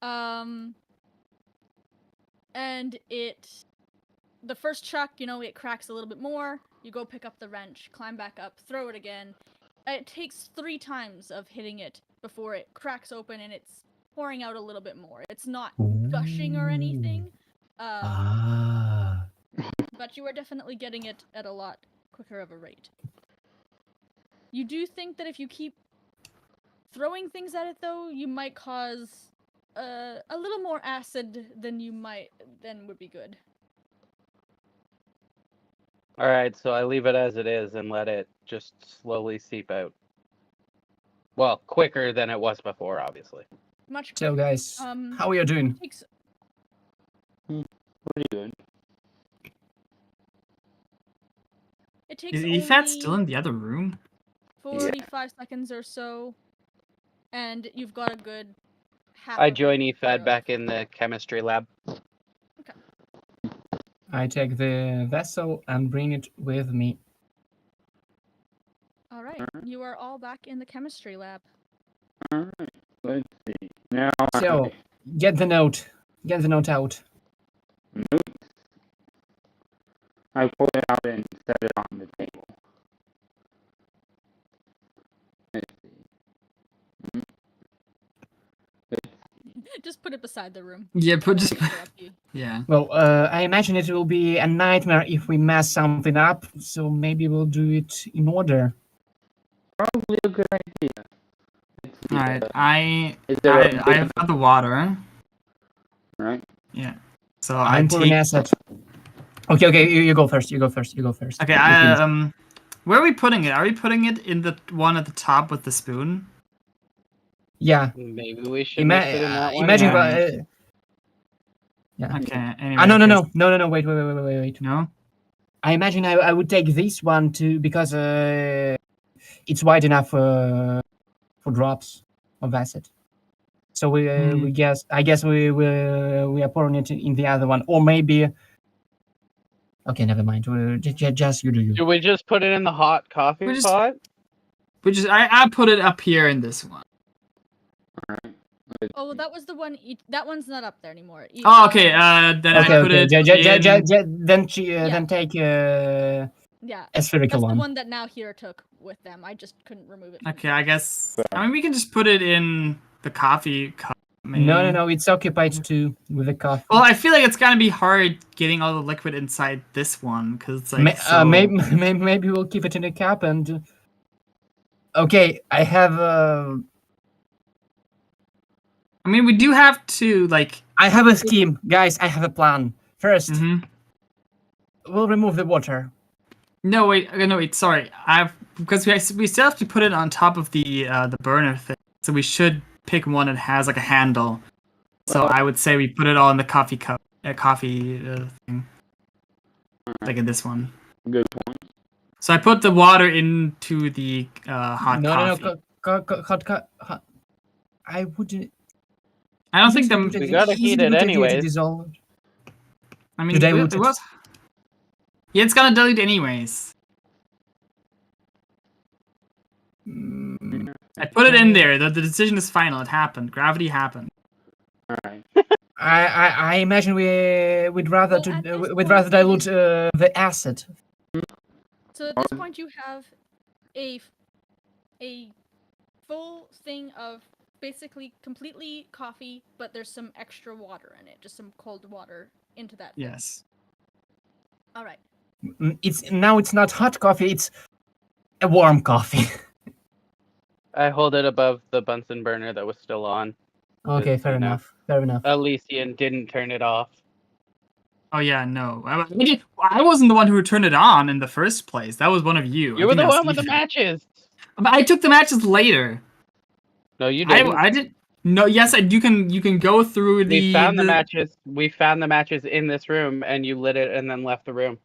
And the first chuck, it cracks a little bit more. You go pick up the wrench, climb back up, throw it again. It takes 3 times of hitting it before it cracks open and it's pouring out a little bit more. It's not gushing or anything. But you are definitely getting it at a lot quicker of a rate. You do think that if you keep throwing things at it, though, you might cause a little more acid than would be good. Alright, so I leave it as it is and let it just slowly seep out. Well, quicker than it was before, obviously. Much So, quicker. guys, how are you doing? What are you doing? It takes Is only EFAT still in the other room? 45 seconds or so, and you've got a good half I of join it EFAD boiled. back in the chemistry lab. Okay. I take the vessel and bring it with me. All right. You are all back in the chemistry lab. Alright, let's see. Now So, get the note. Get the note out. I pull it out and set it on the table. Let's see. Just put it beside the room. Yeah, I put won't just interrupt you. yeah. Well, I imagine it will be a nightmare if we mess something up, so maybe we'll do it in order. Probably a good idea. Let's see, All right, I is there a big I've got the water. right? Yeah. So I'm I pouring take. acid. Okay, you go first. You go first. You go first. Okay, You finish. where are we putting it? Are we putting it in the one at the top with the spoon? Yeah. Maybe we should mix it in that one. Imagine. Yeah. Yeah. Okay. Anyway. No. okay, No. Wait. No. I imagine I would take this one too because it's wide enough for drops of acid. So we guess. I guess we are pouring it in the other one, or maybe. Okay, never mind. Just you do you. Should we just put it in the hot coffee We just- pot? Which is I put it up here in this one. Alright. Oh, well, that was the one. That one's not up there anymore. Oh, okay. Then I put it in. Then take Yeah, a spherical that's the one. one that now here took with them. I just couldn't remove it. from Okay, I guess. I mean, we can just put it in the coffee cup. Maybe. No. It's occupied too with the coffee. Well, I feel like it's gonna be hard getting all the liquid inside this one because it's like so... Maybe we'll keep it in a cup and. Okay, I have. I mean, we do have to like. I have a scheme, guys. I have a plan. First, Mhm. we'll remove the water. No wait. Sorry, because we still have to put it on top of the burner thing. So we should pick one that has like a handle. So I would say we put it all in the coffee cup, thing, like in this one. Good point. So I put the water into the hot coffee. Hot. I wouldn't. I don't think them. We gotta heat it anyways. I mean, Did I it dilute it? was. Yeah, it's gonna dilute anyways. I put it in there. The decision is final. It happened. Gravity happened. Alright. I imagine we'd rather Well, at this we'd rather point, dilute the acid. So at this point, you have a full thing of basically completely coffee, but there's some extra water in it, just some cold water into that thing. Yes. All right. It's not hot coffee. It's a warm coffee. I hold it above the Bunsen burner that was still on. Okay, fair No. enough. Fair enough. Elysian didn't turn it off. Oh yeah, no. I wasn't the one who turned it on in the first place. That was one of you. You I were think the that was one with the Ethan. matches. But I took the matches later. No, you didn't. I did. No, yes, you can go through the. We found the matches. We found the matches in this room, and you lit it and then left the room.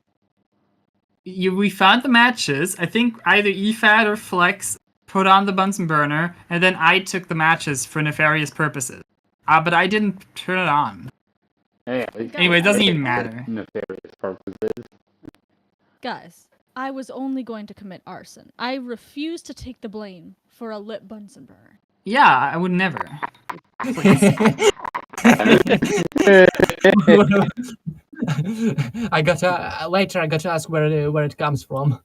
We found the matches. I think either EFAD or Flex put on the Bunsen burner, and then I took the matches for nefarious purposes. But I didn't turn it on. Hey, at least Anyway, it doesn't even for matter. nefarious purposes. Guys, I was only going to commit arson. I refuse to take the blame for a lit Bunsen burner. Yeah, I would never. I got to ask where it comes from.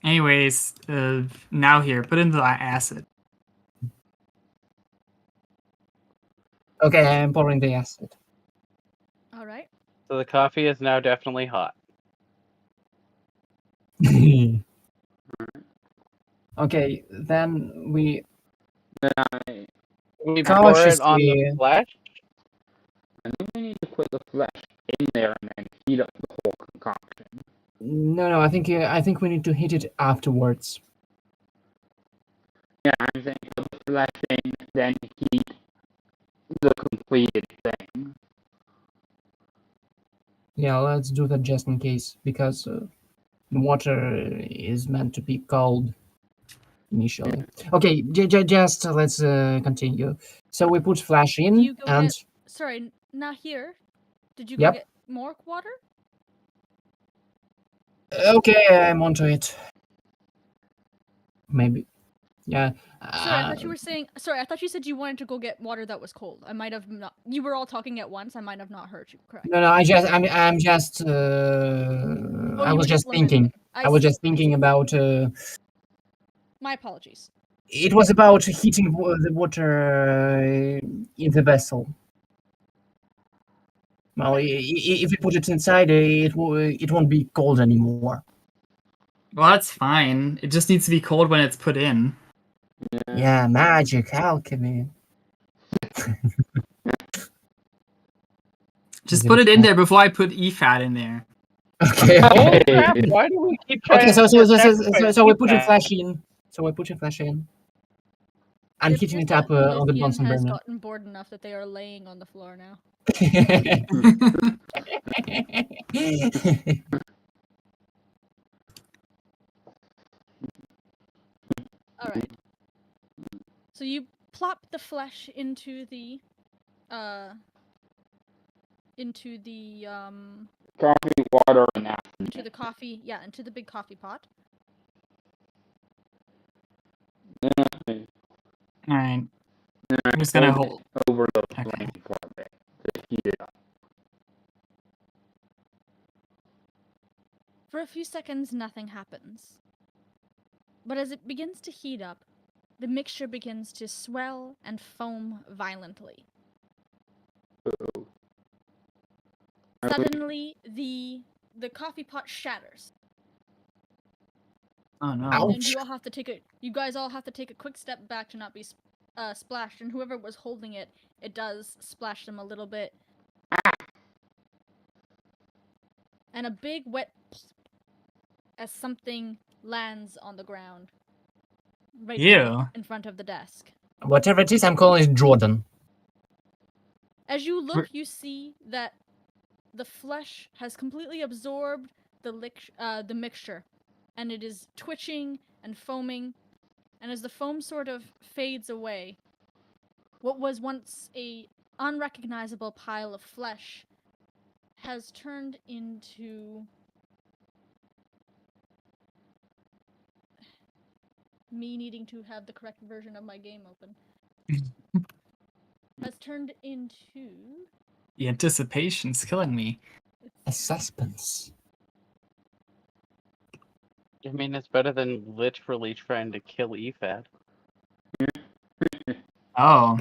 Anyways, now here, put in the acid. Okay, I'm pouring the acid. All right. So the coffee is now definitely hot. Okay, then we Then I We pour it on Cautiously. the flesh. think we need to put the flesh in there and then heat up the whole concoction. no. I think we need to heat it afterwards. Yeah, I'm saying put the flesh in, then heat the completed thing. Yeah, let's do that just in case because the water is meant to be cold initially. Okay, just let's continue. So we put flash in You go and get. Sorry, not here. Did you Yep. go get more water? okay, I'm onto it. Maybe, yeah. Sorry, I thought you were saying. Sorry, I thought you said you wanted to go get water that was cold. I might have not. You were all talking at once. I might have not heard you correctly. No, I'm just. Oh, I you was were just limiting thinking. it. I was see. just thinking about. My apologies. It was about heating the water in the vessel. Well, if you put it inside, it won't be cold anymore. Well, that's fine. It just needs to be cold when it's put in. Yeah, magic, alchemy. Just put it in there before I put EFAT in there. Okay. Oh crap! Why do we keep trying Okay, so to we're putting that? flash in. So we're putting flash in. And It heating appears it up that on the Lithium Bunsen has burner. gotten bored enough that they are laying on the floor now. All right. So you plop the flesh into the Coffee, water, and apple. into the coffee, yeah, into the big coffee pot. Alright. I'm just gonna hold. Over the Okay. flame for a bit to heat it up. For a few seconds, nothing happens. But as it begins to heat up, the mixture begins to swell and foam violently. Uh-oh. Suddenly, the coffee pot shatters, Oh no. Ow. and you guys all have to take a quick step back to not be splashed. And whoever was holding it, it does splash them a little bit. And a big wet as something lands on the ground right there Ew. in front of the desk. Whatever it is, I'm calling it Jordan. As you look, you see that the flesh has completely absorbed the mixture, and it is twitching and foaming. And as the foam sort of fades away, what was once a unrecognizable pile of flesh has turned into me needing to have the correct version of my game open. Has turned into The anticipation's killing me. A suspense. I mean, it's better than literally trying to kill EFAD. Oh,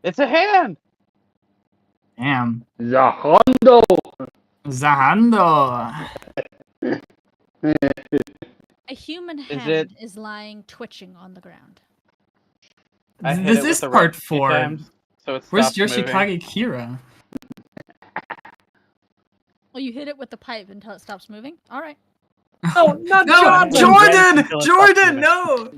It's a hand! damn. Zahondo! Zahando. a human Is hand it- is lying twitching on the ground. I hit This it with is the part rock 4. times, so it Where's stops moving. Yoshikage Kira? Well, you hit it with the pipe until it stops moving. All right. Oh, not No, Jordan! Jordan! Until it stops Jordan, moving. no!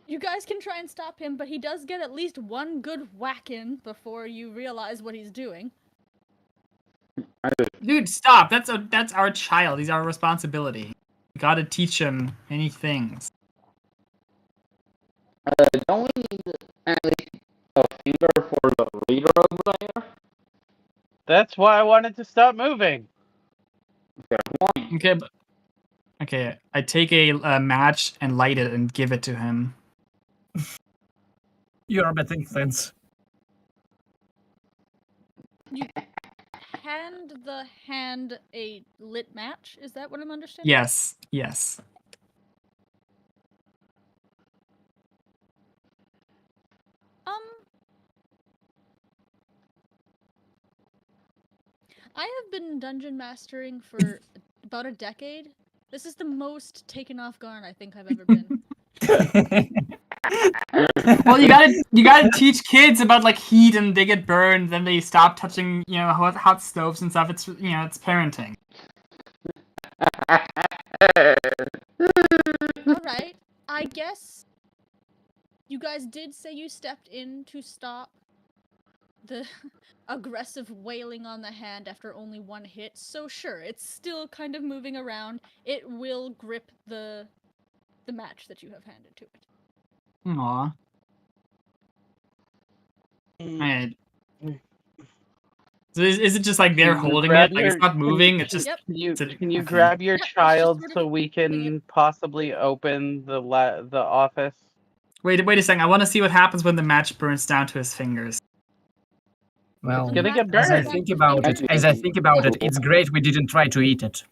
You guys can try and stop him, but he does get at least one good whack in before you realize what he's doing. Dude, stop. That's our child. He's our responsibility. We gotta teach him many things. Don't we need at least a finger for the leader over there? That's why I wanted to stop moving. Fair point. Okay, but... Okay, I take a match and light it and give it to him. You're a bit intense. Hand the hand a lit match. Is that what I'm understanding? Yes, yes. I have been dungeon mastering for about a decade. This is the most taken off guard I think I've ever been. Well, you gotta teach kids about like heat and they get burned, then they stop touching, you know, hot stoves and stuff. It's, you know, it's parenting. Alright, I guess you guys did say you stepped in to stop the aggressive wailing on the hand after only one hit, so sure, it's still kind of moving around. It will grip the match that you have handed to it. Aw. Alright. So is it just like they're holding grab it? Like it's your- not moving? It's just... Yep. Can you okay. grab your Yep, it's just child sort of so we holding can possibly open the office? Wait a second. I want to see what happens when the match burns down to his fingers. Well, gonna get as I burned. think about it, it's great we didn't try to eat it.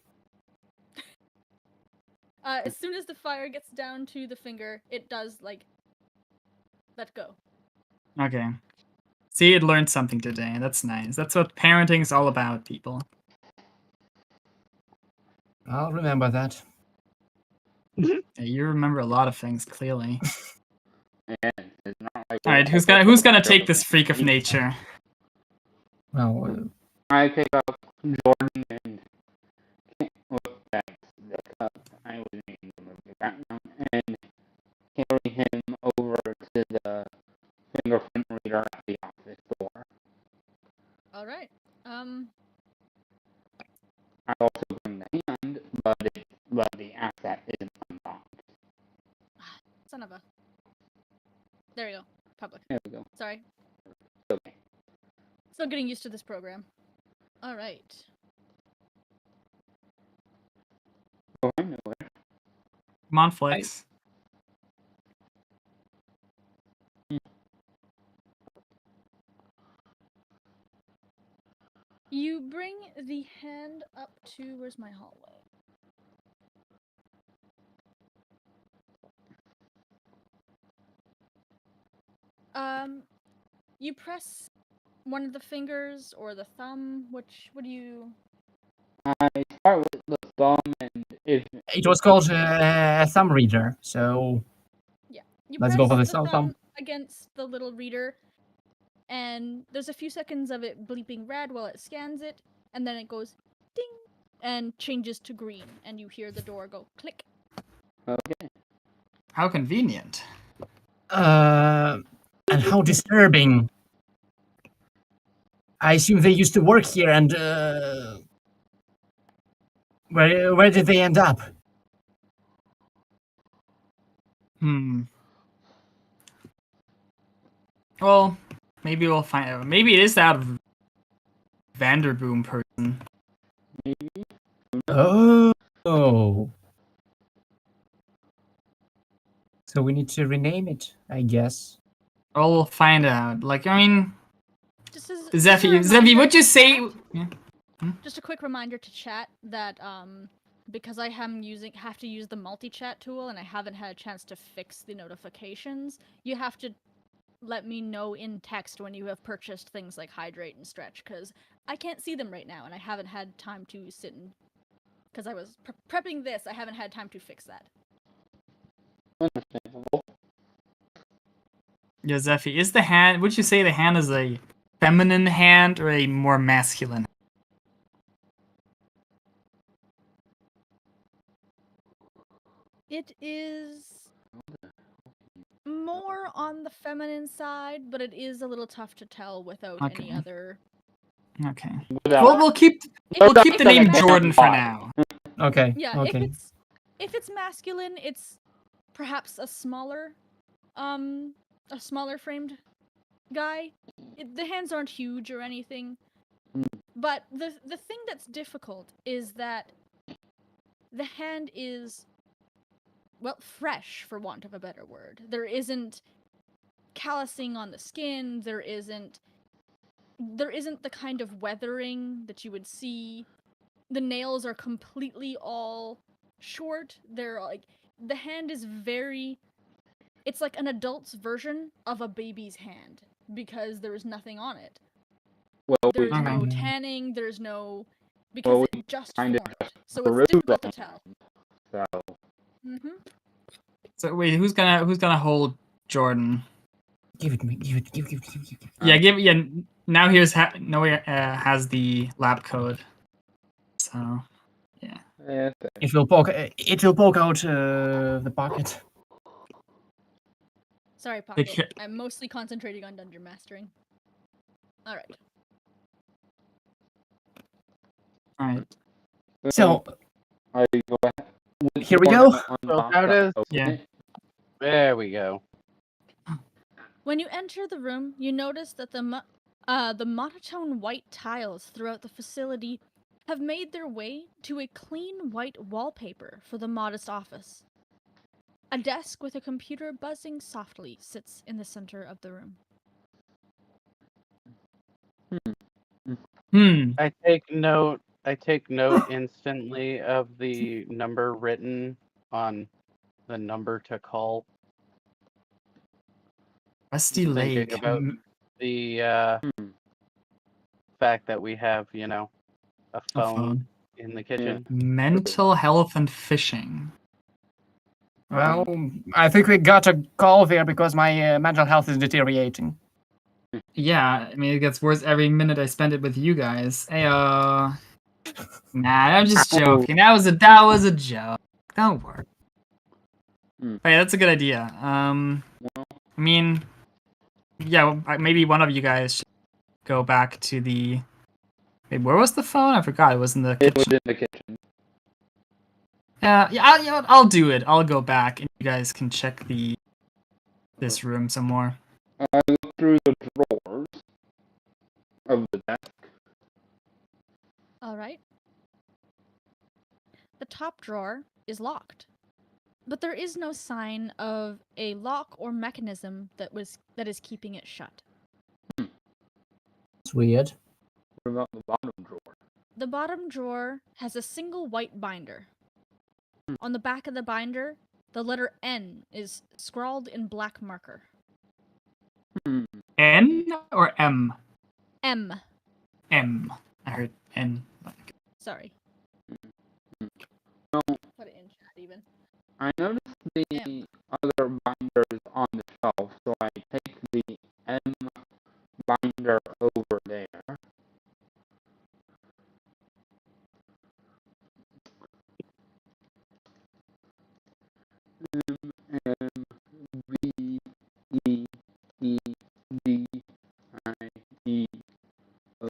As soon as the fire gets down to the finger, it does like let go. Okay. See, it learned something today. That's nice. That's what parenting is all about, people. I'll remember that. Yeah, you remember a lot of things, clearly. And it's not like All right, who's gonna take this freak of nature? Well, I pick up Jordan and look back the cup. I was in the background and carry him over to the fingerprint reader at the office door. All right. I also bring the hand, but the asset isn't unlocked. Son of a. There you go. Public. There we go. Sorry. Okay. Still getting used to this program. All right. Oh, I know it. Come on, Flex. You bring the hand up to where's my hallway? You press one of the fingers or the thumb. What do you? I start with the thumb, and if it was called a thumb reader, so You Let's press go for the the thumb. thumb against the little reader, and there's a few seconds of it bleeping red while it scans it, and then it goes ding and changes to green, and you hear the door go click. okay, How convenient. and how disturbing. I assume they used to work here, and where did they end up? Well, maybe we'll find out. Maybe it is that Vanderboom person. maybe. Oh. So we need to rename it, I guess. Well, we'll find out. Like, I mean, Just as Zeffy, would you say? Yeah. Just a quick reminder to chat that because I have to use the multi-chat tool and I haven't had a chance to fix the notifications, you have to let me know in text when you have purchased things like Hydrate and Stretch, because I can't see them right now and I haven't had time to sit and... Because I was prepping this, I haven't had time to fix that. Understandable. Yeah, Zeffy, is the hand? Would you say the hand is a feminine hand or a more masculine? It is more on the feminine side, but it is a little tough to tell without any Okay. other... Okay. Without, Well, we'll keep the name Jordan for now. Okay. Yeah, Okay. if it's masculine, it's perhaps a smaller framed guy. The hands aren't huge or anything. But the thing that's difficult is that the hand is, well, fresh, for want of a better word. There isn't callousing on the skin, there isn't the kind of weathering that you would see. The nails are completely all short. They're like, the hand is very... It's like an adult's version of a baby's hand, because there's nothing on it. well, There's Okay. no tanning, there's no... Because Well, it just kind formed. of So peruse it's difficult to the tell. so Mm-hmm. So wait, who's gonna hold Jordan? Give it me. Give it. Yeah, now Noe has the lab code. So yeah. yeah, It will poke out the pocket. Sorry, Pocket. Okay. I'm mostly concentrating on dungeon mastering. Alright. All right. So I go ahead. here we go. Unlock how the- does- open Yeah. it. There we go. When you enter the room, you notice that the monotone white tiles throughout the facility have made their way to a clean white wallpaper for the modest office. A desk with a computer buzzing softly sits in the center of the room. Hmm. I take note instantly of the number written on the number to call. Rusty Thinking Lake. about the fact that we have, a A phone phone. in the kitchen. Mental health and fishing. Well, I think we got a call there because my mental health is deteriorating. Yeah, I mean, it gets worse every minute I spend it with you guys. Nah, I'm just joking. That was a joke. Don't worry. Hey, that's a good idea. I mean, yeah, maybe one of you guys should go back to the. Wait, where was the phone? I forgot. It was in the kitchen. It was in the kitchen. Yeah, I'll do it. I'll go back, and you guys can check this room some more. I looked through the drawers of the desk. All right. The top drawer is locked, but there is no sign of a lock or mechanism that is keeping it shut. It's weird. What about the bottom drawer? The bottom drawer has a single white binder. On the back of the binder, the letter N is scrawled in black marker. N or M? M. M. I heard N. Sorry. No, Put it in chat even. I noticed the other binders on the shelf, so I take the M binder over there. M V E E D I E O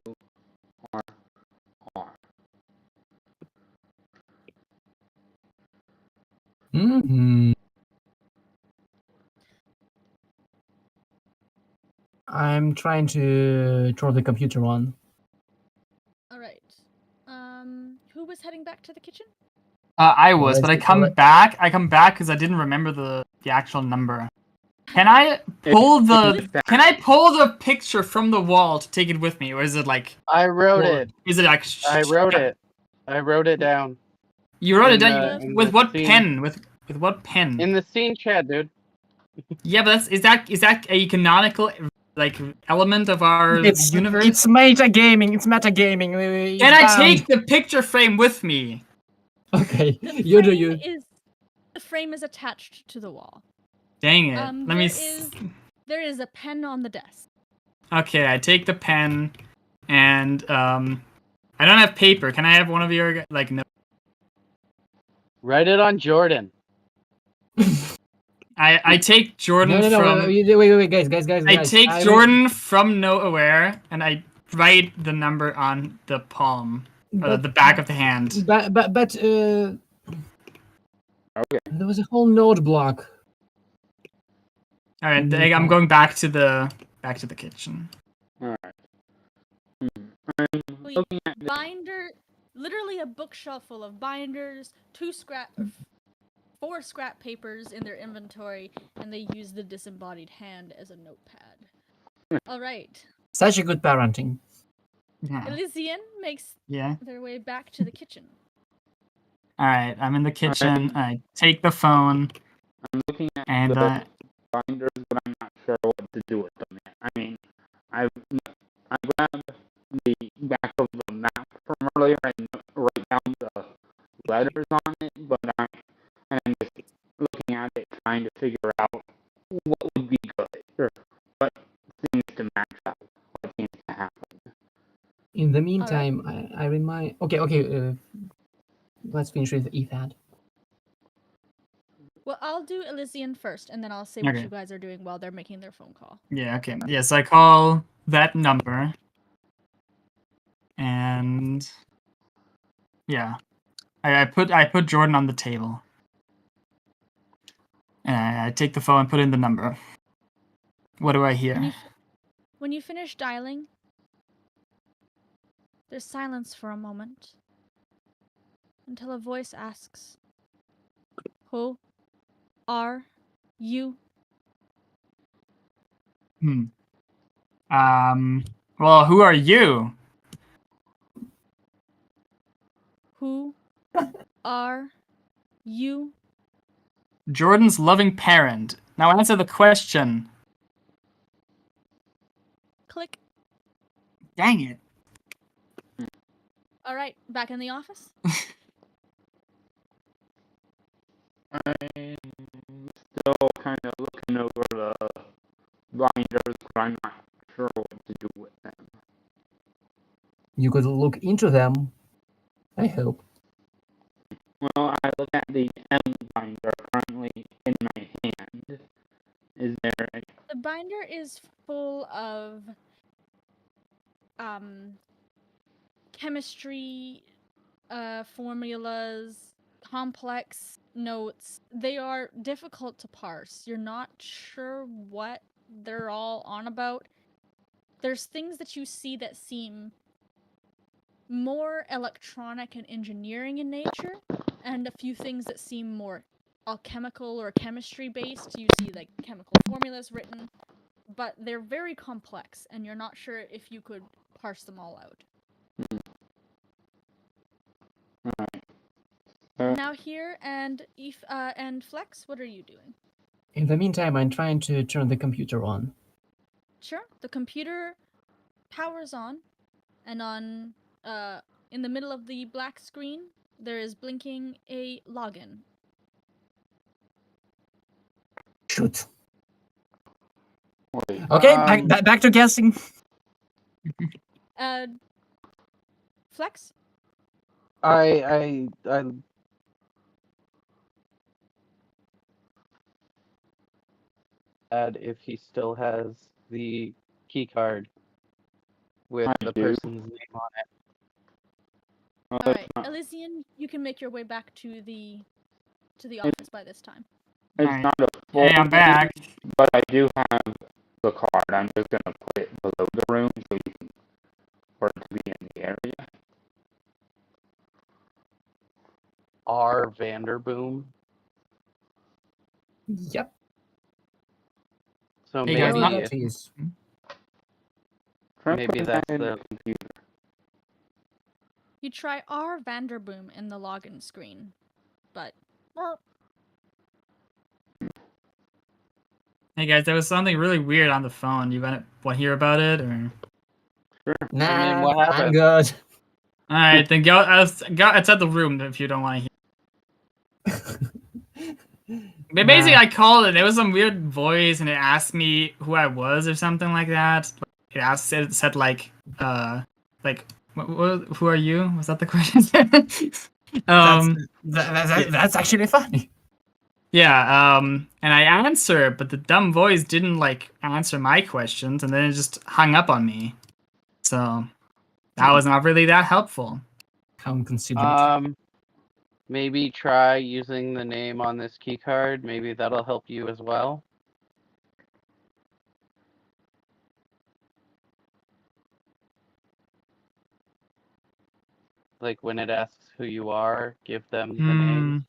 R R. I'm trying to turn the computer on. All right. Who was heading back to the kitchen? I was, but I come Alright. back. I come back because I didn't remember the actual number. Can I pull the picture from the wall to take it with me, or is it like? I wrote it. Is it like? I wrote it. I wrote it down. You wrote it In down the- in with the what scene. pen? With what pen? In the scene chat, dude. Yeah, but is that a canonical like element of our universe? It's metagaming. It's metagaming. Can I take the picture frame with me? Okay, The you do frame you. The frame is attached to the wall. Dang it! Let me. There is a pen on the desk. Okay, I take the pen, and I don't have paper. Can I have one of your like no? Write it on Jordan. I take Jordan No, from. wait, guys. I take Jordan from Nowhere, and I write the number on the palm, or the back of the hand. But Okay. there was a whole node block. All right, I'm going back to the kitchen. Alright. I'm looking at this. Binder, literally a bookshelf full of binders, 4 scrap papers in their inventory, and they use the disembodied hand as a notepad. All right. Such a good parenting. Yeah. Elysian makes Yeah. their way back to the kitchen. All right, I'm in the kitchen. I take the phone, I'm looking at and the binders, but I'm not sure what to do with them yet. I mean, I grabbed the back of the map from earlier and write down the letters on it, but I'm just looking at it, trying to figure out what would be good, or what seems to match up, what seems to happen. In the meantime, I remind. Okay. Let's finish with Ethad. Well, I'll do Elysian first, and then I'll say what Okay. you guys are doing while they're making their phone call. yeah, okay. Yes, I call that number, and yeah, I put Jordan on the table, and I take the phone and put in the number. What do I hear? When you finish dialing, there's silence for a moment until a voice asks, "Who are you?" Well, who are you? are you? Jordan's loving parent. Now answer the question. Click. Dang it. All right, back in the office. I'm still kind of looking over the blinders, but I'm not sure what to do with them. You could look into them, I hope. Well, I look at the M binder currently in my hand. Is there a... The binder is full of chemistry formulas, complex notes. They are difficult to parse. You're not sure what they're all on about. There's things that you see that seem more electronic and engineering in nature, and a few things that seem more alchemical or chemistry based. You see like chemical formulas written, but they're very complex, and you're not sure if you could parse them all out. Alright. Now here and Flex, what are you doing? In the meantime, I'm trying to turn the computer on. Sure. The computer powers on, and on in the middle of the black screen, there is blinking a login. Shoot. Wait, Okay, back to guessing. Flex? I add if he still has the key card with I the do. person's name on it. Well, All it's right, not, Elysian, you can make your way back to the office by this time. it's Alright. not a full Hey, I'm name, back. but I do have the card. I'm just gonna put it below the room so you can, for it to be in the area. R. Vanderboom. Yep. So Hey, guys, Whatever not- maybe that is. Try Maybe putting that's that in the- the computer. You try R. Vanderboom in the login screen, but Hey guys, there was something really weird on the phone. You want to hear about it, or? Nah, what I'm happened? good. All right, then go outside the room if you don't want to hear. But basically, Nah. I called it. There was some weird voice, and it asked me who I was or something like that. It said like who are you? Was that the question? That's actually funny. Yeah, and I answered, but the dumb voice didn't like answer my questions, and then it just hung up on me. So that was not really that helpful. How inconsiderate. Maybe try using the name on this key card. Maybe that'll help you as well. Like when it asks who you are, give them the name.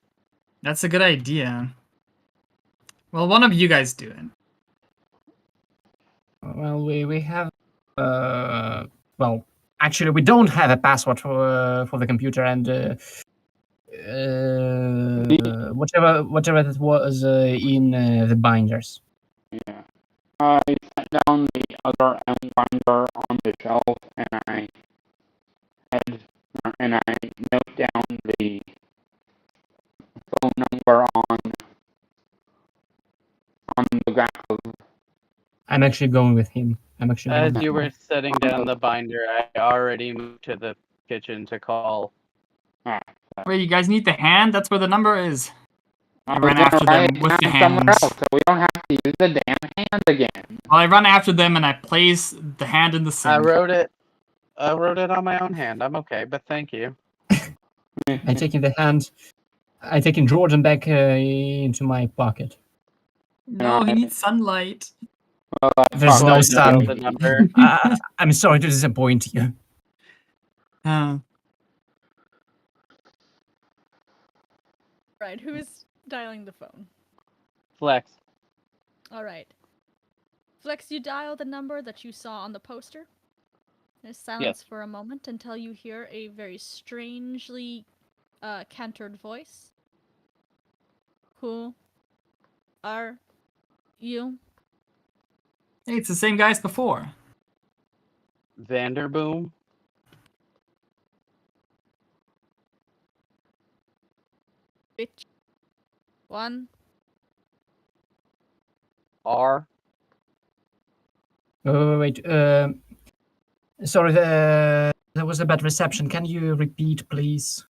That's a good idea. Well, one of you guys do it. Well, we have. Well, actually, we don't have a password for the computer, and whatever that was in the binders. Yeah. I set down the other M binder on the shelf, and I note down the phone number on the back of. I'm actually going with him. As you were setting down the binder, I already moved to the kitchen to call. Wait, you guys need the hand? That's where the number is. I I ran was after gonna them write with it the down somewhere hands. else, so we don't have to use the damn hands again. Well, I run after them and I place the hand in the sink. I wrote it on my own hand. I'm okay, but thank you. I taking the hand. I taking Jordan back into my pocket. No, he needs sunlight. Well, There's no I sun. dialed the number. I'm sorry to disappoint you. right, who is dialing the phone? Flex. All right. Flex, you dial the number that you saw on the poster. There's silence for a moment until you hear a very strangely cantered voice. Who are you? Hey, it's the same guy as before. Vanderboom. Which one? R. Oh, wait. Sorry, there was a bad reception. Can you repeat, please?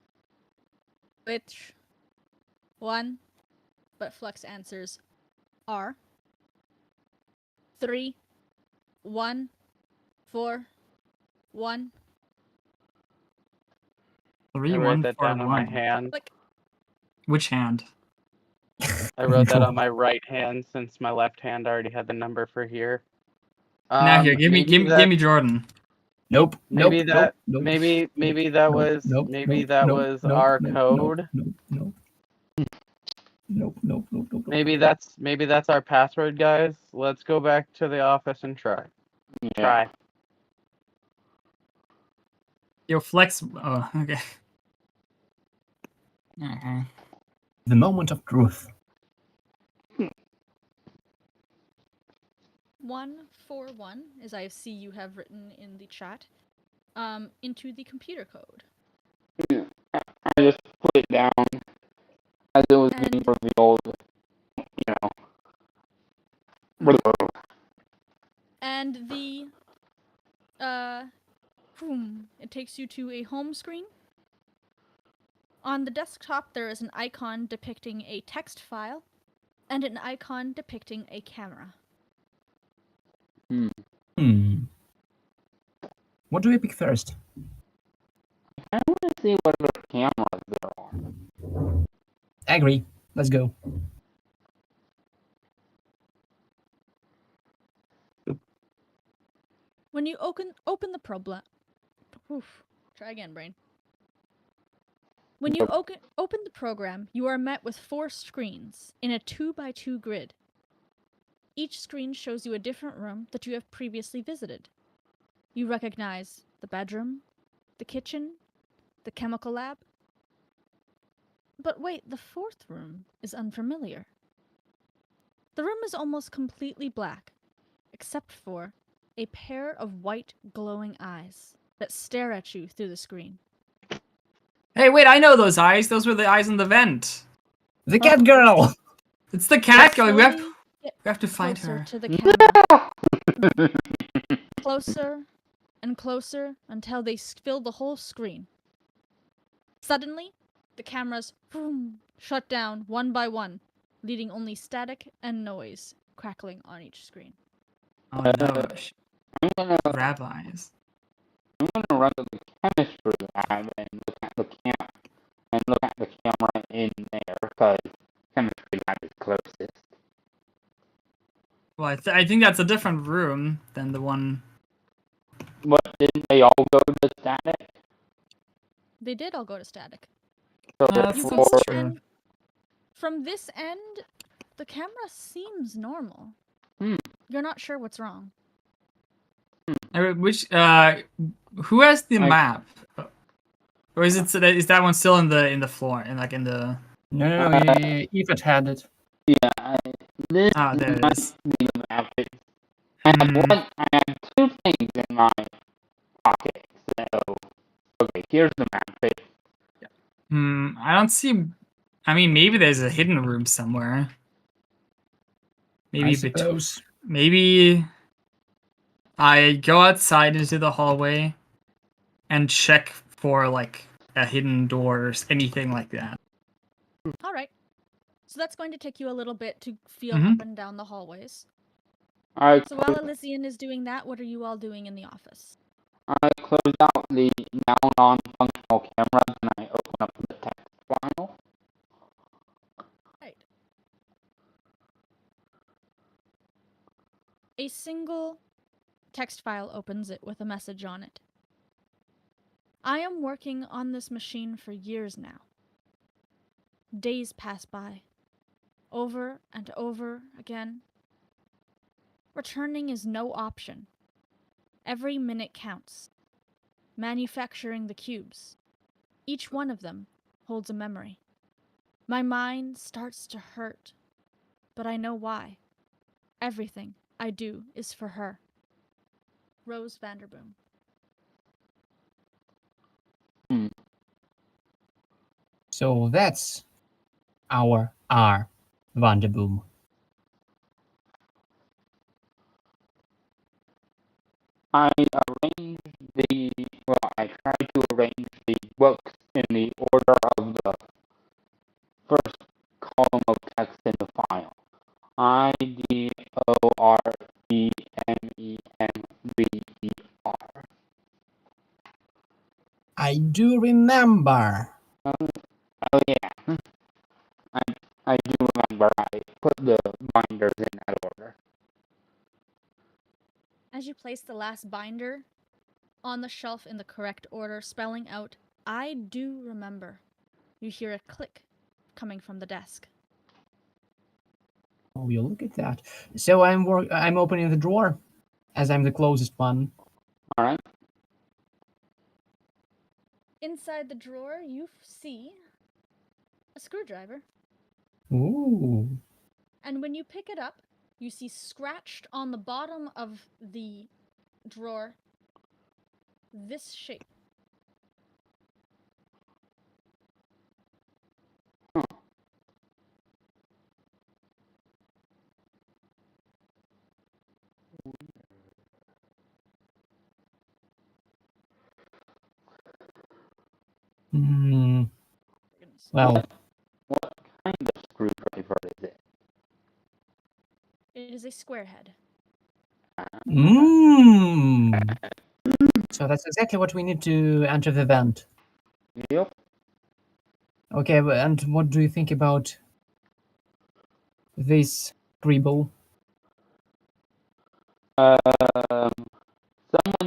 Which one? But Flux answers R. 3, 1, 4, 1. 3, I 1, wrote that 4, down on my 1. hand. Click. Which hand? I wrote that on my right hand since my left hand already had the number for here. Now here, give me Jordan. Nope. Maybe nope, that. Nope. Maybe nope, that nope, was. Nope. Maybe nope, that nope, was nope, our nope, code. Nope. Nope. Nope. Maybe that's our password, guys. Let's go back to the office and try. Yeah. Try. Yo, Flex. Oh, okay. Okay. The moment of truth. 141, as I see you have written in the chat, into the computer code. I just put it down as it was being And- revealed, you know. And the it takes you to a home screen. On the desktop, there is an icon depicting a text file and an icon depicting a camera. What do we pick first? I want to see what other cameras there are. Agree. Let's go. When you open the problem, try again, brain. When you open the program, you are met with 4 screens in a 2x2 grid. Each screen shows you a different room that you have previously visited. You recognize the bedroom, the kitchen, the chemical lab. But wait, the 4th room is unfamiliar. The room is almost completely black, except for a pair of white glowing eyes that stare at you through the screen. Hey, wait! I know those eyes. Those were the eyes in the vent. The cat girl! It's the cat girl. We Slowly get have to find closer her. to the camera. Closer and closer until they fill the whole screen. Suddenly, the cameras shut down one by one, leaving only static and noise crackling on each screen. Oh no! I'm gonna Rabbis. run to the chemistry lab and look at the camera in there because chemistry lab is closest. Well, I think that's a different room than the one. But didn't they all go to static? They did all go to static. So That's You That's go true. and from this end, the camera seems normal. You're not sure what's wrong. Which who has the map? Or is that one still in the floor and like in the? No, Yvette had it. Yeah, this There it must is. be the map. I have 2 things in my pocket. So, okay, here's the map. I don't see. I mean, maybe there's a hidden room somewhere. Maybe I suppose. maybe I go outside into the hallway and check for like a hidden door or anything like that. All right. So that's going to take you a little bit to feel Mhm. up and down the hallways. I So while Elysian is doing that, what are you all doing in the office? close out the now non-functional cameras and I open up the text file. Right. A single text file opens it with a message on it. I am working on this machine for years now. Days pass by, over and over again. Returning is no option. Every minute counts. Manufacturing the cubes. Each one of them holds a memory. My mind starts to hurt, but I know why. Everything I do is for her. Rose Vanderboom. So that's our R. Vanderboom. I I tried to arrange the books in the order of the first column of text in the file. IDORBMEMBER. I do remember. Oh yeah, I do remember. I put the binders in that order. As you place the last binder on the shelf in the correct order, spelling out, I do remember, you hear a click coming from the desk. Oh, you look at that. So I'm opening the drawer, as I'm the closest one. All right. Inside the drawer, you see a screwdriver. Ooh. And when you pick it up, you see scratched on the bottom of the drawer this shape. Hmm. Well, What kind of screwdriver is it? It is a square head. So that's exactly what we need to enter the vent. Yep. Okay, and what do you think about this scribble? Someone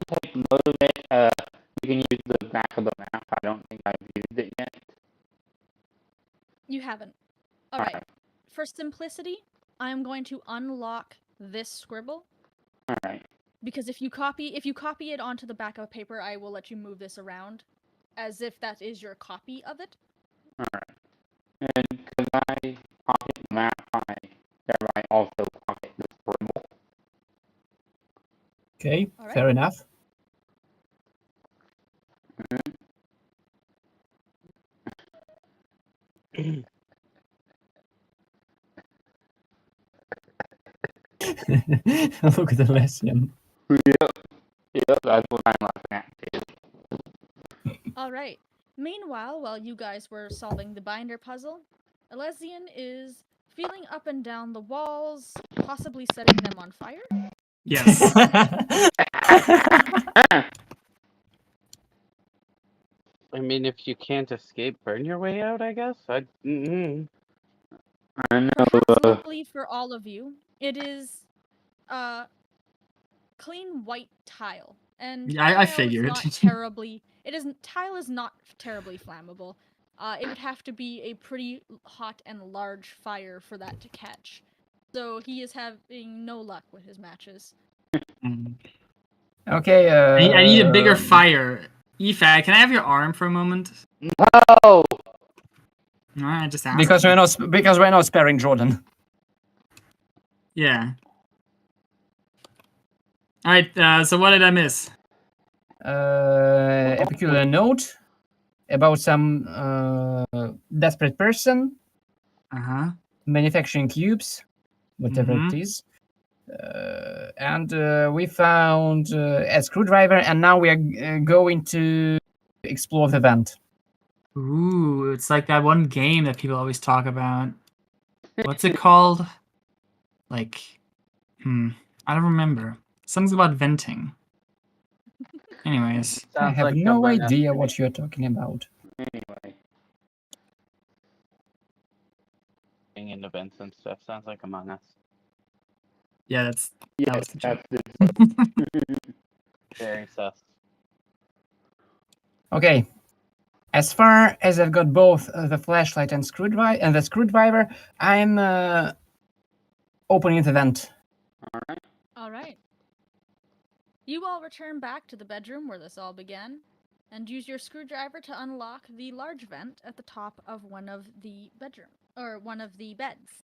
take note of it. You can use the back of the map. I don't think I've used it yet. You haven't. All right. For simplicity, I'm going to unlock this scribble. All right. Because if you copy it onto the back of paper, I will let you move this around, as if that is your copy of it. All right. And because I pocket the map, I thereby also pocket the scribble. Okay, All right. fair enough. Look at the lesson. Yep, that's what I'm laughing at too. All right. Meanwhile, while you guys were solving the binder puzzle, Elysian is feeling up and down the walls, possibly setting them on fire. Yes. I mean, if you can't escape, burn your way out, I guess. I know. Perhaps luckily for all of you, it is clean white tile. And Yeah, I tile figured. is not terribly tile is not terribly flammable. It would have to be a pretty hot and large fire for that to catch. So he is having no luck with his matches. Okay. I need a bigger fire. Efag, can I have your arm for a moment? No! Alright, just ask. Because we're not sparing Jordan. Yeah. Alright, so what did I miss? A peculiar note about some desperate person Uh-huh. manufacturing cubes, whatever it is. And we found a screwdriver, and now we are going to explore the vent. Ooh, it's like that one game that people always talk about. What's it called? Like, I don't remember. Something about venting. Anyways. I have no idea what you're talking about. Anyway. Into vents and stuff sounds like Among Us. Yeah, that was the joke. Very sus. Okay. As far as I've got both the flashlight and the screwdriver, I'm opening the vent. All right. You all return back to the bedroom where this all began. and use your screwdriver to unlock the large vent at the top of one of the one of the beds.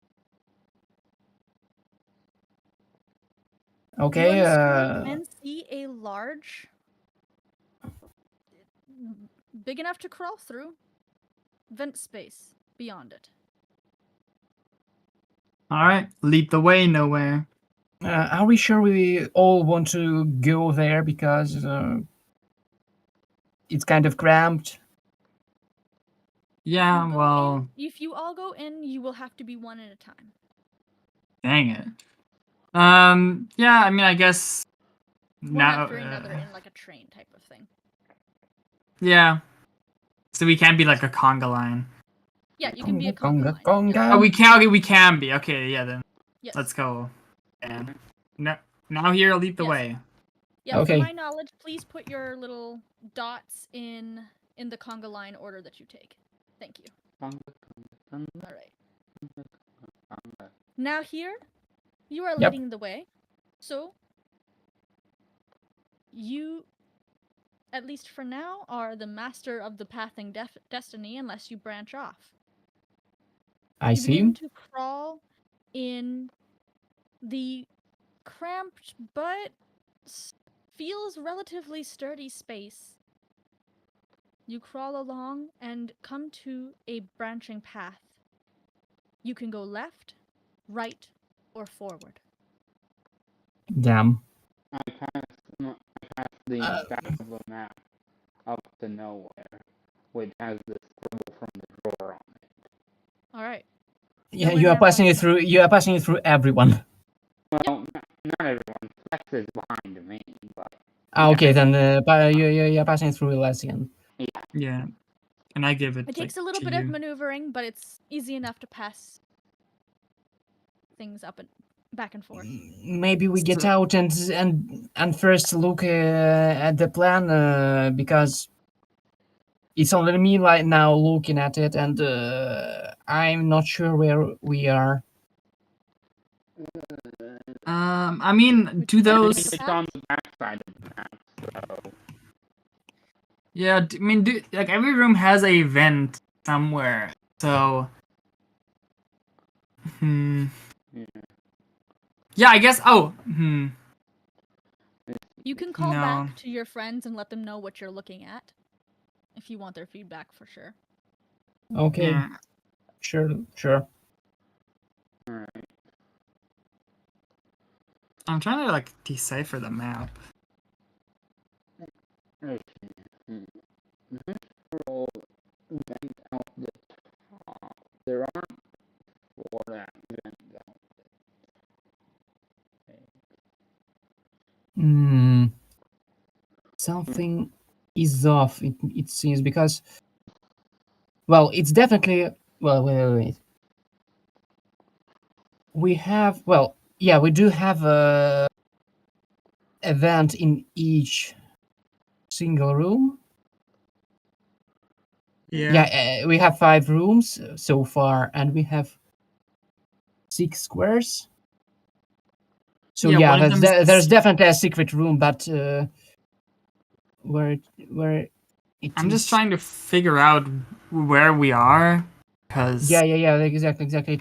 Okay. You on the screen can see a large, big enough to crawl through, vent space beyond it. All right, lead the way nowhere. Are we sure we all want to go there because it's kind of cramped? Yeah, well, If you all go in, you will have to be one at a time. dang it. Yeah, I mean, I guess One now. after another in like a train type of thing. Yeah. So we can't be like a conga line. Yeah, you can be a Conga, conga line. conga. Oh, we can. Okay, we can be. Okay, yeah. Then Yes. let's go. And now here, lead the Yes. way. Yeah, Okay. for my knowledge, please put your little dots in the conga line order that you take. Thank you. All right. Now here, you are Yep. leading the way. So you, at least for now, are the master of the pathing destiny unless you branch off. I You see. begin to crawl in the cramped but feels relatively sturdy space. You crawl along and come to a branching path. You can go left, right, or forward. Damn. I passed the back of the map up to nowhere, which has the scribble from the drawer on it. All right. Yeah, Nowhere you are now passing it has- through. You are passing it through everyone. Well, not everyone. Flex is behind me, but Okay, then you're passing it through Elysian. Yeah. And I give it. It takes a little bit of maneuvering, but it's easy enough to pass things up and back and forth. Maybe we get out and first look at the plan because it's only me right now looking at it, and I'm not sure where we are. I mean, do those? it's on the backside of the map, so Yeah, I mean, like every room has a vent somewhere. So. yeah. Yeah, I guess. Oh. You can call No. back to your friends and let them know what you're looking at, if you want their feedback for sure. Okay, Yeah. sure. Alright. I'm trying to like decipher the map. Okay. This scroll vent out the top. There aren't four that vent out. Something is off. It seems because, well, it's definitely. Well, wait. We have. Well, yeah, we do have a event in each single room. Yeah, we have 5 rooms so far, and we have 6 squares. So Yeah, yeah, one of them is- there's definitely a secret room, but where it I'm just is- trying to figure out where we are, because Yeah, exactly.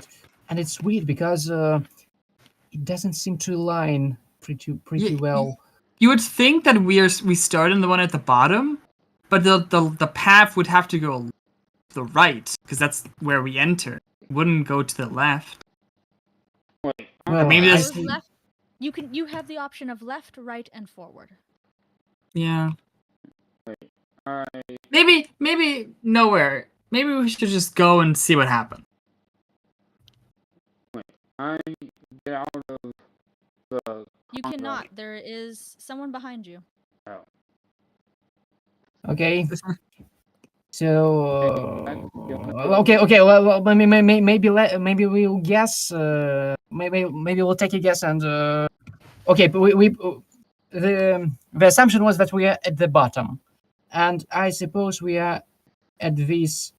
And it's weird because it doesn't seem to align pretty well. you would think that we start in the one at the bottom, but the path would have to go to the right because that's where we enter. It wouldn't go to the left. Wait, Well, maybe I there's- see- Left. You have the option of left, right, and forward. Yeah. alright. Maybe nowhere. Maybe we should just go and see what happens. I get out of the. You Conga. cannot. There is someone behind you. Oh. Okay. So Okay. okay. Well, maybe we'll guess. Maybe we'll take a guess and. Okay, but the assumption was that we are at the bottom, and I suppose we are at this.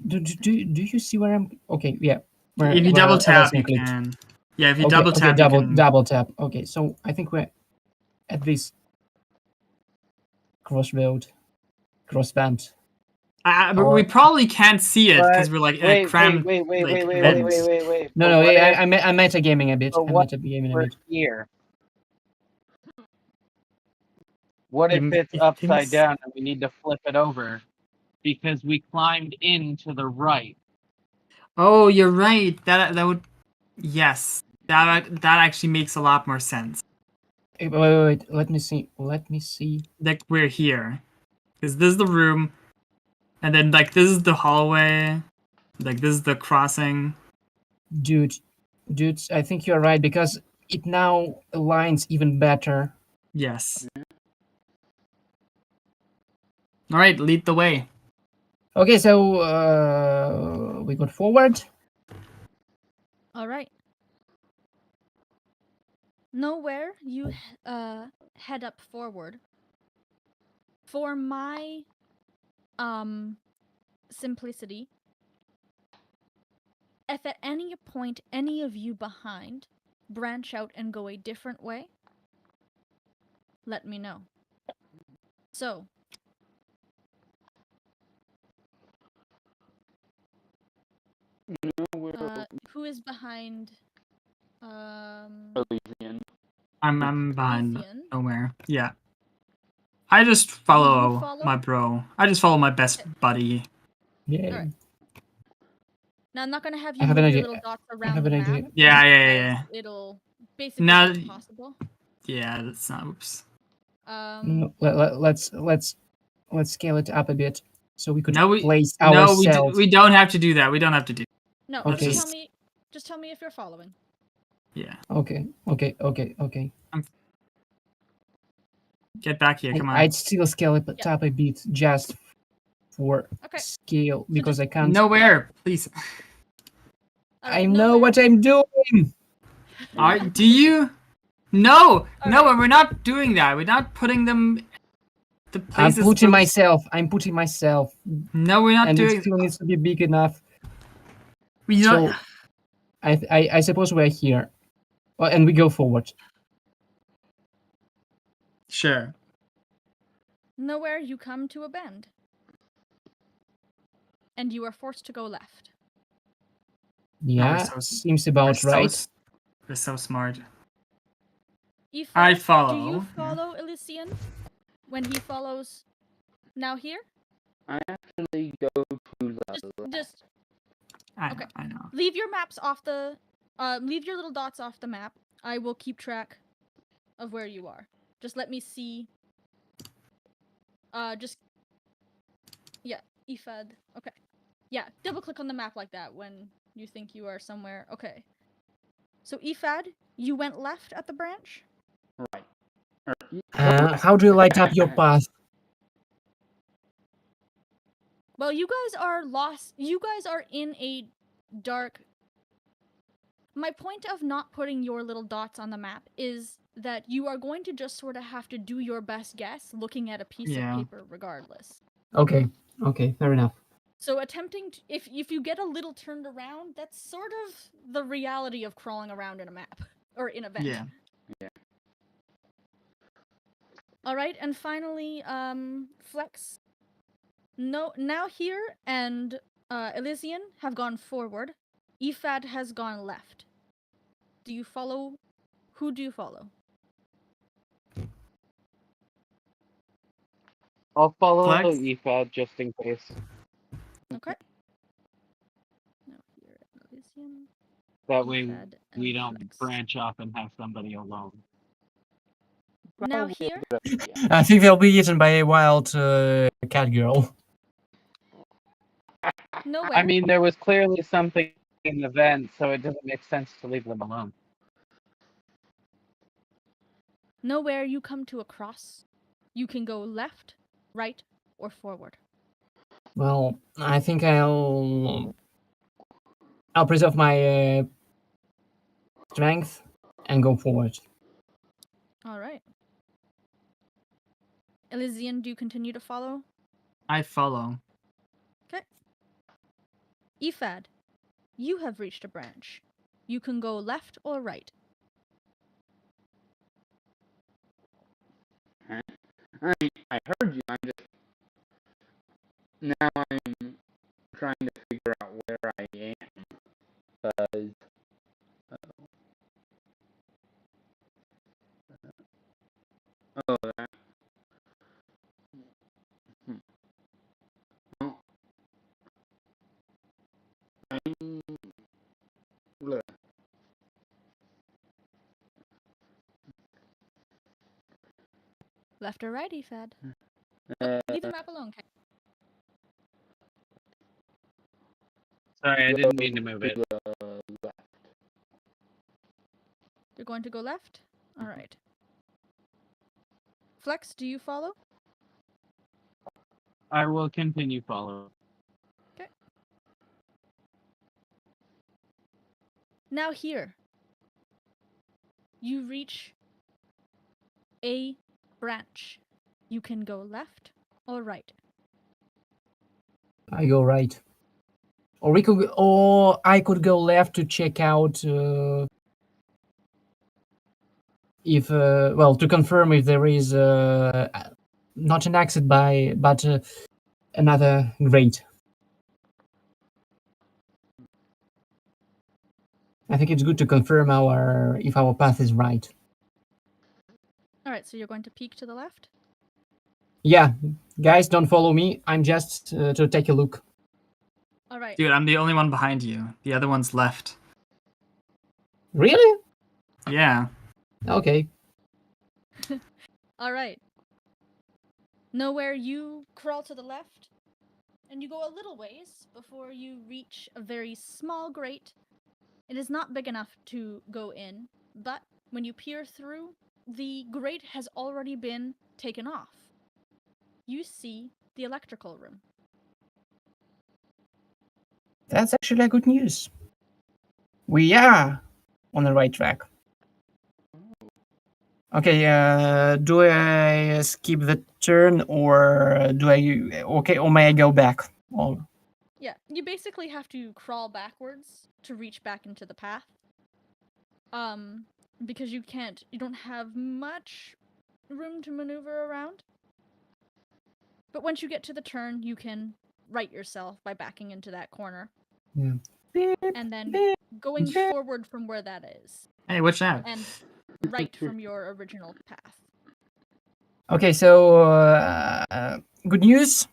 Do you see where I'm? Okay, yeah. If you double tap, you can. Yeah, if you double tap, you can. double tap. Okay, so I think we're at this crossroad, crossband. But we Or- probably can't see it because But we're like in a wait, crammed wait, wait, like wait, wait, vent. wait. No, But no, what if, I'm metagaming a bit. but I'm what metagaming a we're bit. here? What if You- it's you upside think s- down and we need to flip it over because we climbed in to the right? Oh, you're right. That would, yes, that actually makes a lot more sense. Wait. Let me see. Like we're here, because this is the room, and then like this is the hallway, like this is the crossing. Dude, I think you're right because it now aligns even better. Yes. All right, lead the way. Okay, so we got forward. All right. Nowhere you head up forward. For my simplicity, if at any point any of you behind branch out and go a different way, let me know. So, who is behind Elysian. I'm behind Ethan? nowhere. Yeah. I just follow, follow? my bro. I just follow my best buddy. Yeah. Alright. Now I'm not gonna have I you have move an your idea. little dots I around have the an map. idea. Yeah. It'll basically Now- be impossible. Yeah, that's not. Oops. No, let's scale it up a bit so we could place No, ourselves. we don't have to do that. We don't have to do. No, Okay. just tell me if you're following. Yeah. Okay. Get back here. Come on. I'd still scale it Yeah. up a bit just for Okay. scale because I can't. Nowhere, please. I know what I'm doing. Do you? No, no, Alright. we're not doing that. We're not putting them. The I'm places. putting myself. No, we're not And doing. it still needs to be big enough. We So don't. I suppose we're here, and we go forward. Sure. Nowhere you come to a bend. And you are forced to go left. Yeah, so- seems about we're right. So, we're so smart. Aoife, I Do follow. you follow Elysian when he follows now here? I actually go to the Just Okay. I know. leave your maps off the leave your little dots off the map. I will keep track of where you are. Just let me see. Yeah, Ifad. Okay. Yeah, double click on the map like that when you think you are somewhere. Okay. So Ifad, you went left at the branch? right. How do you light up your path? Well, you guys are lost. You guys are in a dark. My point of not putting your little dots on the map is that you are going to just sort of have to do your best guess looking at a piece Yeah. of paper regardless. Okay, fair enough. So attempting to, if you get a little turned around, that's sort of the reality of crawling around in a map or in a vent. Yeah. All right, and finally, Flex. No, now here and Elysian have gone forward. Ifad has gone left. Do you follow? Who do you follow? I'll follow Flex? Ifad just in case. Okay. Now here, Elysian. That way Ifad, we and don't Flex. branch off and have somebody alone. Now Probably a here, good idea. I think they'll be eaten by a wild cat girl. nowhere. I mean, there was clearly something in the vent, so it doesn't make sense to leave them alone. Nowhere you come to a cross. You can go left, right, or forward. Well, I think I'll preserve my strength and go forward. All right. Elysian, do you continue to follow? I follow. Okay. Ifad, you have reached a branch. You can go left or right. I heard you. I'm just now I'm trying to figure out where I am because that. Well, I'm look. Left or right, Efad? Leave the map alone, okay? Sorry, I didn't mean to move it. Left. You're going to go left? Alright. Flex, do you follow? I will continue following. Okay. Now here. You reach a branch. You can go left or right. I go right. Or I could go left to check out if to confirm if there is not an exit but another grate. I think it's good to confirm if our path is right. Alright, so you're going to peek to the left? Yeah, guys, don't follow me. I'm just to take a look. Alright. Dude, I'm the only one behind you. The other one's left. Really? Yeah. Okay. Alright. Nowhere, you crawl to the left, and you go a little ways before you reach a very small grate. It is not big enough to go in, but when you peer through, the grate has already been taken off. You see the electrical room. That's actually good news. We are on the right track. Okay, do I skip the turn or or may I go back? Or... Yeah, you basically have to crawl backwards to reach back into the path. Because you don't have much room to maneuver around. But once you get to the turn, you can right yourself by backing into that corner. Yeah. And then going forward from where that is. Hey, watch out. And right from your original path. Okay, so good news.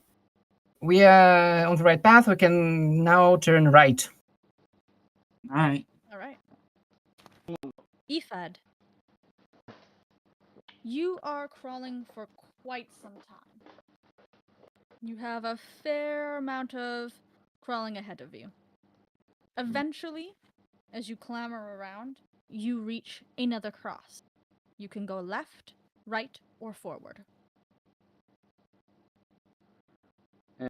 We are on the right path. We can now turn right. Alright. Alright. Efad, you are crawling for quite some time. You have a fair amount of crawling ahead of you. Eventually, as you clamber around, you reach another cross. You can go left, right, or forward. I'm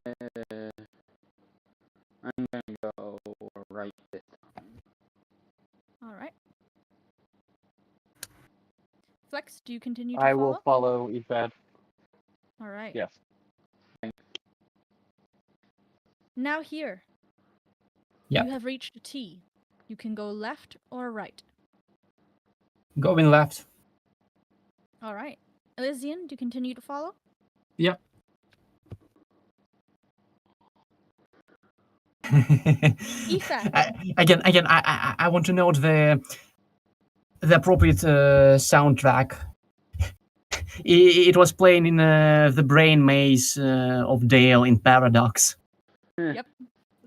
gonna go right this time. Alright. Flex, do you continue to I follow? will follow Efad. Alright. Yes. Now here. Yep. You have reached a T. You can go left or right. Going left. Alright. Elysian, do you continue to follow? Yep. Again, I want to note the appropriate soundtrack. It was playing in the brain maze of Dale in Paradox. Yep.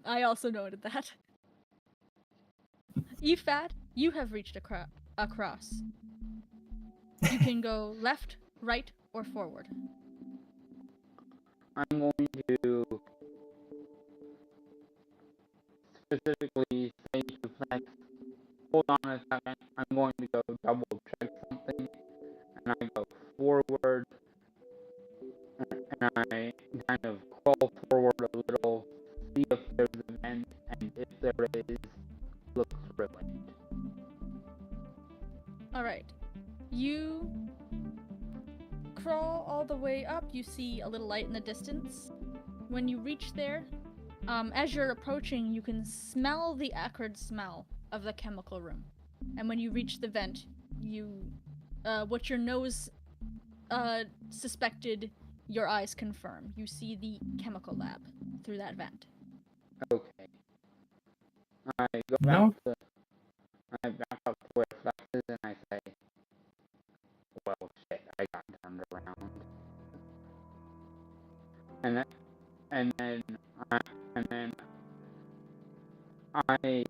I also noted that. Efad, you have reached a cross. You can go left, right, or forward. I'm going to specifically say to Flex, hold on a second, I'm going to go double check something, and I go forward, and I kind of crawl forward a little, see if there's a vent, and if there is, look through it. Alright. You crawl all the way up. You see a little light in the distance. When you reach there, as you're approaching, you can smell the acrid smell of the chemical room. And when you reach the vent, what your nose suspected, your eyes confirm. You see the chemical lab through that vent. Okay. I go No? back to I back up to where Flex is and I say, well, shit, I got turned around. And then I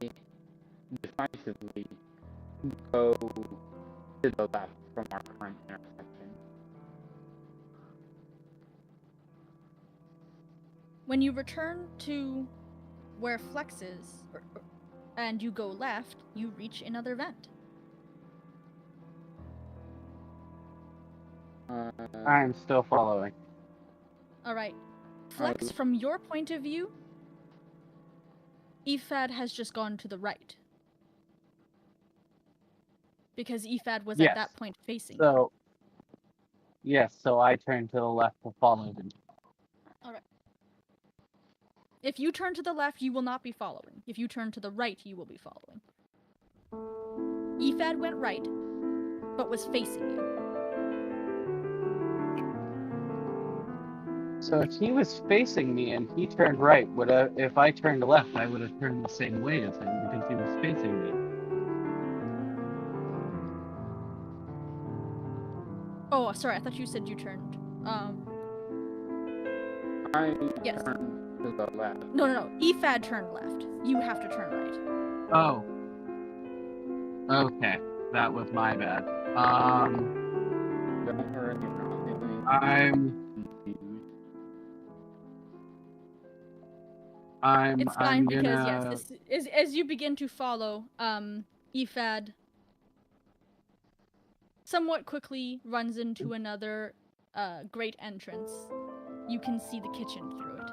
decisively go to the left from our current intersection. When you return to where Flex is, and you go left, you reach another vent. I'm still following. Alright. Flex, from your point of view, Ephad has just gone to the right. Because Ephad was Yes. at that point facing you. So, yes, so I turn to the left to follow them. Alright. If you turn to the left, you will not be following. If you turn to the right, you will be following. Ephad went right, but was facing you. So if he was facing me and he turned right, if I turned left, I would have turned the same way as him because he was facing me. Oh, sorry, I thought you said you turned. I Yes. turn to the left. No. Ephad turned left. You have to turn right. Oh. Okay. That was my bad. Don't worry, you're not feeling I'm It's fine because gonna... yes, as you begin to follow, Ephad somewhat quickly runs into another great entrance. You can see the kitchen through it.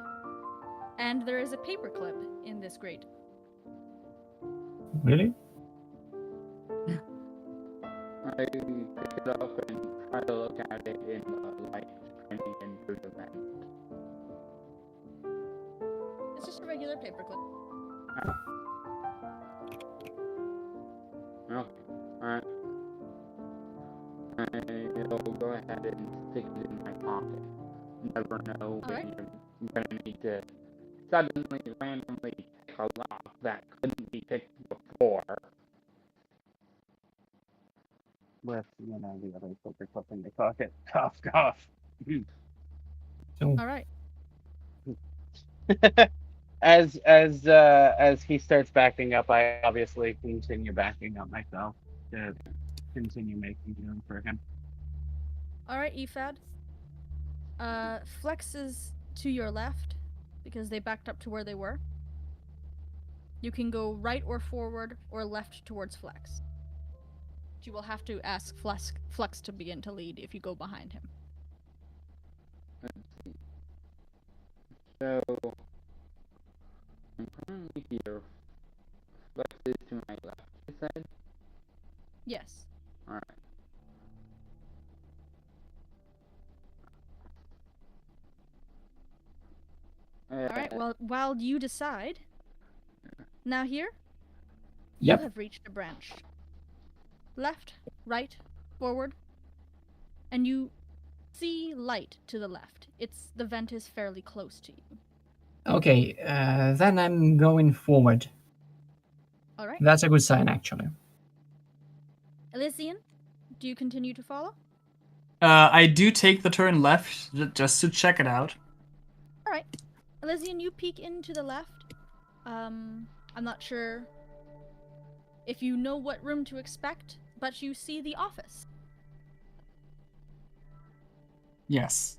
And there is a paperclip in this grate. Really? I pick it up and try to look at it in the light shining in through the vent. It's just a regular paperclip. Okay, alright. I'll go ahead and stick it in my pocket. Never know when you're gonna need to suddenly, randomly pick a lock that couldn't be picked before. With, the other filter clip in my pocket. Cough, cough. So, Alright. As he starts backing up, I obviously continue backing up myself to continue making room for him. Alright, Ephad. Flex is to your left, because they backed up to where they were. You can go right or forward or left towards Flex. You will have to ask Flex to begin to lead if you go behind him. Let's see. So, I'm currently here. Flex is to my left, you said? Yes. Alright. Alright, well, while you decide, now here, Yep. you have reached a branch. Left, right, forward, and you see light to the left. The vent is fairly close to you. Okay, then I'm going forward. Alright. That's a good sign, actually. Elysian, do you continue to follow? I do take the turn left just to check it out. Alright. Elysian, you peek into the left. I'm not sure if you know what room to expect, but you see the office. Yes.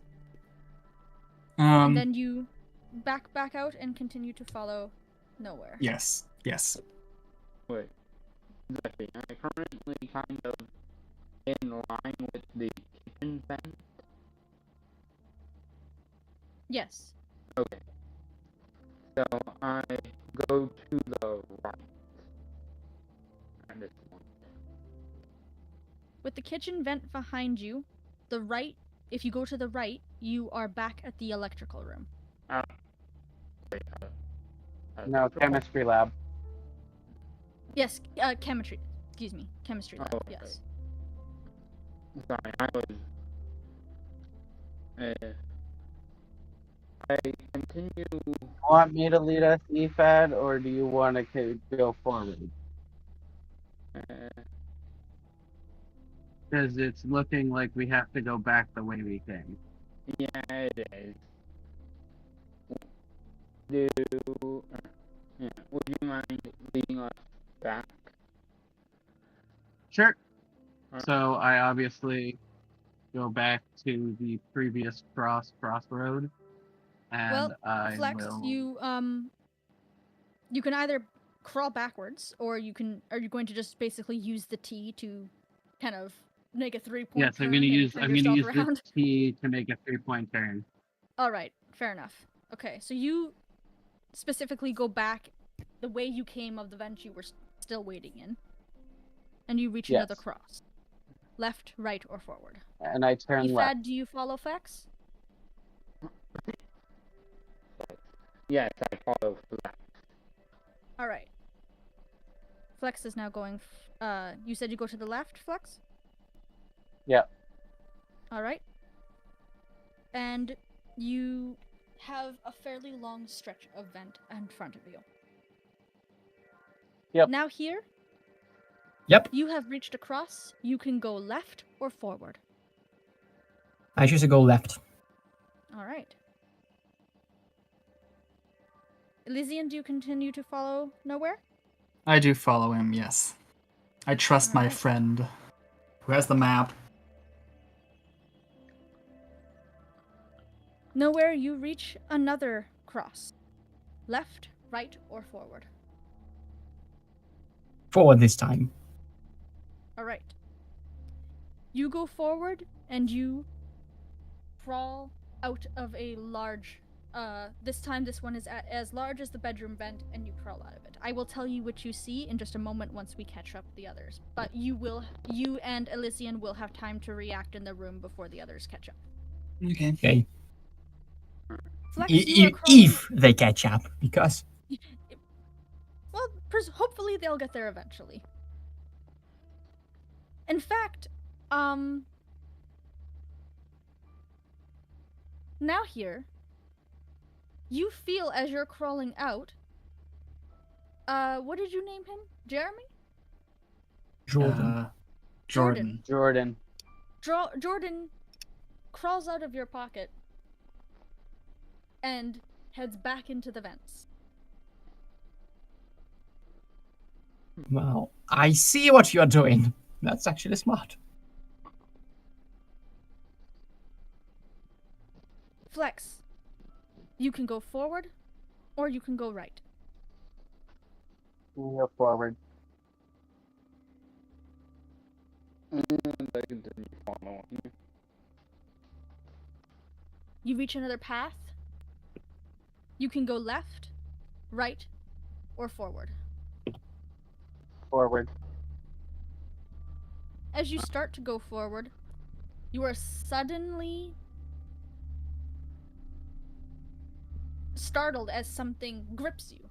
And then you back out and continue to follow nowhere. Yes. Wait. Exactly. Am I currently kind of in line with the kitchen vent? Yes. Okay. So I go to the right. At this point. With the kitchen vent behind you, if you go to the right, you are back at the electrical room. Wait, No, chemistry lab. Yes, chemistry. Excuse me, chemistry lab. Oh, okay. Yes. Sorry, I was Uh, I continue. Want me to lead us, EFAD, or do you want to go forward? Uh, Because it's looking like we have to go back the way we came. yeah, it is. Do yeah, would you mind leading us back? Sure. Alright. So I obviously go back to the previous crossroad, and Well, I Flex, will. you can either crawl backwards, or you can. Are you going to just basically use the T to kind of make a 3-point Yes, turn I'm gonna and use. turn I'm gonna yourself use around? the T to make a 3-point turn. All right, fair enough. Okay, so you specifically go back the way you came of the vent you were still waiting in, and you reach another Yes. cross. Left, right, or forward. And I turn left. Efad, do you follow Flex? Yes, I follow left. All right. Flex is now going. You said you go to the left, Flex? Yep. All right. And you have a fairly long stretch of vent in front of you. Yep. Now here, Yep. you have reached across. You can go left or forward. I choose to go left. All right. Elysian, do you continue to follow Nowhere? I do follow him, yes. I trust my Alright. friend, who has the map. Nowhere, you reach another cross. Left, right, or forward. Forward this time. All right. You go forward and you crawl out of a large. This time, this one is as large as the bedroom vent, and you crawl out of it. I will tell you what you see in just a moment once we catch up with the others. But you and Elysian will have time to react in the room before the others catch up. Okay. Okay. Flex, you are crawling. If they catch up, because Well, hopefully they'll get there eventually. In fact, now here, you feel as you're crawling out. What did you name him? Jeremy? Jordan. Jordan. Jordan. Jordan crawls out of your pocket and heads back into the vents. Well, I see what you're doing. That's actually smart. Flex, you can go forward, or you can go right. Go forward. And I continue following. You reach another path. You can go left, right, or forward. Forward. As you start to go forward, you are suddenly startled as something grips you.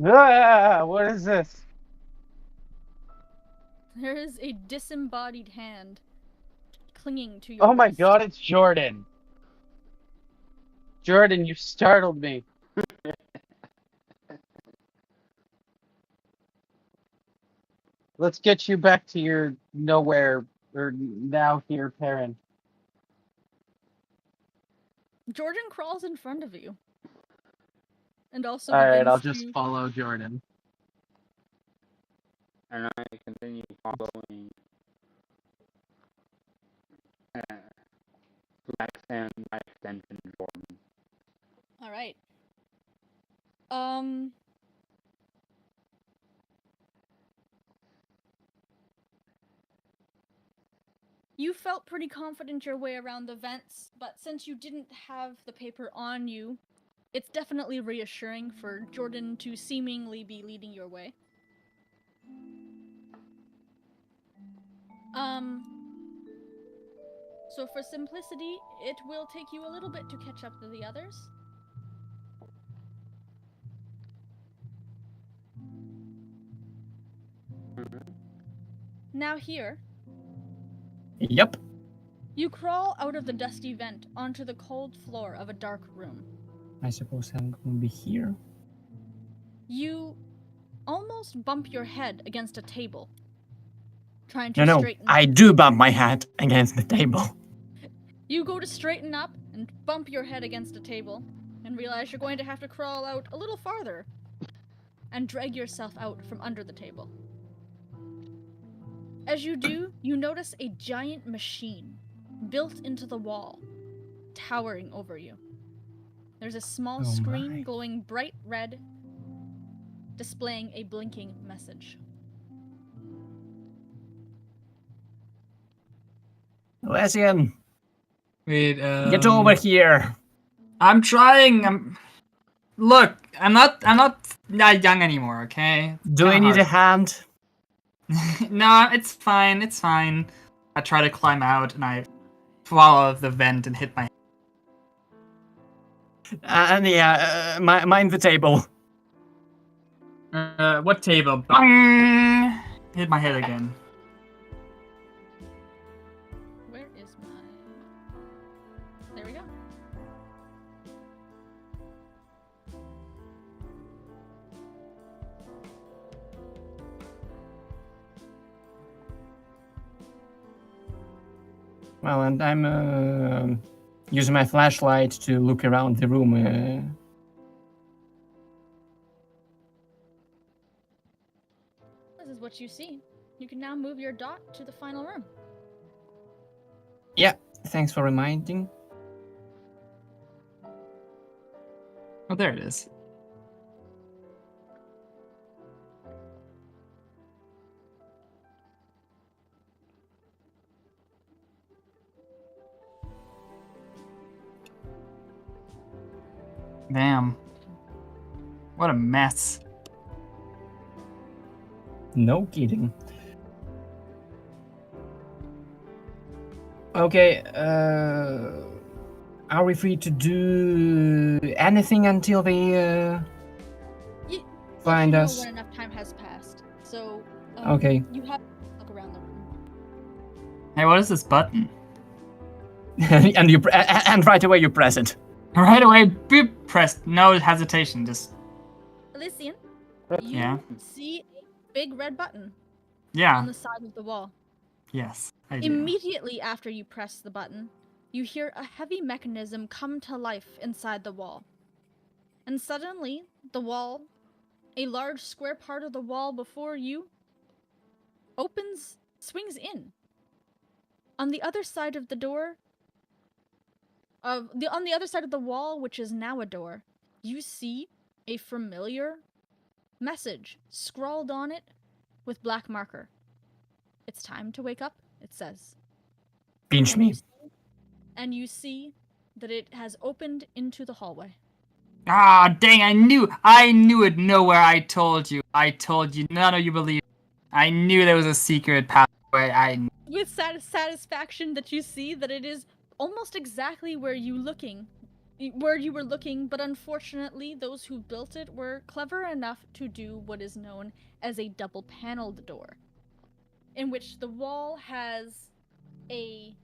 Ah, what is this? There is a disembodied hand clinging to your Oh my wrist. god, it's Jordan. Jordan, you startled me. Let's get you back to your nowhere, or now here, parent. Jordan crawls in front of you. And also Alright, begins I'll just to... follow Jordan. And I continue following Lex and my extension Jordan. Alright. You felt pretty confident your way around the vents, but since you didn't have the paper on you, it's definitely reassuring for Jordan to seemingly be leading your way. So for simplicity, it will take you a little bit to catch up to the others. Now here, Yep. You crawl out of the dusty vent onto the cold floor of a dark room. I suppose I'm gonna be here. You almost bump your head against a table, trying No, to no, straighten I up. do bump my head against the table. You go to straighten up and bump your head against a table and realize you're going to have to crawl out a little farther and drag yourself out from under the table. As you do, you notice a giant machine built into the wall, towering over you. There's a small Oh screen my. glowing bright red, displaying a blinking message. Lessian, Wait, get over here. I'm trying. Look, I'm not young anymore, okay? It's Do I kinda need a hand? No, it's fine, it's fine. I try to climb out and I fall out of the vent and hit my And yeah, mind the table. what table? Bang! Hit my head again. Where is my... There we go. Well, and I'm using my flashlight to look around the room. This is what you see. You can now move your dot to the final room. Yeah, thanks for reminding. Oh, there it is. Damn. What a mess. No kidding. Okay, are we free to do anything until they You find know us? when enough time has passed. So, Okay. you have to look around the room. Hey, what is this button? and and right away you press it. Right away, boop, pressed. No hesitation, just Elysian, you Yeah. see a big red button on yeah. the side of the wall. Yes, I do. Immediately after you press the button, you hear a heavy mechanism come to life inside the wall. And suddenly, the wall, a large square part of the wall before you, swings in. On the other side of the door, on the other side of the wall, which is now a door, you see a familiar message scrawled on it with black marker. It's time to wake up, it says. Pinch me. And you see that it has opened into the hallway. Ah, dang, I knew it nowhere. I told you, none of you believe. I knew there was a secret pathway. With satisfaction that you see that it is almost exactly where you were looking, but unfortunately those who built it were clever enough to do what is known as a double-paneled door, in which the wall has a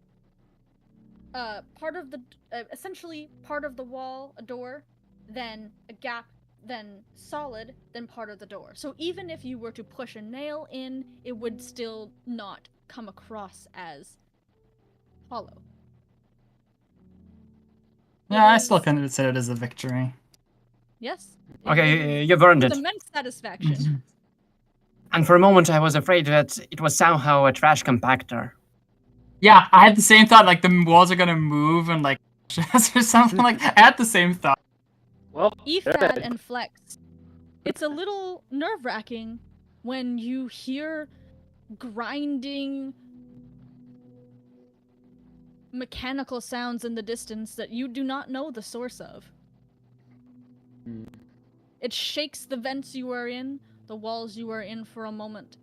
essentially part of the wall, a door, then a gap, then solid, then part of the door. So even if you were to push a nail in, it would still not come across as hollow. Yeah, I still consider it as a victory. Yes. Okay, you've earned With it. immense satisfaction. And for a moment I was afraid that it was somehow a trash compactor. Yeah, I had the same thought. Like the walls are gonna move and like or something. Like I had the same thought. Well, Efad and Flex, it's a little nerve-wracking when you hear grinding mechanical sounds in the distance that you do not know the source of. It shakes the vents you are in, the walls you are in for a moment.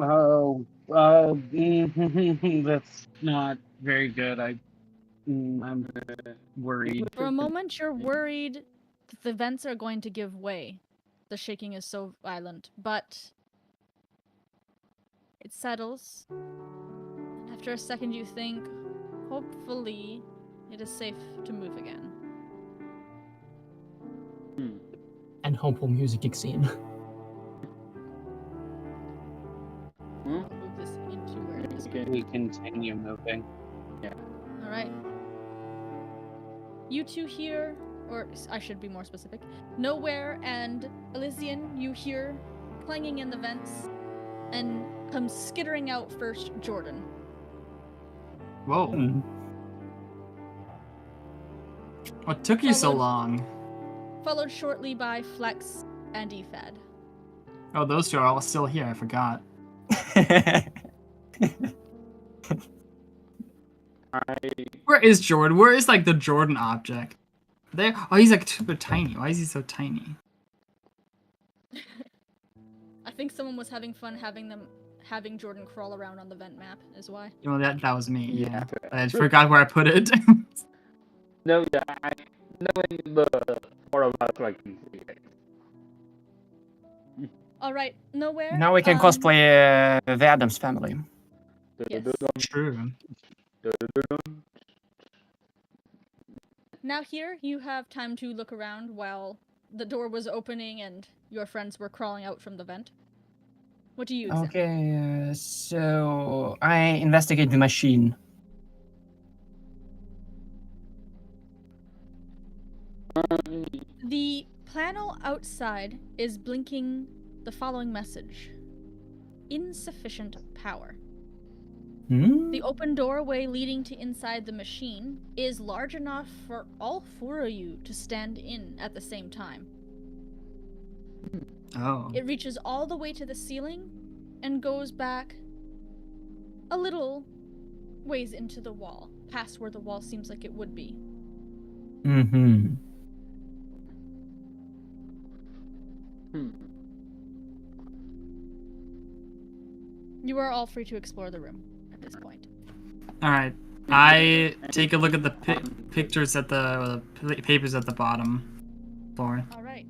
Oh, that's not very good. I'm worried. For a moment, you're worried that the vents are going to give way. The shaking is so violent, but It settles. After a second, you think, hopefully, it is safe to move again. And hopeful music kicks in. I'll move this into where it is. We continue moving. All right. You two hear, or I should be more specific, Nowhere and Elysian, you hear clanging in the vents, and comes skittering out first Jordan. Whoa. Hmm. What took you so Followed- long? Followed shortly by Flex and Efad. Oh, those two are all still here. I forgot. Where is Jordan? Where is like the Jordan object? There. Oh, he's like super tiny. Why is he so tiny? I think someone was having fun having Jordan crawl around on the vent map, is why. You know that was me. Yeah. Yeah. I forgot where I put it. No, yeah, knowing the four of us, like, can see it. All right, Nowhere. Now we can cosplay the Addams family. Yes. True. Now here, you have time to look around while the door was opening and your friends were crawling out from the vent. What do you examine? Okay, so I investigate the machine. The panel outside is blinking the following message. Insufficient power. Hmm? The open doorway leading to inside the machine is large enough for all four of you to stand in at the same time. Oh. It reaches all the way to the ceiling and goes back a little ways into the wall, past where the wall seems like it would be. Mm-hmm. You are all free to explore the room at this point. All right. I take a look at the pictures at the papers at the bottom floor. All right.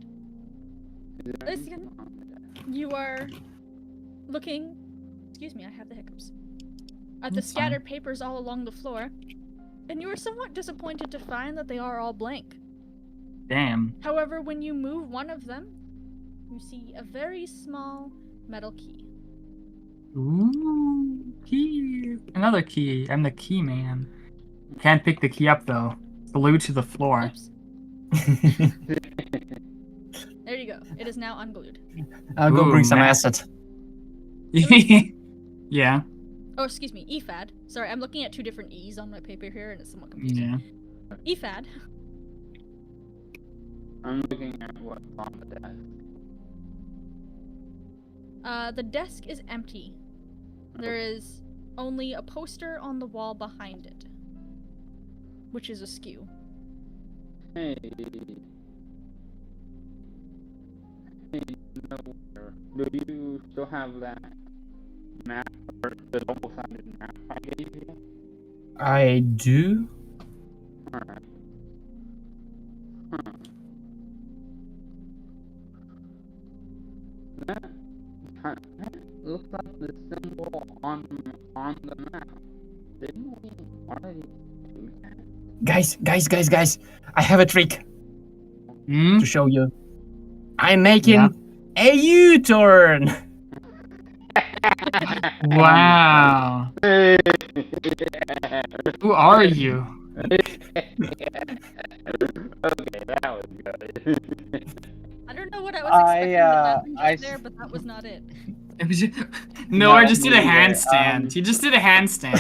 Listen, you are looking. Excuse me, I have the hiccups. At the That's fine. scattered papers all along the floor, and you are somewhat disappointed to find that they are all blank. Damn. However, when you move one of them, you see a very small metal key. Ooh, key. Another key. I'm the key man. Can't pick the key up though. It's glued to the floor. Oops. There you go. It is now unglued. I'll go Ooh, bring some man. acid. Yeah. Oh, excuse me, Efad. Sorry, I'm looking at two different E's on my paper here, and it's somewhat confusing. Yeah. Efad. I'm looking at what's on the desk. The desk is empty. There is only a poster on the wall behind it, which is askew. Hey, Nowhere. Do you still have that map, or the double-sided map I gave you? I do? Alright. That looks like the symbol on the map. Didn't we already do that? Guys, I have a trick Hmm? to show you. I'm making Yeah. a U-turn! Wow. Who are you? Okay, that was good. I don't know what I was expecting to happen I just there, but that was not it. It was just... No, I just did a me either. handstand. He just did a handstand.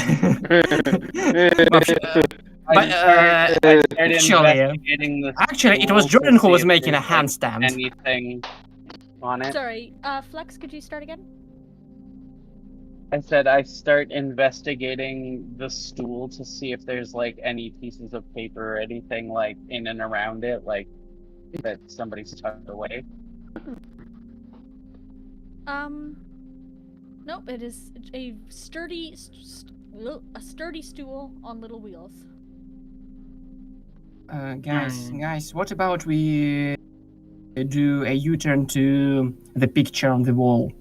Actually, it was Jordan who was making a handstand. Anything on it? Sorry, Flex, could you start again? I said I start investigating the stool to see if there's like any pieces of paper or anything like in and around it, like that somebody's tucked away. Nope. It is a sturdy stool on little wheels. Guys, what about we do a U-turn to the picture on the wall?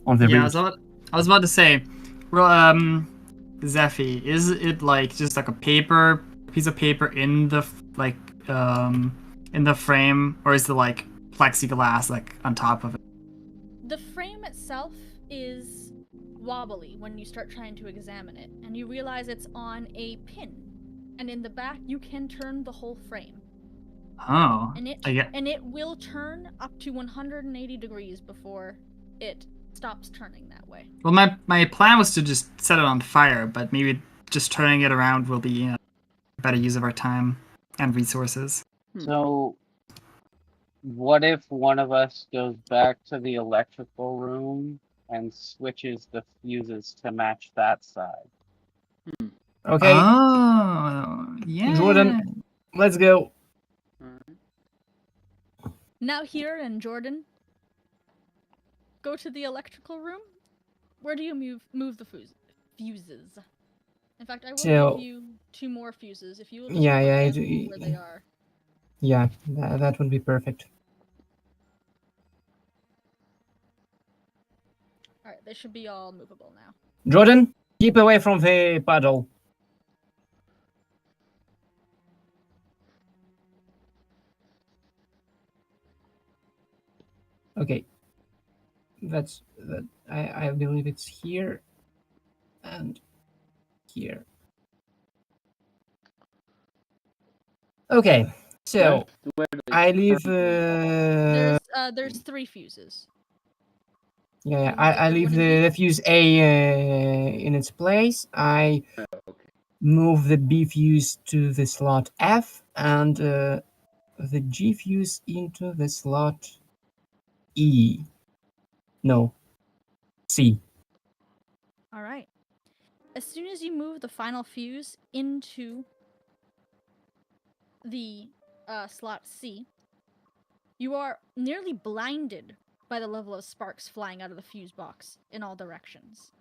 On the Yeah, ring? so I was about to say, Zephy, is it like just like a piece of paper in the in the frame, or is it like plexiglass like on top of it? The frame itself is wobbly when you start trying to examine it, and you realize it's on a pin. And in the back, you can turn the whole frame. Oh, And it will turn up to 180 degrees before it stops turning that way. Well, my plan was to just set it on fire, but maybe just turning it around will be a better use of our time and resources. So, what if one of us goes back to the electrical room and switches the fuses to match that side? Okay, Oh, yeah. Jordan, let's go. Now here and Jordan, go to the electrical room. Where do you move the fuses? In fact, I will So- give you 2 more fuses if you will Yeah, just yeah, put them where they are. Yeah, that would be perfect. Alright, they should be all movable now. Jordan, keep away from the puddle. Okay. That. I believe it's here and here. Okay, so Where do they I leave. There's 3 fuses. Yeah, You wanna I get leave one of the these? fuse A in its place. I okay. move the B fuse to the slot F and the G fuse into the slot E. No, C. Alright. As soon as you move the final fuse into the slot C, you are nearly blinded by the level of sparks flying out of the fuse box in all directions.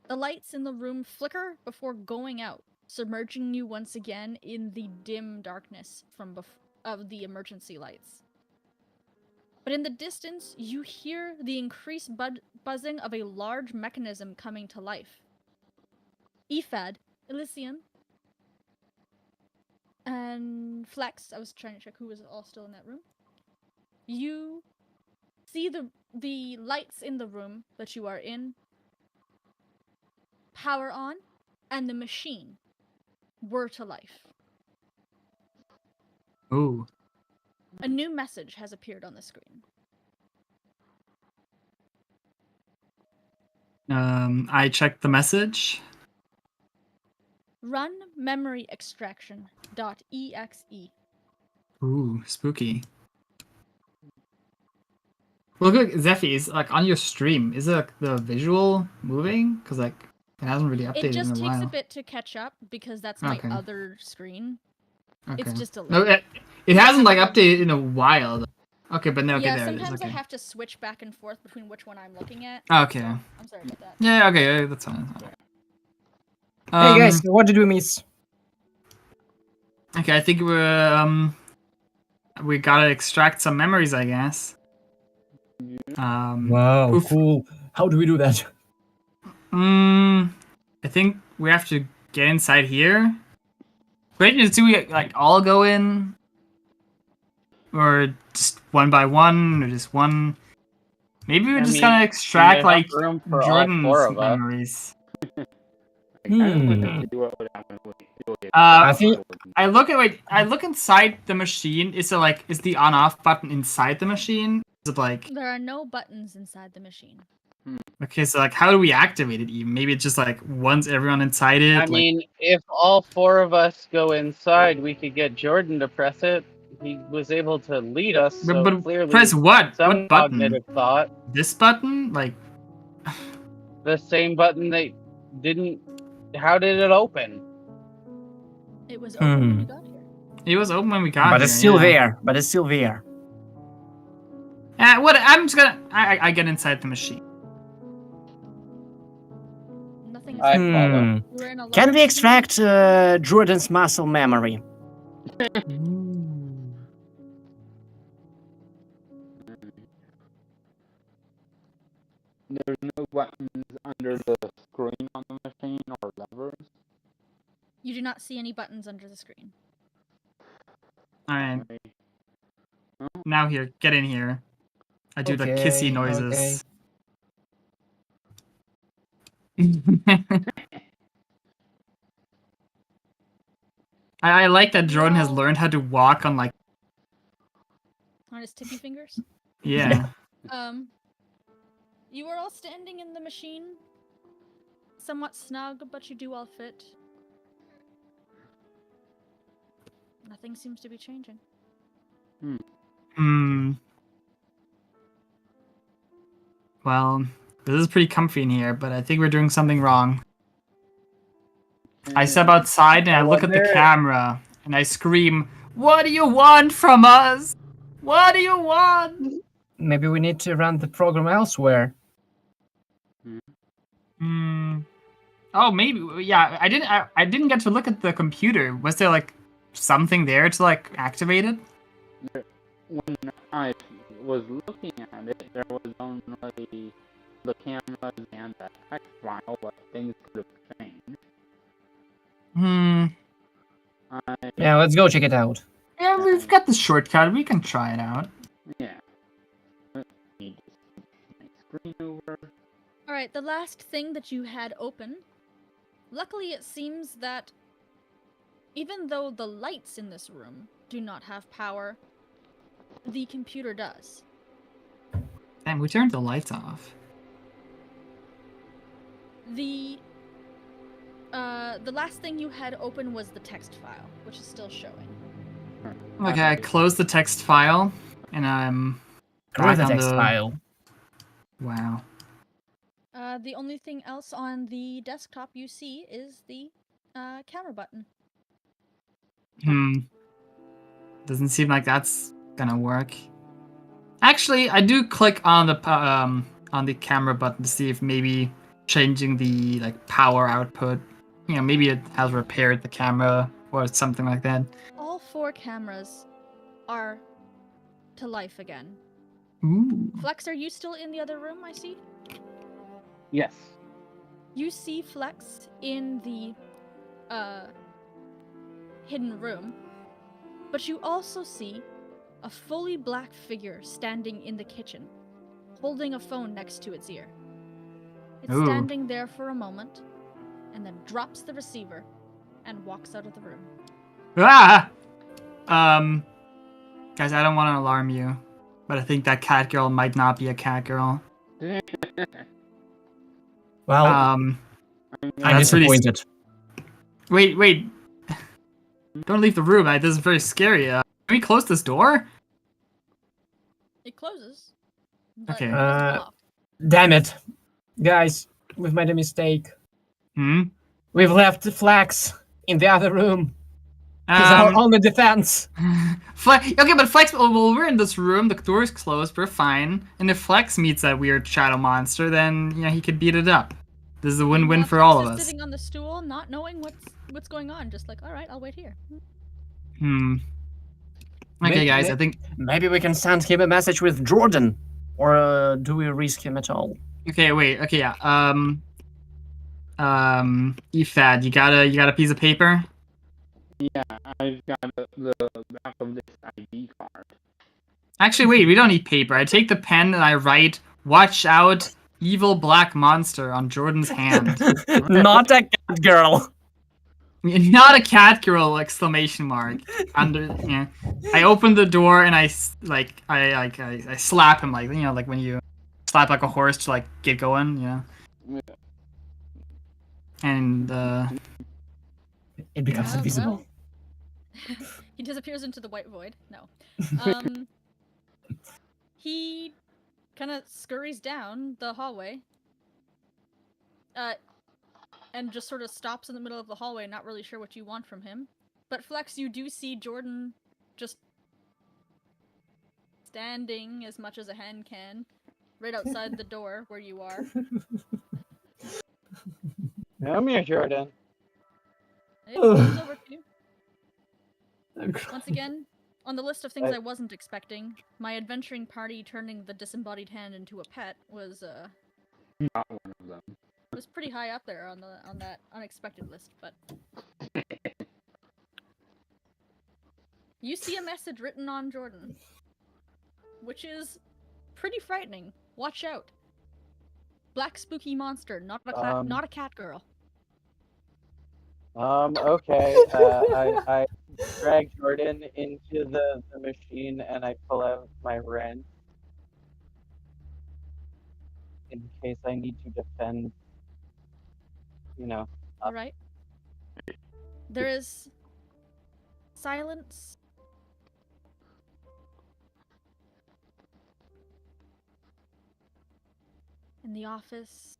The lights in the room flicker before going out, submerging you once again in the dim darkness of the emergency lights. But in the distance, you hear the increased buzzing of a large mechanism coming to life. Ephad, Elysian, and Flex, I was trying to check who was all still in that room. You see the lights in the room that you are in power on, and the machine whir to life. Ooh. A new message has appeared on the screen. I checked the message. Run memory extraction.exe. Ooh, spooky. Well, look, Zephy, is like on your stream. Is it like, the visual moving? Because like it hasn't really updated It just in a takes while. a bit to catch up because that's my Okay. other screen. Okay. It's just a No, little. it hasn't like updated in a while. Though. Okay, but no, okay, Yeah, there it is. sometimes I Okay. have to switch back and forth between which one I'm looking at. Okay. So, I'm sorry about that. Yeah. Okay. That's fine. That's Hey fine. guys, what did we miss? Okay, I think we gotta extract some memories, I guess. Wow, oof. cool. How do we do that? I think we have to get inside here. Wait, do we like all go in, or just one by one, or just one? Maybe we're I just mean, gonna extract enough like room for all Jordan's 4 of us. memories. I kind of want Hmm. to see what would happen with it. I think- I look inside the machine. Is the on-off button inside the machine? Is it like There are no buttons inside the machine. okay? So like, how do we activate it? Even maybe it's just like once everyone inside it. I mean, if all 4 of us go inside, we could get Jordan to press it. He was able to lead us, so but clearly press what? some What button? cognitive thought. This button? Like The same button that didn't... How did it open? It was open when you Hmm. got here. it was open when we got But here. it's still yeah. there. But it's still there. What? I'm just gonna. I get inside the machine. Nothing is I follow. You were in a Can large we extract Jordan's muscle memory? There's no buttons do not see any buttons under the screen. Alright. Now here, get in here. I do the kissy noises. I like that Jordan has learned how to walk on, like... On his tippy fingers? Yeah. You are all standing in the machine. Somewhat snug, but you do all fit. Nothing seems to be changing. Well, this is pretty comfy in here, but I think we're doing something wrong. I step outside and I look at the camera and I scream, "What do you want from us? What do you want?" Maybe we need to run the program elsewhere. Oh, maybe. Yeah, I didn't get to look at the computer. Was there like something there to like activate it? When I was looking at it, there was only the cameras and the text file, but things could have changed. Yeah, let's go check it out. Yeah, we've got the shortcut. We can try it out. Yeah. Let me just put my screen over. Alright, the last thing that you had open. Luckily, it seems that even though the lights in this room do not have power, the computer does. Damn, we turned the lights off. The last thing you had open was the text file, which is still showing. Okay, I closed the text file, and I'm Where's back the on text file? Wow. The only thing else on the desktop you see is the camera button. Doesn't seem like that's gonna work. Actually, I do click on the camera button to see if maybe changing the like power output, you know, maybe it has repaired the camera or something like that. All 4 cameras are to life again. Ooh. Flex, are you still in the other room, I see? Yes. You see Flex in the hidden room, but you also see a fully black figure standing in the kitchen, holding a phone next to its ear. It's Ooh. standing there for a moment, and then drops the receiver and walks out of the room. Ah! Guys, I don't want to alarm you, but I think that cat girl might not be a cat girl. Well, I'm I'm disappointed. Wait. Don't leave the room. This is very scary. Can we close this door? It closes. But Okay. it wasn't locked. Damn it. Guys, we've made a mistake. We've left Flex in the other room. He's our only defense. Okay, but Flex, well, we're in this room, the door is closed, we're fine. And if Flex meets that weird shadow monster, then, you know, he could beat it up. This is a win-win for all of us. Sitting on the stool, not knowing what's going on, just like, alright, I'll wait here. Okay, guys, I think... Maybe we can send him a message with Jordan. Or do we risk him at all? Okay, wait, okay, yeah. Efad, you got a piece of paper? Yeah, I've got the back of this ID card. Actually, wait, we don't need paper. I take the pen and I write, "Watch out, evil black monster" on Jordan's hand. Not a cat girl. Not a cat girl! Exclamation mark. Yeah. I open the door and I slap him, like, you know, like when you slap like a horse to like get going, you know. Yeah. And it becomes invisible. Well, he disappears into the white void. No. He kind of scurries down the hallway. And just sort of stops in the middle of the hallway, not really sure what you want from him. But Flex, you do see Jordan just standing as much as a hen can, right outside the door where you are. Come here, Jordan. It comes over to you. Once again, on the list of things I wasn't expecting, my adventuring party turning the disembodied hand into a pet was Not one of them. was pretty high up there on that unexpected list, but You see a message written on Jordan, which is pretty frightening. Watch out. Black spooky monster, not a cat girl. Okay. I drag Jordan into the machine and I pull out my wrench in case I need to defend, All right. There is silence. In the office,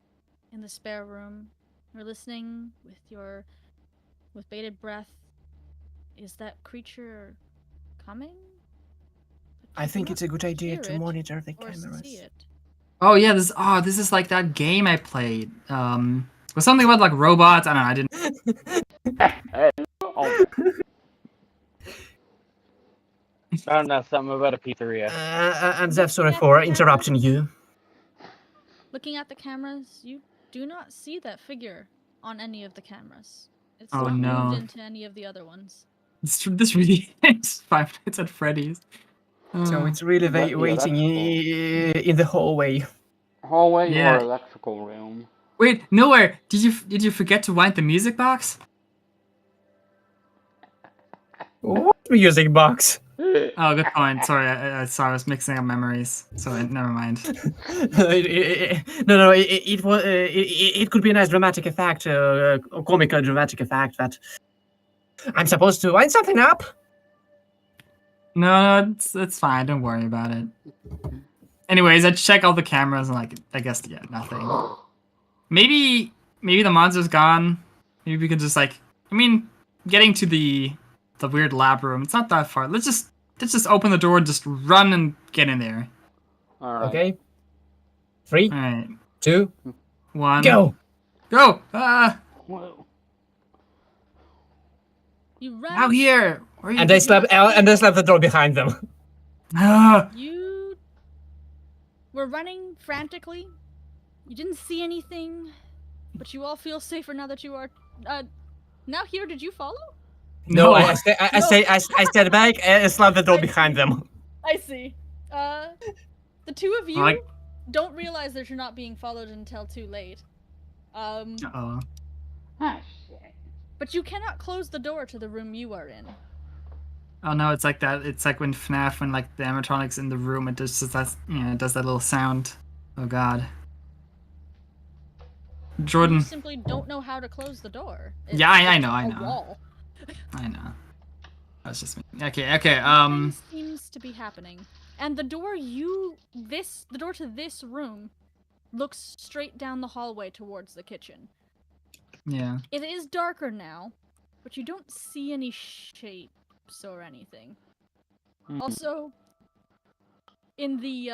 in the spare room, you're listening with bated breath. Is that creature coming? But I you think cannot it's a good idea hear to it monitor the or cameras. see it. Oh yeah, this is like that game I played. Was something about like robots. I don't know. I didn't. Oh, I don't know, something about a pizzeria. I'm Zeph, sorry for interrupting you. Looking at the cameras, you do not see that figure on any of the cameras. It's Oh, not no. moved into any of the other ones. This really is Five Nights at Freddy's. So it's really But the waiting in the hallway. hallway Yeah. or electrical room? Wait, nowhere. Did you forget to wind the music box? What music box? Oh, good point. Sorry, I was mixing up memories. So never mind. No, it could be a nice dramatic effect, a comical dramatic effect that I'm supposed to wind something up. No, it's fine. Don't worry about it. Anyways, I check all the cameras and I guess nothing. Maybe the monster's gone. Maybe we could just getting to the weird lab room. It's not that far. Let's just open the door and just run and get in there. All right. Okay. 3, All right. 2, 1. go! Go! Whoa. You run. Out here! Where are you? And they slap the door behind them. Ah! You were running frantically. You didn't see anything, but you all feel safer now that you are. Now here, did you follow? No, I stand back and slap the door behind them. I see. The two of you don't realize that you're not being followed until too late. Uh-oh. Ah, shit. But you cannot close the door to the room you are in. Oh no, it's like that. It's like when FNAF, when the animatronic's in the room, it does that. It does that little sound. Oh god. Jordan. You simply don't know how to close the door. It's Yeah, I just know. a wall. I know. That's just me. Okay. Nothing seems to be happening. And the door the door to this room looks straight down the hallway towards the kitchen. Yeah. It is darker now, but you don't see any shapes or anything. Mhm. Also, in the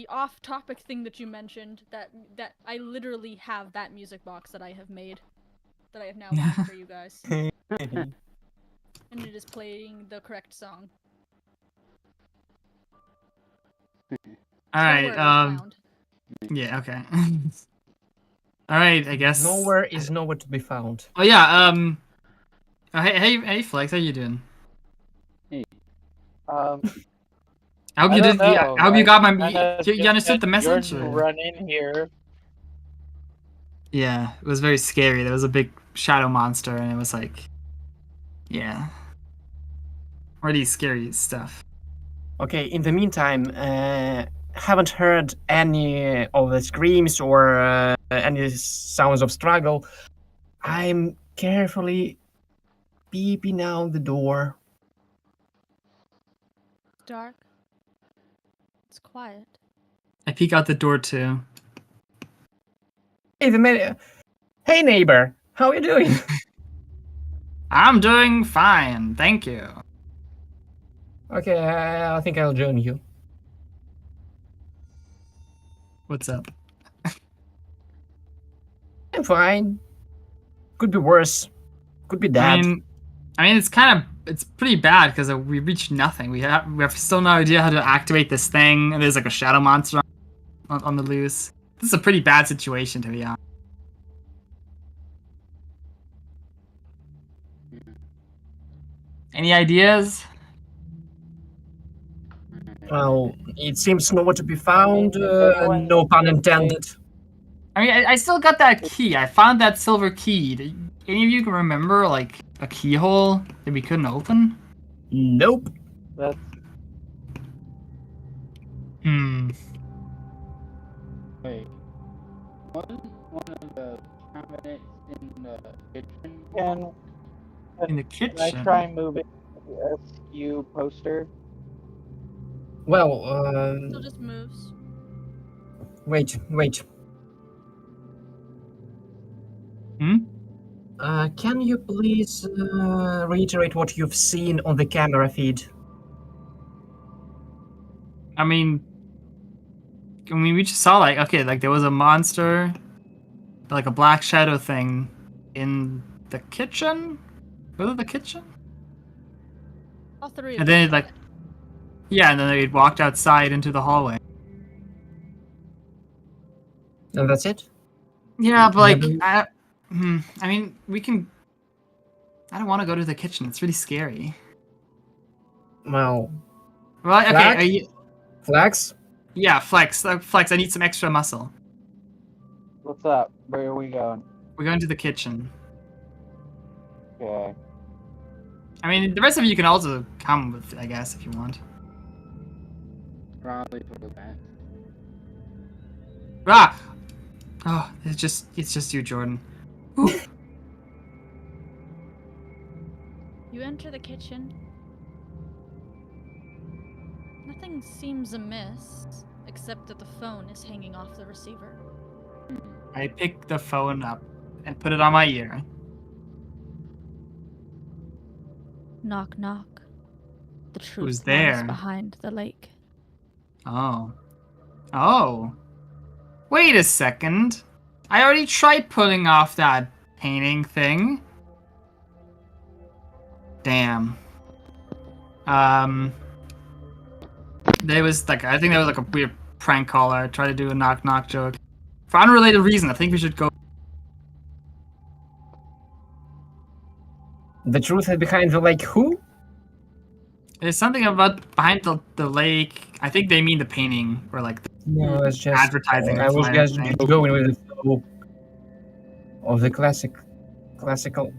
off-topic thing that you mentioned, that I literally have that music box that I have made, that I have now made for you guys, and it is playing the correct song. All right. Nowhere is found. Yeah. Okay. All right. I guess. Nowhere is nowhere to be found. Oh yeah. Oh, hey, Flex. How you doing? I hope you did. I hope you got my. You understood the message. Jordan Or? run in here. Yeah, it was very scary. There was a big shadow monster, and it was like, yeah, already scary stuff. Okay, in the meantime, haven't heard any of the screams or any sounds of struggle. I'm carefully peeping out the door. It's dark. It's quiet. I peek out the door too. Hey neighbor, how are you doing? I'm doing fine, thank you. Okay, I think I'll join you. What's up? I'm fine. Could be worse. Could be dead. I mean, it's pretty bad because we reached nothing. We have still no idea how to activate this thing, and there's like a shadow monster on the loose. This is a pretty bad situation, to be honest. Any ideas? Well, it seems nowhere to be found. No pun intended. I mean, I still got that key. I found that silver key. Any of you can remember, like, a keyhole that we couldn't open? Nope. That's Hmm. Wait. Wasn't one of the cabinets in the kitchen? can In the I kitchen. try moving the SU poster? Well, Still just moves. wait. Hmm? Can you please reiterate what you've seen on the camera feed? I mean, we just saw, like, okay, like, there was a monster, like a black shadow thing in the kitchen? Was it the kitchen? All three of And then them it, like, saw it. yeah, and then it walked outside into the hallway. And that's it? Yeah, but, like, Never- I mean, we can... I don't want to go to the kitchen. It's really scary. Well, Well, okay, Flag? are you... Flags? Yeah, Flex. Flex, I need some extra muscle. What's up? Where are we going? We're going to the kitchen. Okay. I mean, the rest of you can also come with, I guess, if you want. Probably for the back. Ah! Oh, it's just you, Jordan. Ooh. You enter the kitchen. Nothing seems amiss, except that the phone is hanging off the receiver. I pick the phone up and put it on my ear. Knock, knock. The truth Who's lies there? behind the lake. Oh. Oh. Wait a second. I already tried pulling off that painting thing. Damn. There was like, I think there was like a weird prank caller. I tried to do a knock knock joke. For unrelated reason, I think we should go. The truth is behind the lake who? There's something about behind the lake. I think they mean the painting or like the No, it's just advertising. I was flyer just thing. going with the flow of the classical.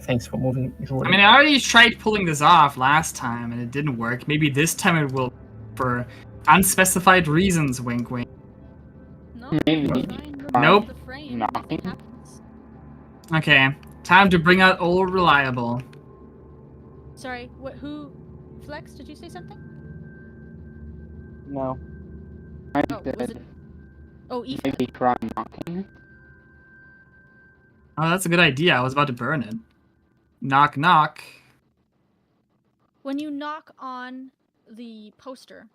Thanks for moving, Jordan. I mean, I already tried pulling this off last time and it didn't work. Maybe this time it will, for unspecified reasons. Wink, wink. No, Maybe. try and remove Nope. the frame. Knocking. Nothing happens. Okay, time to bring out old reliable. Sorry, what? Who? Flex? Did you say something? No. I Oh, was it? said Oh, Aoife. maybe try knocking. Oh, that's a good idea. I was about to burn it. Knock, knock. When you knock on the poster,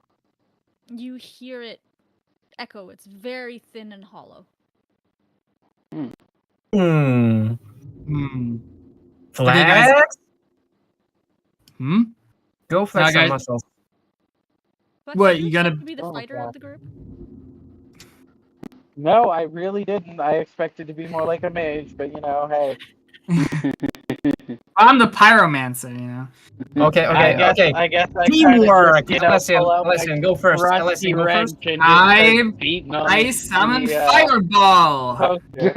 you hear it echo. It's very thin and hollow. Hmm. Hmm. Flex? Okay, guys. Hmm? Go flex Now, some guys- muscles. Flex, What, did you expect gotta- to be the Oh, fighter God. of the group? No, I really didn't. I expected to be more like a mage, but you know, hey. I'm the pyromancer, you know. Okay. I guess I Teamwork! kinda just, Alessian, go first. Rusty Alessian, go first. wrench and I- just start beating on I summon the, fireball. poster.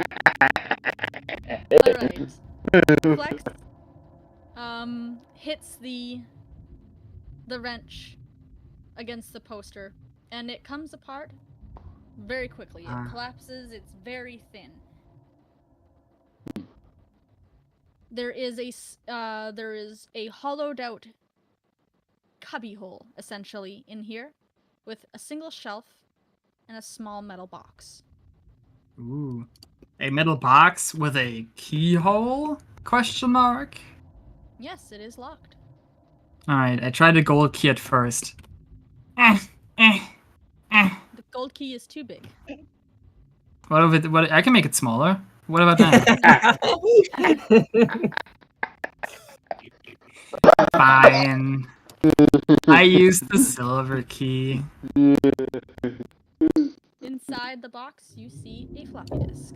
Alright. Flex hits the wrench against the poster, and it comes apart very quickly. It collapses. It's very thin. There is a hollowed out cubbyhole essentially in here, with a single shelf and a small metal box. Ooh. A metal box with a keyhole? Question mark? Yes, it is locked. Alright, I tried the gold key at first. The gold key is too big. What if it, I can make it smaller. What about that? Fine. I used the silver key. Inside the box, you see a floppy disk.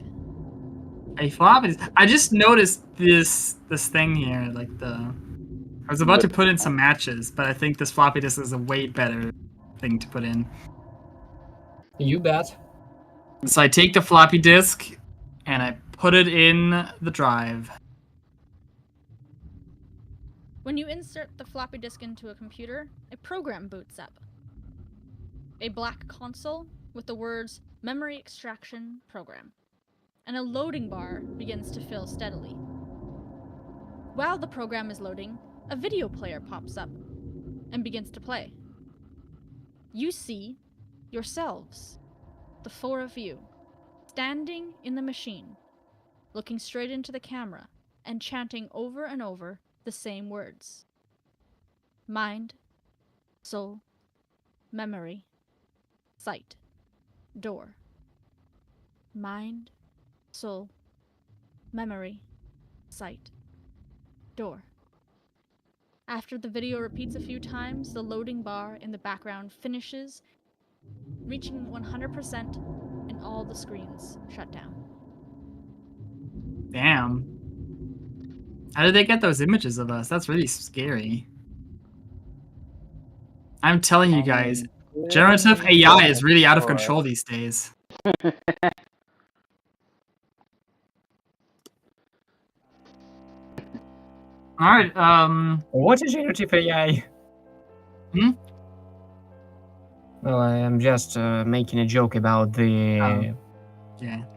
A floppy disk. I just noticed this thing here, like the I was about to put in some matches, but I think this floppy disk is a way better thing to put in. You bet. So I take the floppy disk and I put it in the drive. When you insert the floppy disk into a computer, a program boots up. A black console with the words Memory Extraction Program, and a loading bar begins to fill steadily. While the program is loading, a video player pops up and begins to play. You see yourselves, the four of you, standing in the machine, looking straight into the camera and chanting over and over the same words. Mind, soul, memory, sight, door. Mind, soul, memory, sight, door. After the video repeats a few times, the loading bar in the background finishes, reaching 100%, and all the screens shut down. Damn. How did they get those images of us? That's really scary. I'm telling you guys, generative AI is really out of control these days. Alright, What is generative AI? Hmm? Well, I am just making a joke about yeah.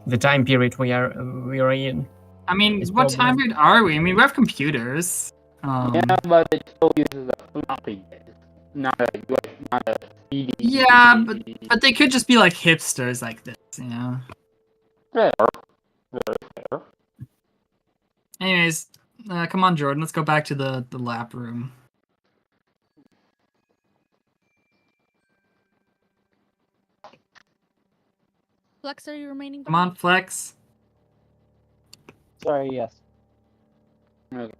the time period we are in. I mean, It's what time probably- period are we? I mean, we have computers. Yeah, but it still uses a floppy disk, not a CD. Yeah, but they could just be like hipsters like this, you know? Fair. Very fair. Anyways, come on, Jordan. Let's go back to the lab room. Flex, are you remaining Come on, Flex. Sorry, yes. Okay.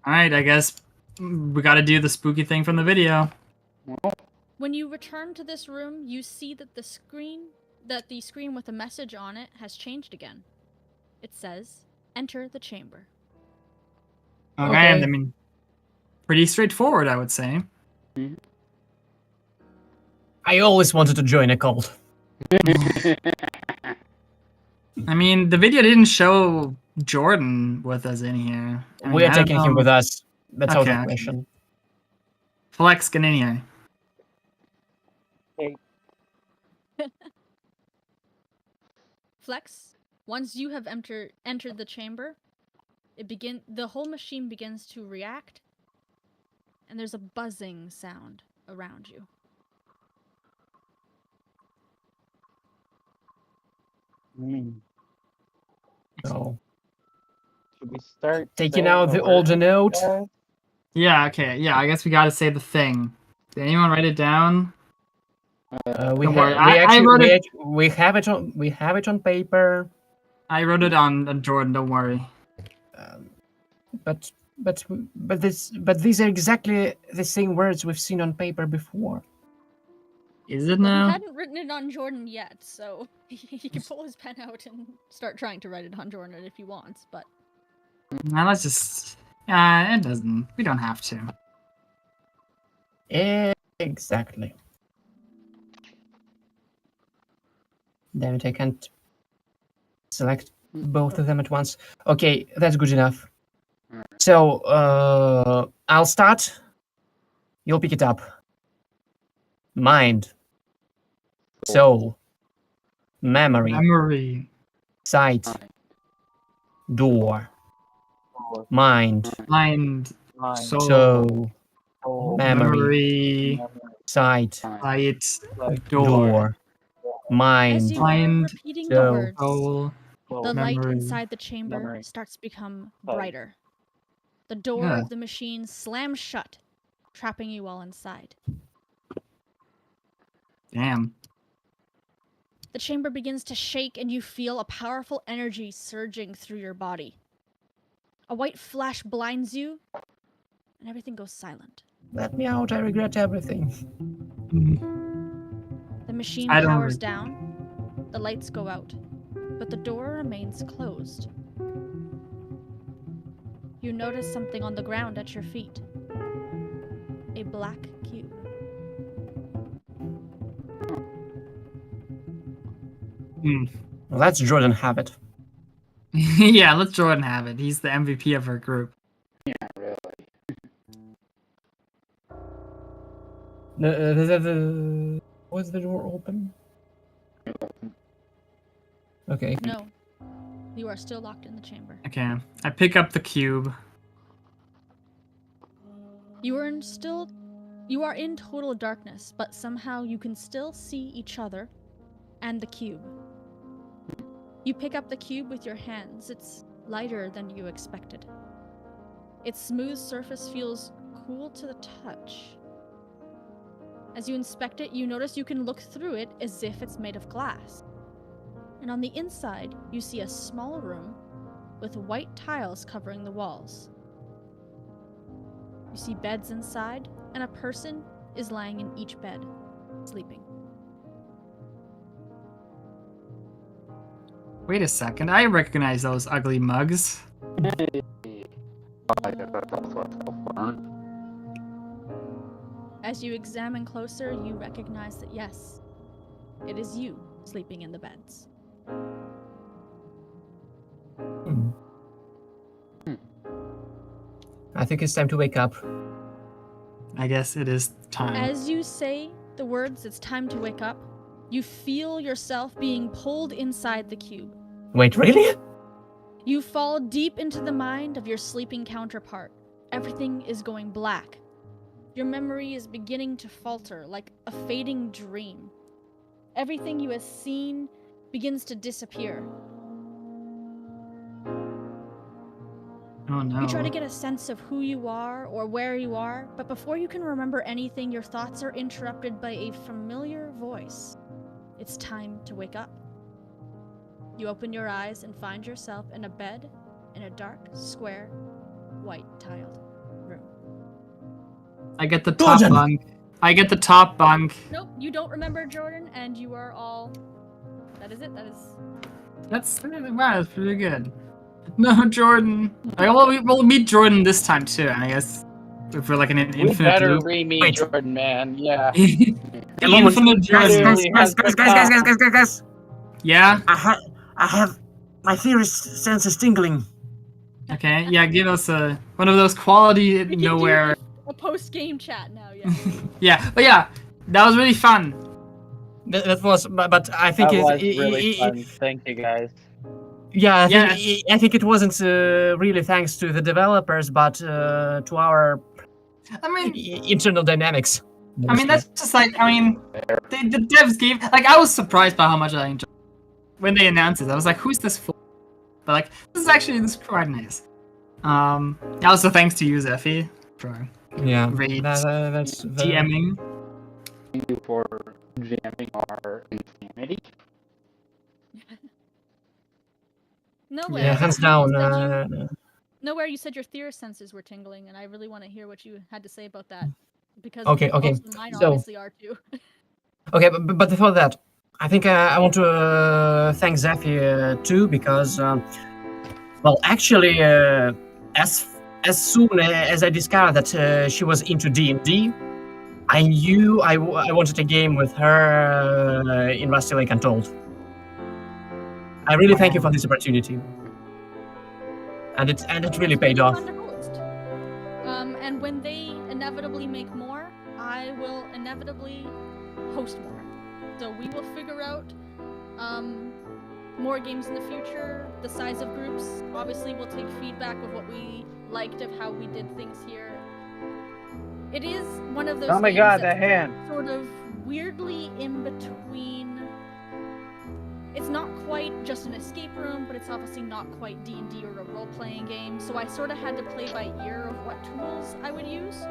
Alright, I guess we gotta do the spooky thing from the video. Well, When you return to this room, you see that the screen with a message on it has changed again. It says, "Enter the chamber." Okay, Okay. and I mean, pretty straightforward, I would say. I always wanted to join a cult. I mean, the video didn't show Jordan with us in here. I mean, We're I don't taking him know. with us. That's out Okay, of okay. question. Flex, get in here. Flex, once you have entered the chamber, the whole machine begins to react, and there's a buzzing sound around you. So, Should we start taking saying out the older word? note. Yeah, okay, yeah, I guess we gotta say the thing. Did anyone write it down? We Don't worry, we have it on paper. I wrote it on Jordan, don't worry. But these are exactly the same words we've seen on paper before. Is it Well, now? he hadn't written it on Jordan yet, so he can pull his pen out and start trying to write it on Jordan if he wants, but... Now let's just... Yeah, it doesn't. We don't have to. Exactly. Damn it, I can't select both of them at once. Okay, that's good enough. So, I'll start. You'll pick it up. Mind. Soul. Memory. Sight. Door. Mind. Mind, Soul. Memory. Sight. light, door, Door. As Mind. you Mind, are repeating the soul, words, soul. the light memory, inside the chamber memory, starts to become sight. brighter. The door Yeah. of the machine slams shut, trapping you all inside. Damn. The chamber begins to shake and you feel a powerful energy surging through your body. A white flash blinds you, and everything goes silent. Let me out, I regret everything. The machine I don't powers re- down, the lights go out, but the door remains closed. you notice something on the ground at your feet. A black cube. Well, that's Jordan have it. Yeah, let Jordan have it. He's the MVP of our group. Yeah, really. Was the door open? Okay. No. You are still locked in the chamber. Okay, I pick up the cube. You are in total darkness, but somehow you can still see each other and the cube. You pick up the cube with your hands. It's lighter than you expected. Its smooth surface feels cool to the touch. As you inspect it, you notice you can look through it as if it's made of glass. And on the inside, you see a small room with white tiles covering the walls. You see beds inside, and a person is lying in each bed, sleeping. Wait a second, I recognize those ugly mugs. Hey. I guess that's also a self-burn. As you examine closer, you recognize that yes, it is you sleeping in the beds. I think it's time to wake up. I guess it is time. As you say the words, it's time to wake up, you feel yourself being pulled inside the cube. Wait, really? You fall deep into the mind of your sleeping counterpart. Everything is going black. Your memory is beginning to falter like a fading dream. Everything you have seen begins to disappear. Oh no. You try to get a sense of who you are or where you are, but before you can remember anything, your thoughts are interrupted by a familiar voice. It's time to wake up. You open your eyes and find yourself in a bed in a dark, square, white-tiled room. I get the top Jordan! bunk. I get the top bunk. Nope, you don't remember Jordan, and you are all... That is it, that is... Wow, that's pretty good. No, Jordan. We'll meet Jordan this time too, I guess. If we're like an We infinite better loop. re-meet Wait. Jordan, man. Yeah. The A moment. infinite Guys, Jordan. guys. Yeah? I have my theory sense is tingling. Okay, yeah, give us one of those quality We can nowhere. do a post-game chat now, yeah. Yeah, but yeah, that was really fun. That was, but I think That was really it, fun. Thank you, guys. yeah, Yeah. I think it wasn't really thanks to the developers, but to our I mean, internal dynamics. that's just like, the devs gave, like, I was surprised by how much I enjoyed when they announced it. I was like, who's this for? But like, this is quite nice. Also thanks to you, Zephy, for yeah, great that's DMing. Thank you for jamming our insanity. Nowhere. Yeah, hands down. Nowhere you said your theory senses were tingling, and I really want to hear what you had to say about that. Because Okay. most of mine So- obviously are too. Okay, but before that, I think I want to thank Zephy too, because, well, actually, as soon as I discovered that she was into D&D, I knew I wanted a game with her in Rusty Lake Untold. I really thank you for this opportunity, and it really paid off. Fun to host. And when they inevitably make more, I will inevitably host more. So we will figure out more games in the future, the size of groups. Obviously, we'll take feedback of what we liked of how we did things here. It is one of those Oh my games god, that's that hand. sort of weirdly in between. It's not quite just an escape room, but it's obviously not quite D&D or a role-playing game, so I sort of had to play by ear of what tools I would use.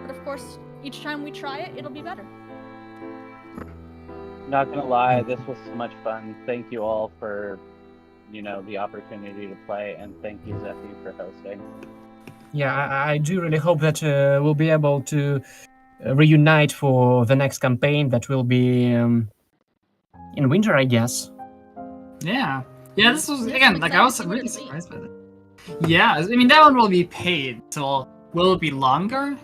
But of course, each time we try it, it'll be better. Not gonna lie, this was so much fun. Thank you all for, the opportunity to play, and thank you, Zephy, for hosting. Yeah, I do really hope that we'll be able to reunite for the next campaign that will be in winter, I guess. Yeah, this was Yes, again I'm like I was excited to see what really it surprised by that. Yeah, I mean that one will be paid. So will it be longer?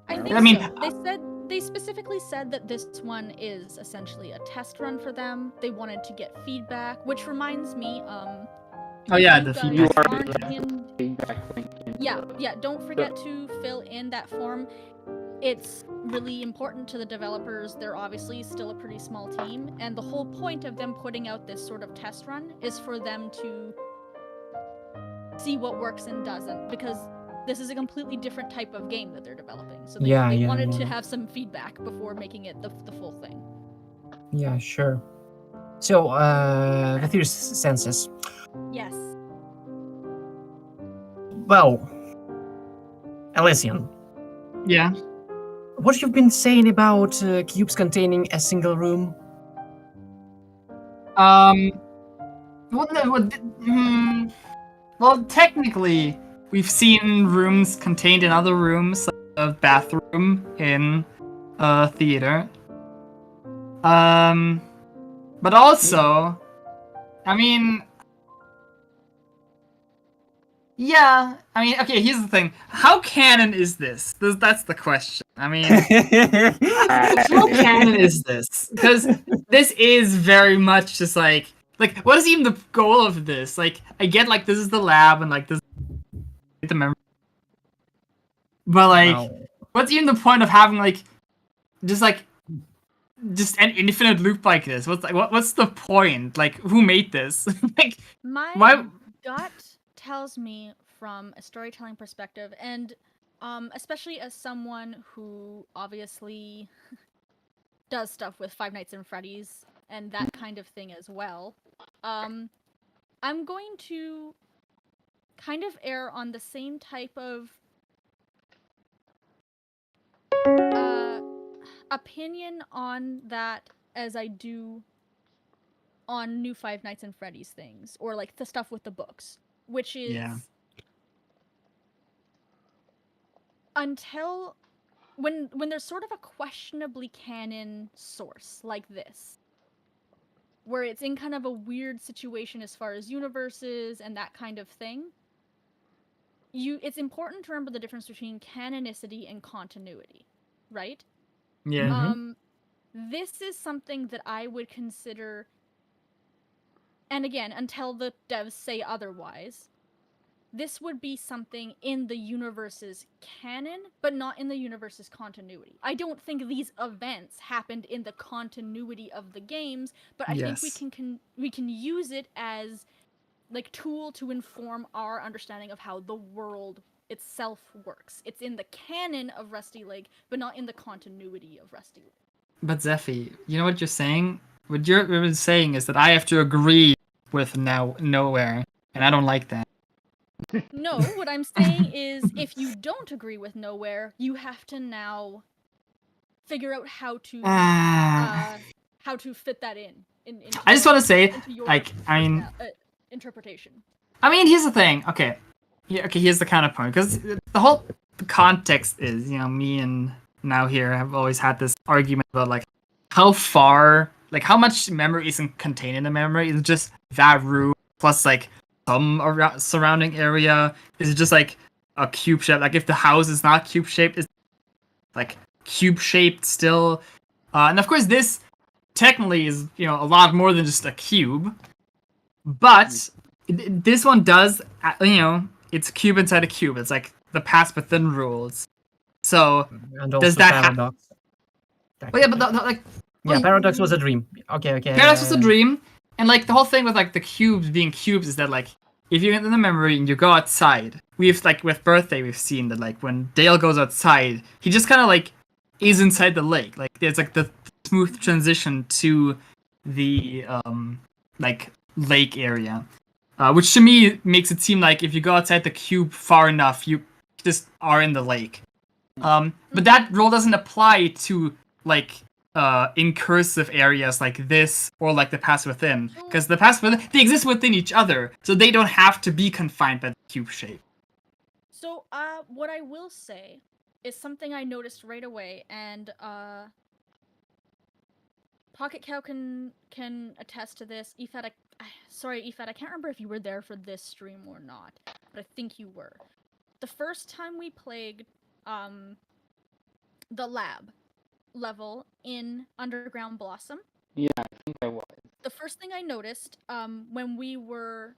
I think I mean, so. They specifically said that this one is essentially a test run for them. They wanted to get feedback, which reminds me, oh yeah, you the guys feedback. aren't Yeah. in. Feedback link in Yeah, the- yeah. Don't forget to fill in that form. It's really important to the developers. They're obviously still a pretty small team, and the whole point of them putting out this sort of test run is for them to see what works and doesn't, because this is a completely different type of game that they're developing. So they wanted to have some feedback before making it the full thing. Yeah, sure. So, the theory census. Yes. Well, Elysian, Yeah. what you've been saying about cubes containing a single room? Well, technically, we've seen rooms contained in other rooms, like a bathroom in a theater. But also, I mean, yeah, I mean, okay, here's the thing. How canon is this? That's the question. I mean, how canon is this? Because this is very much just like, what is even the goal of this? Like, I get, like, this is the lab, and, like, this is the memory. But, like, Well, what's even the point of having, like, just an infinite loop like this? What's the point? Like, who made this? Like, My why? gut tells me from a storytelling perspective, and especially as someone who obviously does stuff with Five Nights at Freddy's and that kind of thing as well, I'm going to kind of err on the same type of opinion on that as I do on new Five Nights at Freddy's things, or like the stuff with the books, which is Yeah. until when there's sort of a questionably canon source like this, where it's in kind of a weird situation as far as universes and that kind of thing, it's important to remember the difference between canonicity and continuity, right? Yeah. This is something that I would consider, and again, until the devs say otherwise, this would be something in the universe's canon, but not in the universe's continuity. I don't think these events happened in the continuity of the games, but I think we can use it as like tool to inform our understanding of how the world itself works. It's in the canon of Rusty Lake, but not in the continuity of Rusty Lake. But Zephy, you know what you're saying? What you're saying is that I have to agree with nowhere, and I don't like that. No, what I'm saying is if you don't agree with nowhere, you have to now figure out how to fit that in I just want to say, into your like, I mean, interpretation. I mean, here's the thing. Okay, yeah, okay. Here's the counterpoint, because the whole context is, me and Now here have always had this argument about like how far, like how much memory isn't contained in the memory. Is it just that room plus like some surrounding area? Is it just like a cube shape? Like if the house is not cube shaped, is like cube shaped still? And of course, this technically is a lot more than just a cube, but this one does it's a cube inside a cube. It's like the pass within rules. So and also does that Paradox. Well, yeah, but yeah, Paradox was a dream. Okay. Paradox was a dream, and like the whole thing with like the cubes being cubes is that like if you get in the memory and you go outside, we've like with Birthday we've seen that like when Dale goes outside, he just kind of like is inside the lake. Like there's like the smooth transition to the like lake area, which to me makes it seem like if you go outside the cube far enough, you just are in the lake. But that rule doesn't apply to like incursive areas like this or like the pass within, because the pass within they exist within each other, so they don't have to be confined by the cube shape. So what I will say is something I noticed right away, and Pocket Cow can attest to this. Ifat, sorry Ifat, I can't remember if you were there for this stream or not. but I think you were. The first time we played the lab level in Underground Blossom, Yeah, I think I was. the first thing I noticed when we were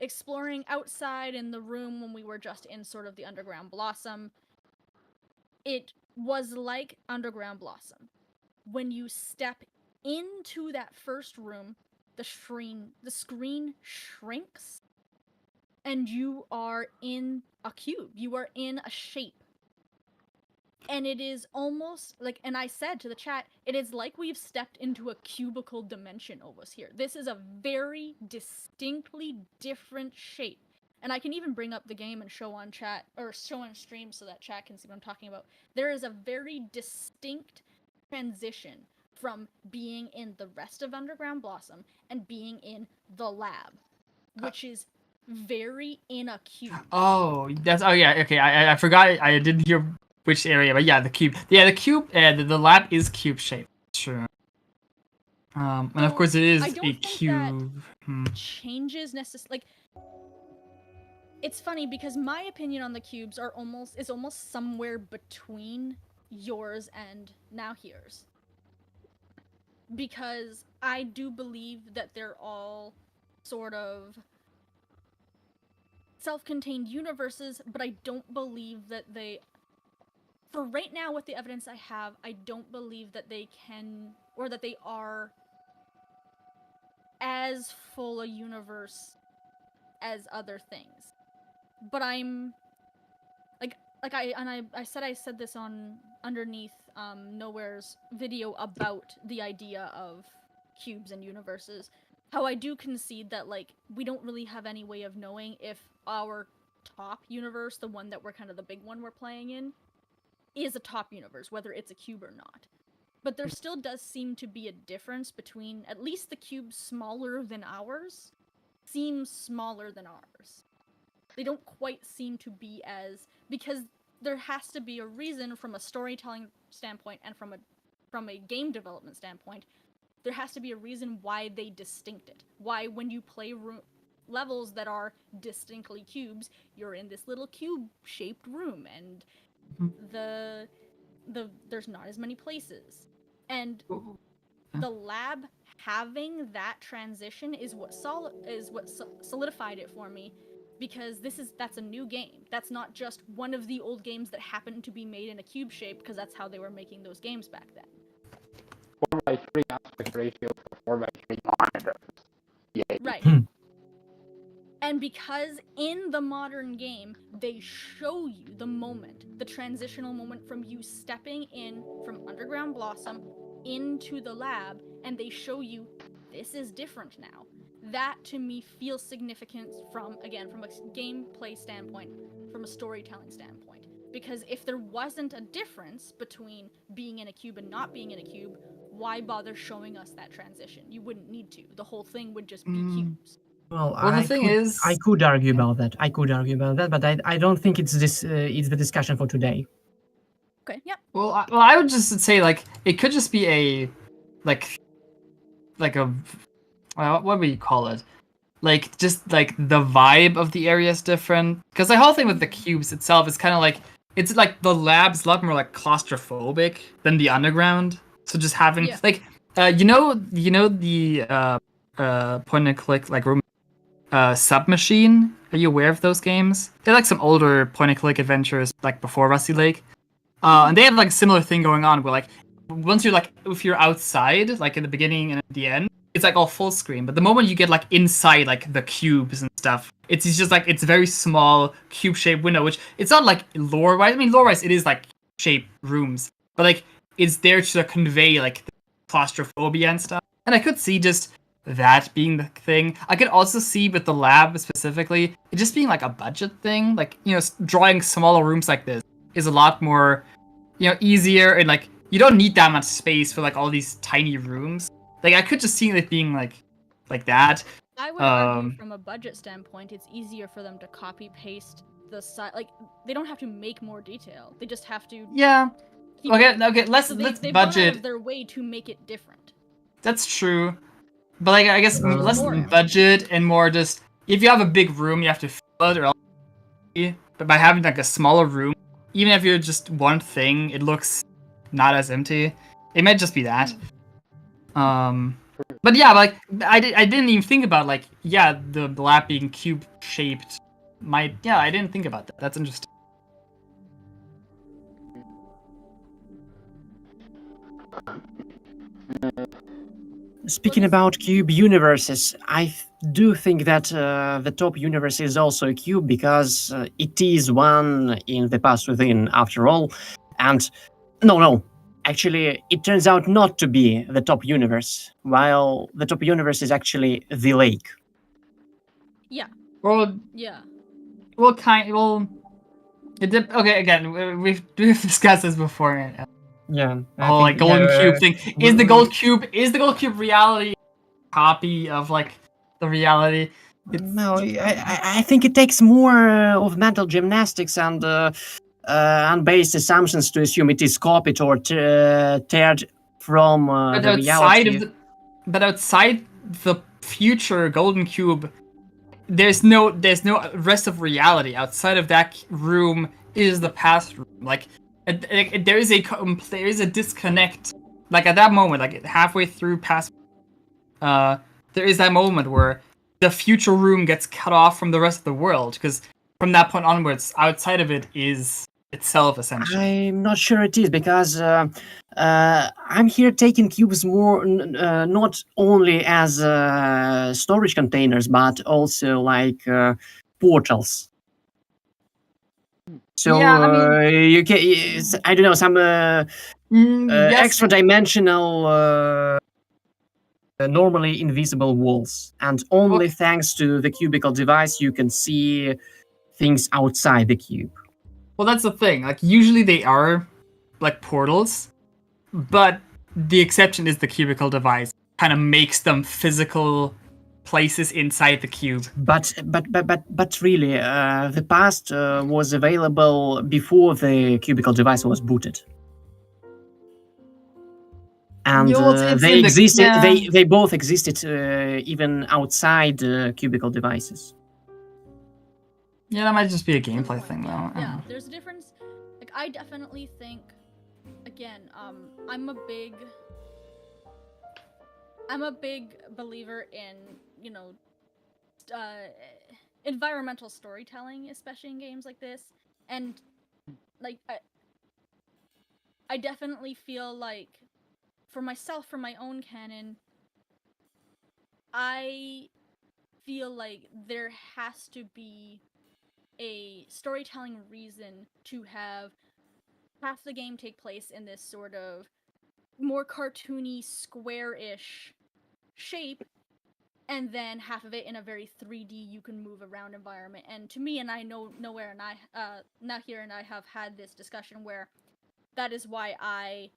exploring outside in the room when we were just in sort of the Underground Blossom, it was like Underground Blossom. When you step into that first room, the screen shrinks and you are in a cube. You are in a shape. And it is almost like, and I said to the chat, it is like we've stepped into a cubicle dimension almost here. This is a very distinctly different shape. And I can even bring up the game and show on chat, or show on stream so that chat can see what I'm talking about. There is a very distinct transition from being in the rest of Underground Blossom and being in the lab, which is very in a cube. Oh, yeah, okay. I forgot. I didn't hear which area, but yeah, the cube. Yeah, the cube. The lab is cube shaped. Sure. And of course it is I don't a think cube. that changes necessarily. Like, it's funny because my opinion on the cubes is almost somewhere between yours and now here's. Because I do believe that they're all sort of self-contained universes, but I don't believe that they, for right now with the evidence I have, I don't believe that they can, or that they are as full a universe as other things. But I'm I said this on underneath Nowhere's video about the idea of cubes and universes. How I do concede that, like, we don't really have any way of knowing if our top universe, the one that we're kind of the big one we're playing in, is a top universe, whether it's a cube or not. But there still does seem to be a difference between, at least the cubes smaller than ours seem smaller than ours. They don't quite seem to be as, because there has to be a reason from a storytelling standpoint and from a game development standpoint, there has to be a reason why they distinct it. Why when you play levels that are distinctly cubes, you're in this little cube-shaped room, and there's not as many places. And the lab having that transition is what solidified it for me, because that's a new game. That's not just one of the old games that happened to be made in a cube shape, because that's how they were making those games back then. 4:3 aspect ratio for 4:3 monitors. Yay. Right. And because in the modern game, they show you the moment, the transitional moment from you stepping in from Underground Blossom into the lab, and they show you this is different now. That to me feels significant from a gameplay standpoint, from a storytelling standpoint. Because if there wasn't a difference between being in a cube and not being in a cube, why bother showing us that transition? You wouldn't need to. The whole thing would just be cubes. Well, the thing is, I could argue about that. But I don't think it's the discussion for today. Okay, yep. Well, I would just say, like, it could just be a, like a, what would you call it? Like, just, like, the vibe of the area is different. Because the whole thing with the cubes itself is kind of like, it's like the lab's a lot more, like, claustrophobic than the underground. So just having, like, you know the point-and-click, like, room Submachine? Are you aware of those games? They're, like, some older point-and-click adventures, like, before Rusty Lake. And they have, like, a similar thing going on where, like, once you're, like, if you're outside, like, in the beginning and at the end, it's, like, all full screen. But the moment you get, like, inside, like, the cubes and stuff, it's just, like, it's a very small cube-shaped window, which it's not, like, lore-wise. I mean, lore-wise, it is, like, shaped rooms. But, like, it's there to convey, like, the claustrophobia and stuff. And I could see just that being the thing. I could also see with the lab specifically, it just being, like, a budget thing. Like, you know, drawing smaller rooms like this is a lot more, you know, easier, and, like, you don't need that much space for, like, all these tiny rooms. Like, I could just see it being like that. I would argue from a budget standpoint, it's easier for them to copy paste the side. Like, they don't have to make more detail. They just have to. Yeah. Okay. Let's they've budget. gone out of their way to make it different. That's true, but, like, I guess less budget and more just, if you have a big room, you have to fill it, or else but by having like a smaller room, even if you're just one thing, it looks not as empty. It might just be that. But yeah, like I didn't even think about like the lab being cube shaped. I didn't think about that. That's interesting. Speaking about cube universes, I do think that the top universe is also a cube because it is one in the past within, after all. And no, actually, it turns out not to be the top universe, while the top universe is actually the lake. Yeah. Well, Yeah. Okay, again, we've discussed this before. Yeah. The whole like golden cube thing. Is the gold cube reality copy of like the reality? No, I think it takes more of mental gymnastics and unbased assumptions to assume it is copied or teared from the reality. But outside the future golden cube, there's no rest of reality. Outside of that room is the past room. Like there is a disconnect. Like at that moment, like halfway through past, there is that moment where the future room gets cut off from the rest of the world, because from that point onwards, outside of it is itself essentially. I'm not sure it is, because I'm here taking cubes more not only as storage containers, but also like portals. So Yeah, I mean, you can, I don't know, some yes, extra dimensional normally invisible walls, and only thanks to the cubical device you can see things outside the cube. well, that's the thing. Like usually they are like portals, but the exception is the cubical device. Kind of makes them physical places inside the cube. But really, the past was available before the cubical device was booted, and they existed. They both existed even outside cubical devices. Yeah, that might just be a gameplay thing, though. Yeah, there's a difference. Like, I definitely think, again, I'm a big believer in, you know, environmental storytelling, especially in games like this. And, like, I definitely feel like, for myself, for my own canon, I feel like there has to be a storytelling reason to have half the game take place in this sort of more cartoony, square-ish shape, and then half of it in a very 3D, you can move around environment. And to me, and I know Nowhere and Nahir and I have had this discussion where that is why I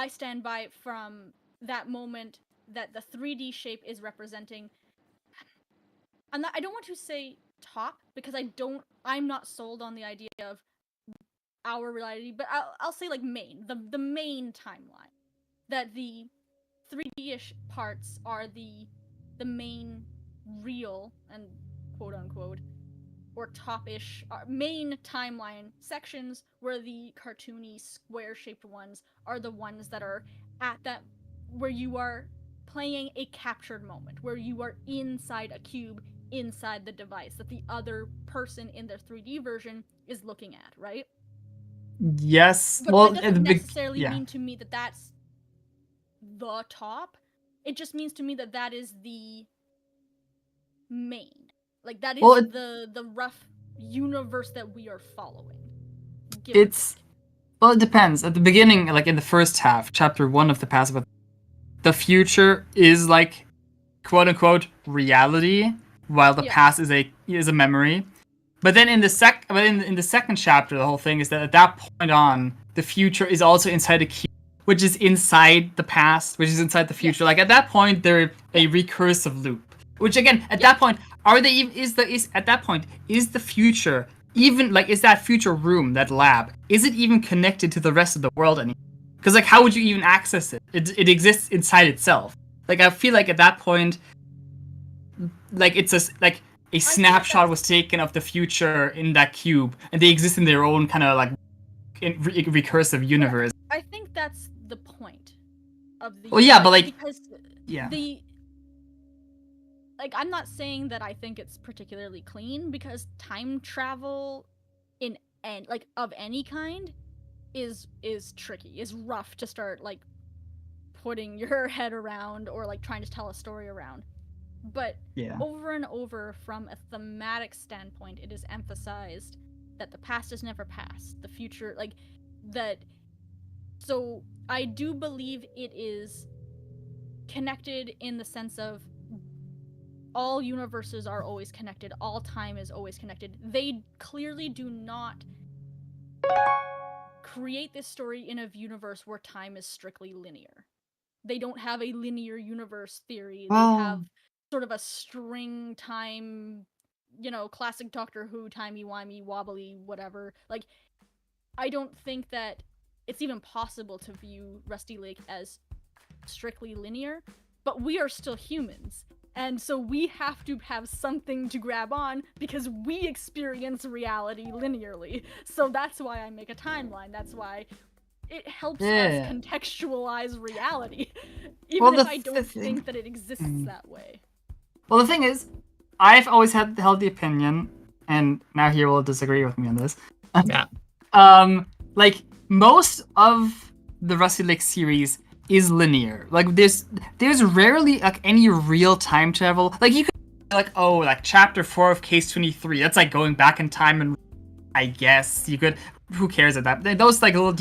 stand by from that moment that the 3D shape is representing. I don't want to say top, because I'm not sold on the idea of our reality, but I'll say like the main timeline, that the 3D-ish parts are the main real and quote unquote or top-ish main timeline sections, where the cartoony square-shaped ones are the ones that are at that where you are playing a captured moment, where you are inside a cube, inside the device that the other person in their 3D version is looking at, right? Yes. But well, that doesn't necessarily mean to me that that's the top. It just means to me that that is the main. Like, that is the rough universe that we are following. Well, it depends. At the beginning, like in the first half, chapter 1 of the past, the future is like quote unquote reality, while the past is a memory. But then in the second chapter, the whole thing is that at that point on, the future is also inside the cube, which is inside the past, which is inside the future. Like at that point, they're a recursive loop. Which again, at that point, is the future even, like, is that future room, that lab, is it even connected to the rest of the world anymore? Because like, how would you even access it? It exists inside itself. Like, I feel like at that point, like, it's like a snapshot was taken of the future in that cube, and they exist in their own kind of like recursive universe. I think that's the point of the. Well, yeah, but like, because yeah. I'm not saying that I think it's particularly clean, because time travel of any kind is tricky, is rough to start like putting your head around or like trying to tell a story around. But over and over, from a thematic standpoint, it is emphasized that the past is never past, the future, like that. So I do believe it is connected in the sense of all universes are always connected, all time is always connected. They clearly do not create this story in a universe where time is strictly linear. They don't have a linear universe theory. They have sort of a string time, classic Doctor Who, timey-wimey, wobbly, whatever. Like, I don't think that it's even possible to view Rusty Lake as strictly linear, but we are still humans. And so we have to have something to grab on because we experience reality linearly. So that's why I make a timeline. That's why it helps us contextualize reality, even if I don't think that it exists that way. Well, the thing is, I've always held the opinion, and now here will disagree with me on this. Yeah. Like, most of the Rusty Lake series is linear. Like, there's rarely like any real time travel. Like, you could like, oh, like chapter 4 of Case 23. That's like going back in time, and I guess you could. Who cares at that? Those like little.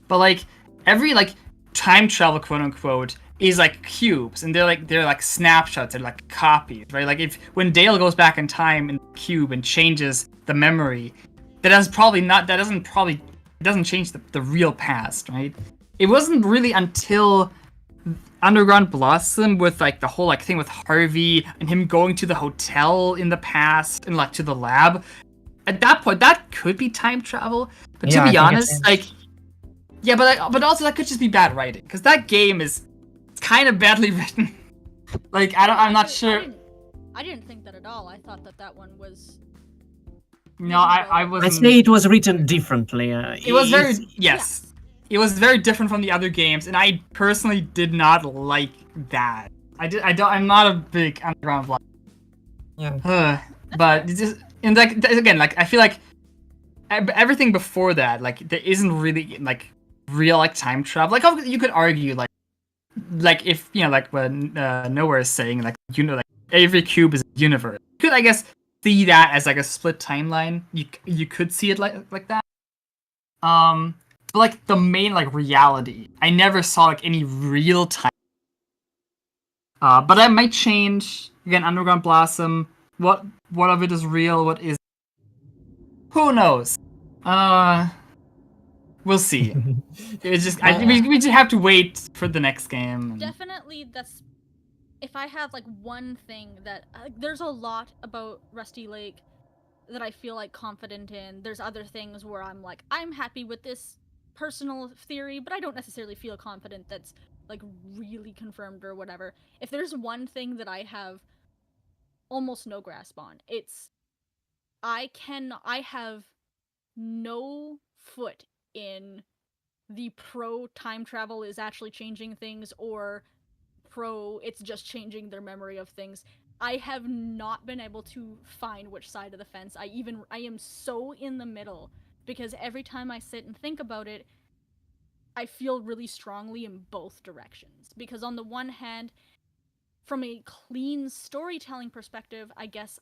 But like every like time travel, quote unquote, is like cubes, and they're like snapshots, they're like copies, right? Like when Dale goes back in time in the cube and changes the memory, it doesn't change the real past, right? It wasn't really until Underground Blossom with like the whole like thing with Harvey and him going to the hotel in the past and like to the lab. At that point, that could be time travel, but to be honest, like. Yeah, but also that could just be bad writing, because that game is kind of badly written. Like, I'm not sure. I didn't think that at all. I thought that one was. No, I wasn't. I'd say it was written differently. It was very yes. It was very different from the other games, and I personally did not like that. I'm not a big Underground Blossom. Yeah. But it's just, and like again, like I feel like everything before that, like there isn't really like real like time travel. Like you could argue like if like what Nowhere is saying, like like every cube is a universe. You could, I guess, see that as like a split timeline. You could see it like that. But like the main like reality, I never saw like any real time. But that might change. Again, Underground Blossom. What of it is real? What is? Who knows? We'll see. It's just we just have to wait for the next game. Definitely, that's. If I have like one thing that there's a lot about Rusty Lake that I feel like confident in. There's other things where I'm like, I'm happy with this personal theory, but I don't necessarily feel confident that's like really confirmed or whatever. If there's one thing that I have almost no grasp on, it's I have no foot in the pro time travel is actually changing things or pro it's just changing their memory of things. I have not been able to find which side of the fence. I am so in the middle, because every time I sit and think about it, I feel really strongly in both directions. Because on the one hand, from a clean storytelling perspective, I guess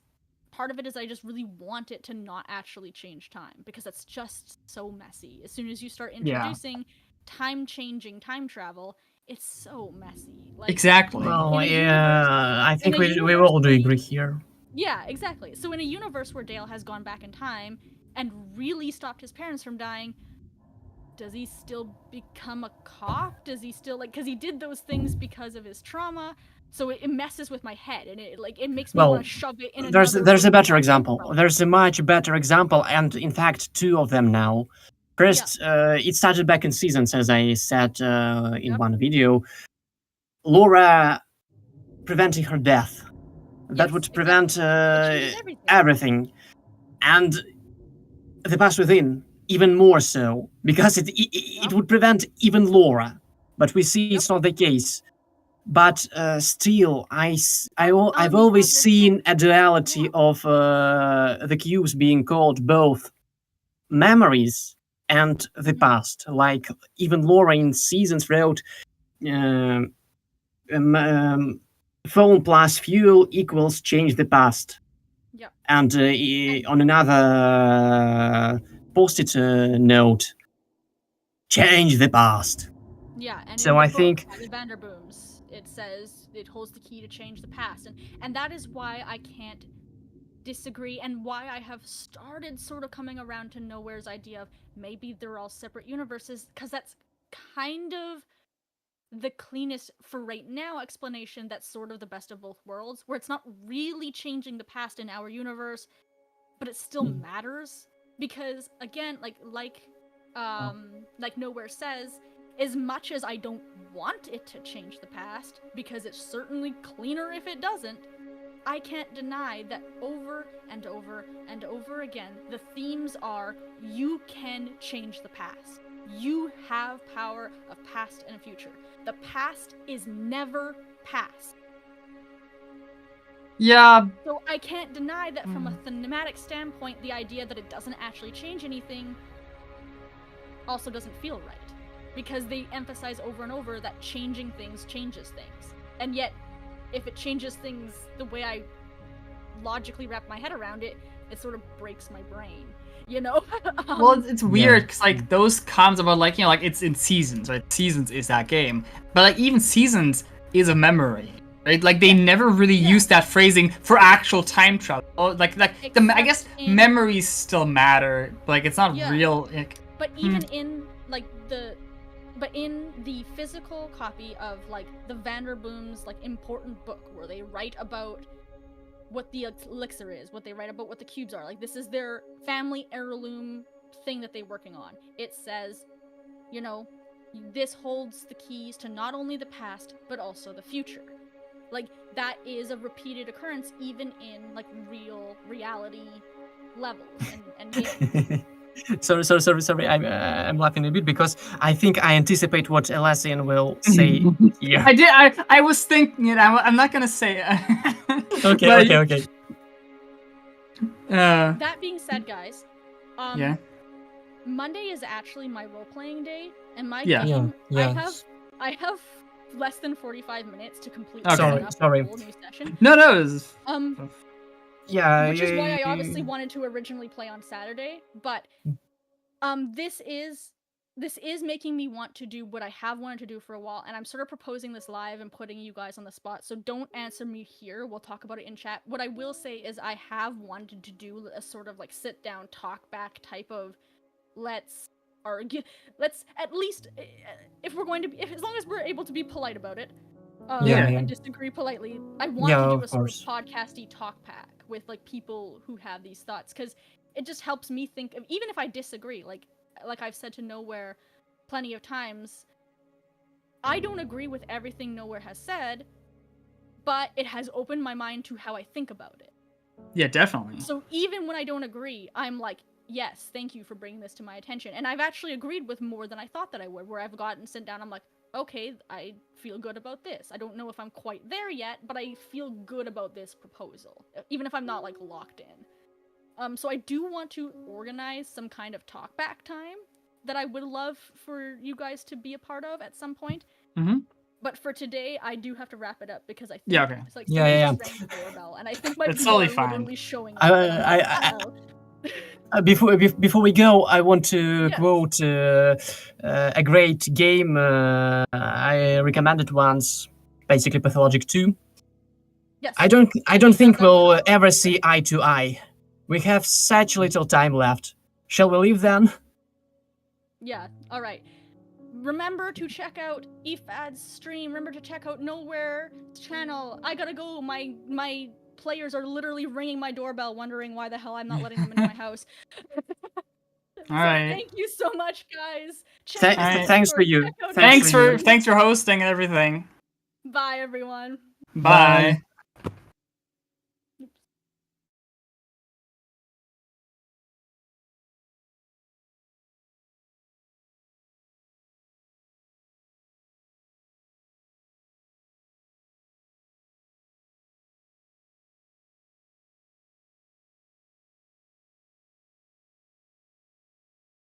part of it is I just really want it to not actually change time, because that's just so messy. As soon as you start introducing time-changing time travel, it's so messy. Like, exactly. Well, yeah, I think we all do agree here. Yeah, exactly. So in a universe where Dale has gone back in time and really stopped his parents from dying, does he still become a cop? Does he still, like, because he did those things because of his trauma, so it messes with my head, and it makes me want to shove it in. There's a better example. There's a much better example, and in fact, two of them now. First, it started back in Seasons, as I said in one video. Laura preventing her death that Yes, would prevent It changes everything. everything, and the past within even more so, because it would prevent even Laura. But we see it's not the case. But still, I've always seen a duality of the cubes being called both memories and the past. Like even Laura in Seasons wrote, phone plus fuel equals change the past. Yep. And on another post-it note, change the past. Yeah, and So in the I book, think by the Vanderbooms, it says it holds the key to change the past, and that is why I can't disagree, and why I have started sort of coming around to Nowhere's idea of maybe they're all separate universes, because that's kind of the cleanest for right now explanation. That's sort of the best of both worlds, where it's not really changing the past in our universe, but it still matters, because again, like Nowhere says, as much as I don't want it to change the past, because it's certainly cleaner if it doesn't, I can't deny that over and over and over again, the themes are, you can change the past. You have power of past and future. The past is never past. Yeah. So I can't deny that from a thematic standpoint, the idea that it doesn't actually change anything also doesn't feel right. Because they emphasize over and over that changing things changes things. And yet, if it changes things the way I logically wrap my head around it, it sort of breaks my brain, you know? Well, it's weird because like those comments about like, you know, like it's in Seasons, right? Seasons is that game, but like even Seasons is a memory, right? Like they never really use that phrasing for actual time travel. I guess memories still matter, but like it's not real. Like, but even in like but in the physical copy of like the Vanderboom's like important book where they write about what the elixir is, what they write about what the cubes are, like this is their family heirloom thing that they're working on. It says, you know, this holds the keys to not only the past but also the future. Like that is a repeated occurrence even in like real reality levels and games. Sorry. I'm laughing a bit because I think I anticipate what Elassian will say here. I was thinking it. I'm not gonna say it. Okay. That being said, guys, yeah. Monday is actually my role-playing day, and my game. I have less than 45 minutes to complete Sorry. a whole new session. No. Yeah. Which is why I obviously wanted to originally play on Saturday, but this is making me want to do what I have wanted to do for a while, and I'm sort of proposing this live and putting you guys on the spot, so don't answer me here, we'll talk about it in chat. What I will say is I have wanted to do a sort of like sit down, talk back type of let's at least, if we're going to be, as long as we're able to be polite about it, and disagree politely, I want to do a sort of podcasty talk pack with like people who have these thoughts, because it just helps me think of, even if I disagree, like I've said to Nowhere plenty of times, I don't agree with everything Nowhere has said, but it has opened my mind to how I think about it. Yeah, definitely. So even when I don't agree, I'm like, yes, thank you for bringing this to my attention. And I've actually agreed with more than I thought that I would, where I've gotten sent down, I'm like, okay, I feel good about this. I don't know if I'm quite there yet, but I feel good about this proposal, even if I'm not like locked in. So I do want to organize some kind of talkback time that I would love for you guys to be a part of at some point. Mm-hmm. But for today, I do have to wrap it up because I think it's like rang the doorbell, and I think my people are literally showing up. Before we go, I want to quote a great game I recommended once, basically Pathologic 2. Yes. I don't think we'll ever see eye to eye. We have such little time left. Shall we leave then? Yeah, alright. Remember to check out EFAD's stream. Remember to check out Nowhere's channel. I gotta go. My players are literally ringing my doorbell, wondering why the hell I'm not letting them into my house. Alright. Thank you so much, guys. Thanks for you. Thanks for hosting and everything. Bye, everyone. Bye.